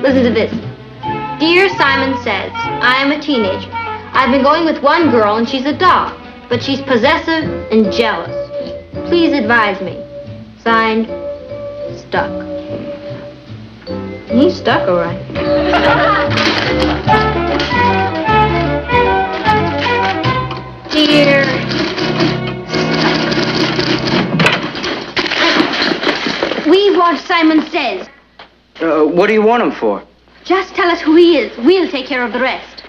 Listen to this. Dear Simon says, I am a teenager. I've been going with one girl and she's a doll, but she's possessive and jealous. Please advise me. Signed, Stuck. He's stuck, all right. Dear Stuck. We want Simon says. What do you want him for? Just tell us who he is. We'll take care of the rest.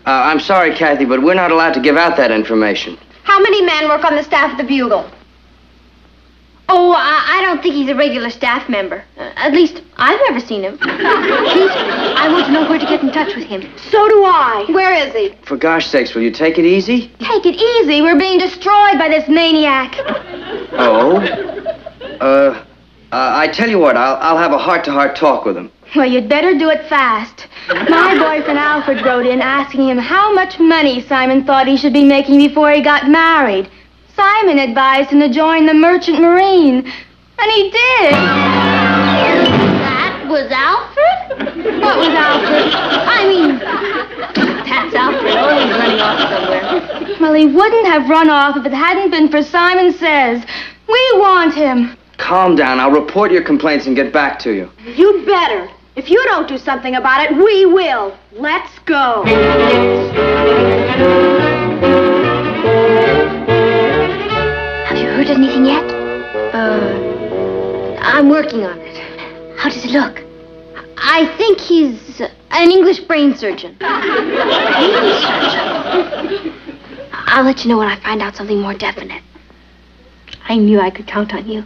I'm sorry, Kathy, but we're not allowed to give out that information. How many men work on the staff of the Bugle? Oh, I don't think he's a regular staff member. At least, I've never seen him. Please, I want to know where to get in touch with him. So do I. Where is he? For gosh sakes, will you take it easy? Take it easy. We're being destroyed by this maniac. Oh? I tell you what, I'll have a heart-to-heart talk with him. Well, you'd better do it fast. My boyfriend Alfred wrote in asking him how much money Simon thought he should be making before he got married. Simon advised him to join the Merchant Marine, and he did. That was Alfred? What was Alfred? I mean, that's Alfred, always running off somewhere. Well, he wouldn't have run off if it hadn't been for Simon Says. We want him. Calm down. I'll report your complaints and get back to you. You'd better. If you don't do something about it, we will. Let's go. Have you heard anything yet? I'm working on it. How does it look? I think he's an English brain surgeon. Brain surgeon? I'll let you know when I find out something more definite. I knew I could count on you.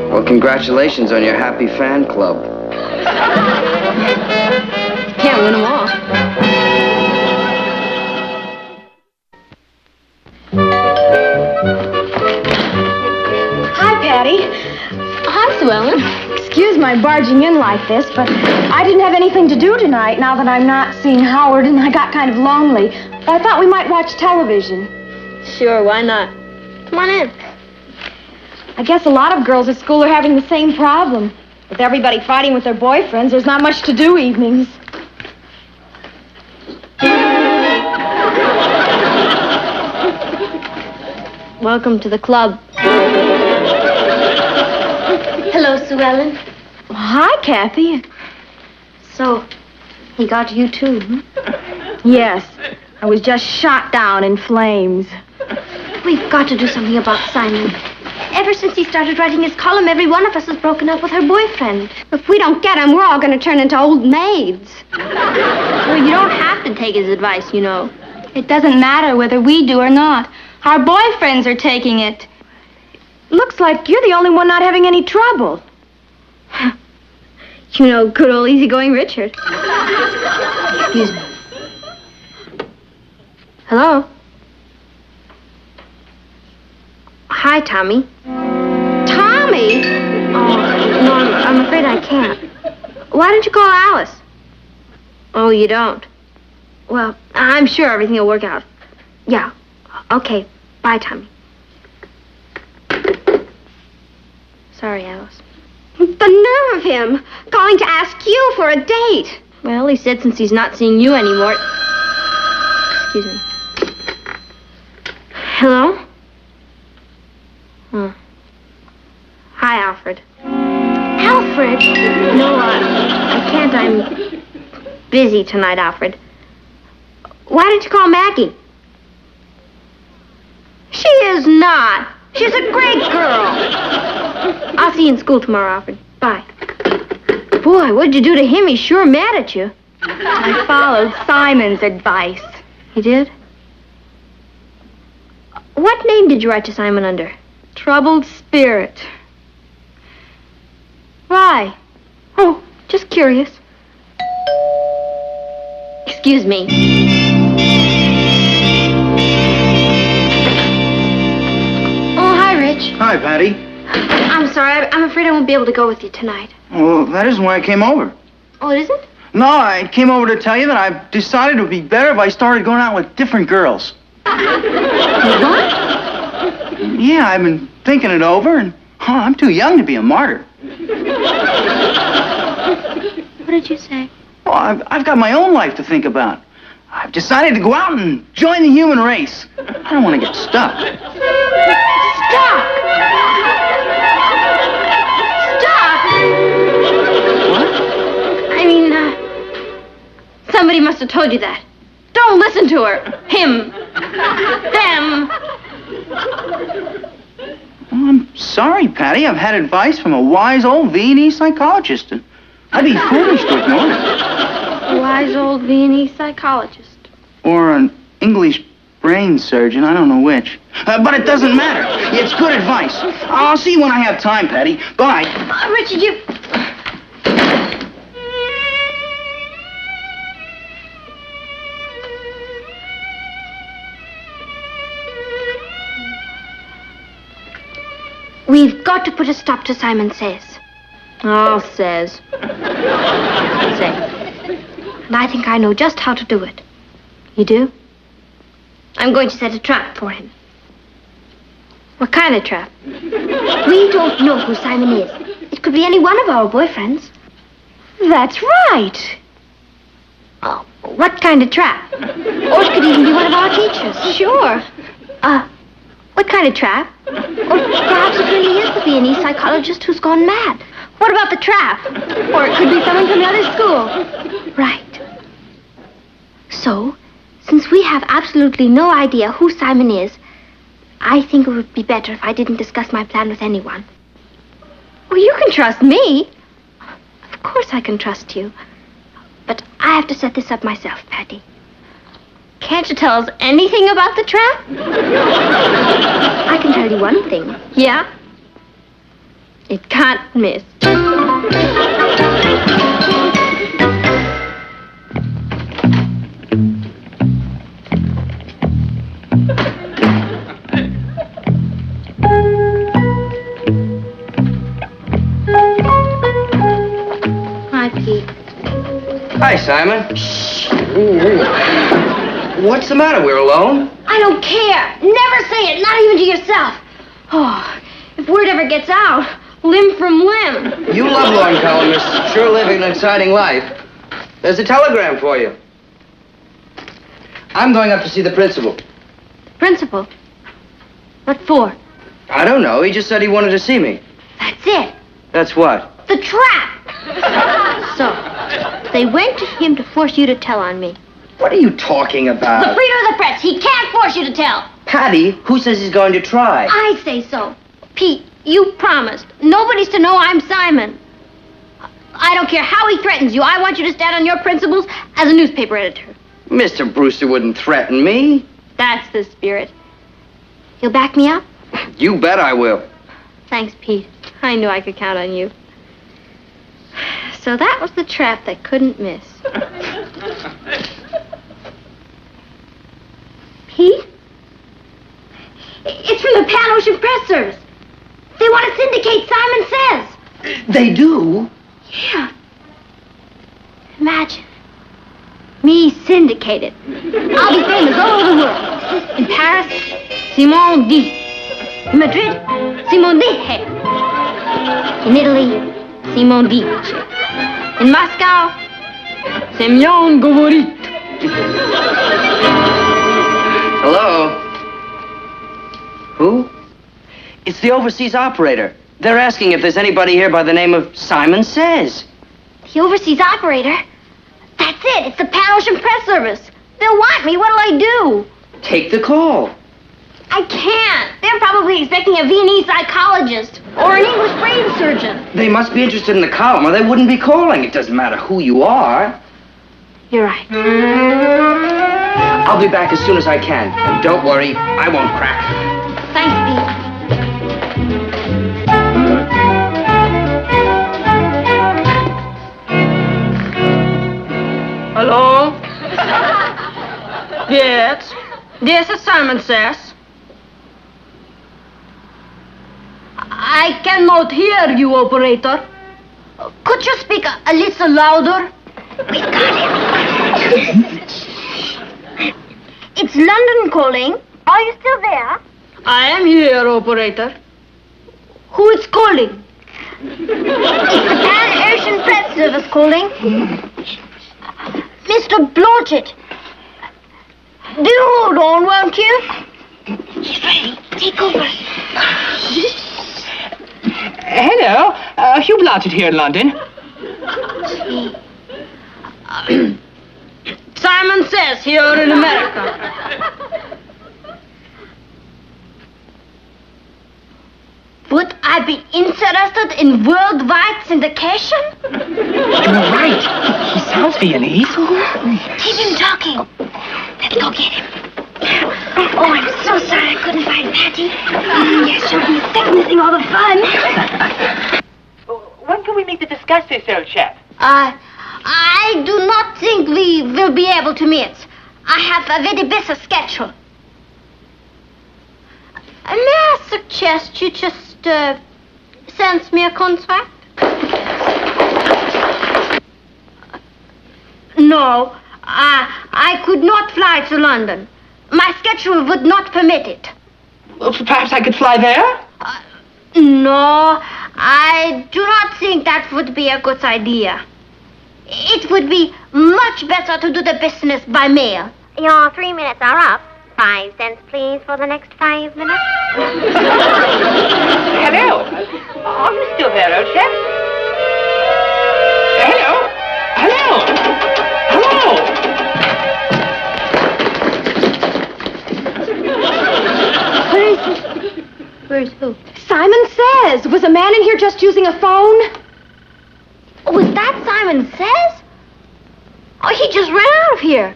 Well, congratulations on your happy fan club. Can't win them all. Hi, Patty. Hi, Sue Ellen. Excuse my barging in like this, but I didn't have anything to do tonight now that I'm not seeing Howard, and I got kind of lonely. I thought we might watch television. Sure, why not? Come on in. I guess a lot of girls at school are having the same problem. With everybody fighting with their boyfriends, there's not much to do evenings. Welcome to the club. Hello, Sue Ellen. Hi, Kathy. So, he got you too, hmm? Yes. I was just shot down in flames. We've got to do something about Simon. Ever since he started writing his column, every one of us has broken up with her boyfriend. If we don't get him, we're all going to turn into old maids. Well, you don't have to take his advice, you know. It doesn't matter whether we do or not. Our boyfriends are taking it. Looks like you're the only one not having any trouble. You know, good old easygoing Richard. Excuse me. Hello? Hi, Tommy. Tommy? Oh, no, I'm afraid I can't. Why don't you call Alice? Oh, you don't? Well, I'm sure everything will work out. Yeah. Okay. Bye, Tommy. Sorry, Alice. The nerve of him! Calling to ask you for a date! Well, he said since he's not seeing you anymore... Excuse me. Hello? Hi, Alfred. Alfred? No, I can't. I'm busy tonight, Alfred. Why don't you call Maggie? She is not. She's a great girl. I'll see you in school tomorrow, Alfred. Bye. Boy, what'd you do to him? He's sure mad at you. I followed Simon's advice. You did? What name did you write to Simon under? Troubled Spirit. Why? Oh, just curious. Excuse me. Oh, hi, Rich. Hi, Patty. I'm sorry. I'm afraid I won't be able to go with you tonight. Well, that isn't why I came over. Oh, it isn't? No, I came over to tell you that I've decided it would be better if I started going out with different girls. What? Yeah, I've been thinking it over, and I'm too young to be a martyr. What did you say? Well, I've got my own life to think about. I've decided to go out and join the human race. I don't want to get stuck. Stop! What? I mean, somebody must have told you that. Don't listen to her. Him. Them. Well, I'm sorry, Patty. I've had advice from a wise old Viennese psychologist, and I'd be foolish to ignore it. A wise old Viennese psychologist. Or an English brain surgeon, I don't know which. But it doesn't matter. It's good advice. I'll see you when I have time, Patty. Bye. Richard, you... We've got to put a stop to Simon Says. Oh, Says. Say. And I think I know just how to do it. You do? I'm going to set a trap for him. What kind of trap? We don't know who Simon is. It could be any one of our boyfriends. That's right. Oh, what kind of trap? Or it could even be one of our teachers. Sure. What kind of trap? Or perhaps it really is the Viennese psychologist who's gone mad. What about the trap? Or it could be someone from another school. Right. So, since we have absolutely no idea who Simon is, I think it would be better if I didn't discuss my plan with anyone. Well, you can trust me. Of course I can trust you. But I have to set this up myself, Patty. Can't you tell us anything about the trap? I can tell you one thing. Yeah? It can't miss. Hi, Pete. Hi, Simon. Shh. What's the matter? We're alone? I don't care. Never say it, not even to yourself. Oh, if word ever gets out, limb from limb. You lovelorn columnists sure living an exciting life. There's a telegram for you. I'm going up to see the principal. Principal? What for? I don't know. He just said he wanted to see me. That's it. That's what? The trap. So, they went to him to force you to tell on me. What are you talking about? The freedom of the press. He can't force you to tell. Patty, who says he's going to try? I say so. Pete, you promised. Nobody's to know I'm Simon. I don't care how he threatens you. I want you to stand on your principles as a newspaper editor. Mr. Brewster wouldn't threaten me. That's the spirit. You'll back me up? You bet I will. Thanks, Pete. I knew I could count on you. So that was the trap that couldn't miss. Pete? It's from the Pan Ocean Press Service. They want to syndicate Simon Says. They do? Yeah. Imagine. Me syndicated. I'll be famous all over the world. In Paris, Simon dit. In Madrid, Simon dice. In Italy, Simon dice. In Moscow, Semyon говорит. Hello? Who? It's the overseas operator. They're asking if there's anybody here by the name of Simon Says. The overseas operator? That's it. It's the Pan Ocean Press Service. They'll want me. What'll I do? Take the call. I can't. They're probably expecting a Viennese psychologist or an English brain surgeon. They must be interested in the column or they wouldn't be calling. It doesn't matter who you are. You're right. I'll be back as soon as I can. And don't worry, I won't crack. Thanks, Pete. Hello? Yes. This is Simon Says. I cannot hear you, operator. Could you speak a little louder? We got him. It's London calling. Are you still there? I am here, operator. Who is calling? It's the Pan-Asian Freight Service calling. Mr. Blodgett. Do hold on, won't you? He's ready. Take over. Hello. Hugh Blodgett here in London. Simon Says here in America. Would I be interested in worldwide syndication? You're right. He sounds Viennese. Keep him talking. Let's go get him. Oh, I'm so sorry I couldn't find Patty. Yes, she'll be sick missing all the fun. When can we meet to discuss this, old chap? I do not think we will be able to meet. I have a very busy schedule. May I suggest you just send me a contract? No, I could not fly to London. My schedule would not permit it. Well, perhaps I could fly there? No, I do not think that would be a good idea. It would be much better to do the business by mail. Your 3 minutes are up. 5 cents, please, for the next 5 minutes. Hello. Are you still there, old chap? Hello. Hello. Hello. Where's who? Simon Says. Was a man in here just using a phone? Oh, was that Simon Says? Oh, he just ran out of here.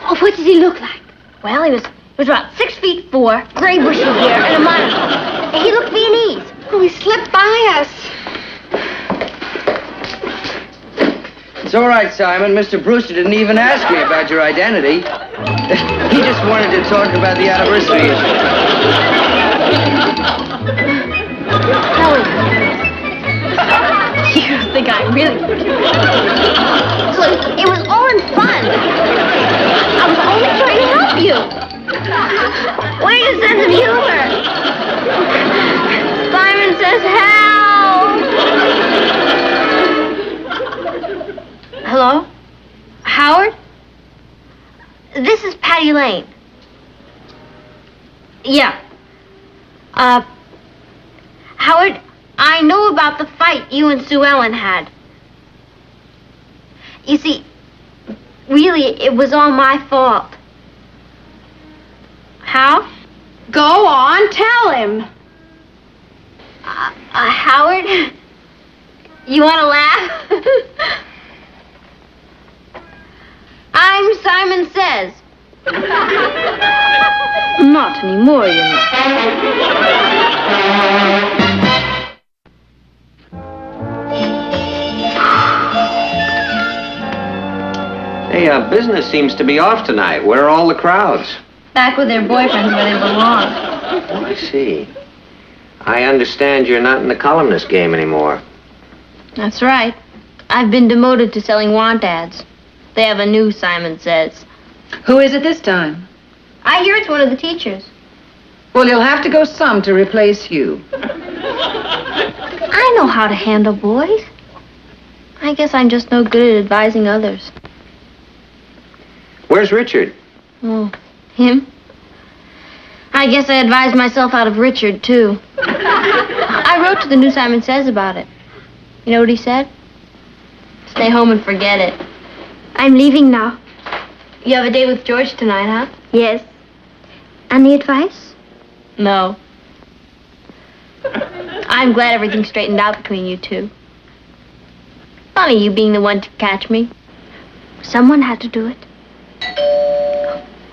Oh, what did he look like? Well, he was about 6'4", gray bushy hair, and a monocle. He looked Viennese. Oh, he slipped by us. It's all right, Simon. Mr. Brewster didn't even ask me about your identity. He just wanted to talk about the anniversary issue. You think I'm really... Look, it was all in fun. I was only trying to help you. Where's your sense of humor? Simon Says help. Hello? Howard? This is Patty Lane. Yeah. Howard, I know about the fight you and Sue Ellen had. You see, really, it was all my fault. How? Go on, tell him. Howard, you want to laugh? I'm Simon Says. Not anymore, you know. Hey, business seems to be off tonight. Where are all the crowds? Back with their boyfriends where they belong. Oh, I see. I understand you're not in the columnist game anymore. That's right. I've been demoted to selling want ads. They have a new Simon Says. Who is it this time? I hear it's one of the teachers. Well, you'll have to go some to replace you. I know how to handle boys. I guess I'm just no good at advising others. Where's Richard? Oh, him? I guess I advised myself out of Richard, too. I wrote to the new Simon Says about it. You know what he said? Stay home and forget it. I'm leaving now. You have a date with George tonight, huh? Yes. Any advice? No. I'm glad everything's straightened out between you two. Funny you being the one to catch me. Someone had to do it.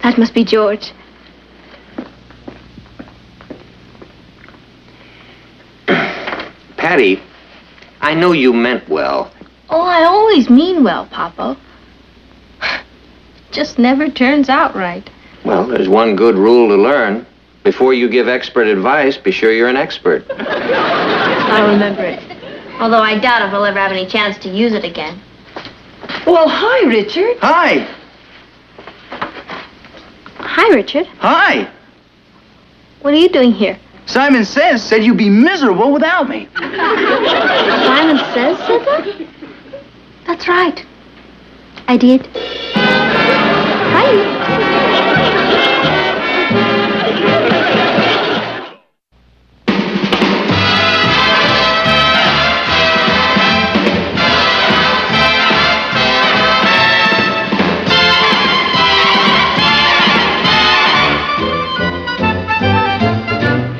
That must be George. Patty, I know you meant well. Oh, I always mean well, Papa. Just never turns out right. Well, there's one good rule to learn. Before you give expert advice, be sure you're an expert. I'll remember it. Although I doubt if I'll ever have any chance to use it again. Well, hi, Richard. Hi. Hi, Richard. Hi. What are you doing here? Simon said you'd be miserable without me. Simon said that? That's right. I did. Hi.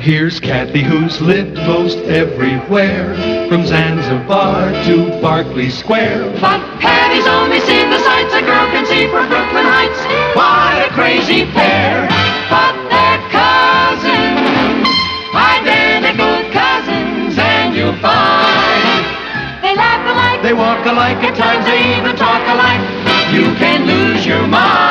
Here's Kathy, who's lived most everywhere, from Zanzibar to Berkeley Square. But Patty's only seen the sights a girl can see from Brooklyn Heights. What a crazy pair. But they're cousins, identical cousins, and you'll find they laugh alike, They walk alike, at times they even talk alike. You can lose your mind.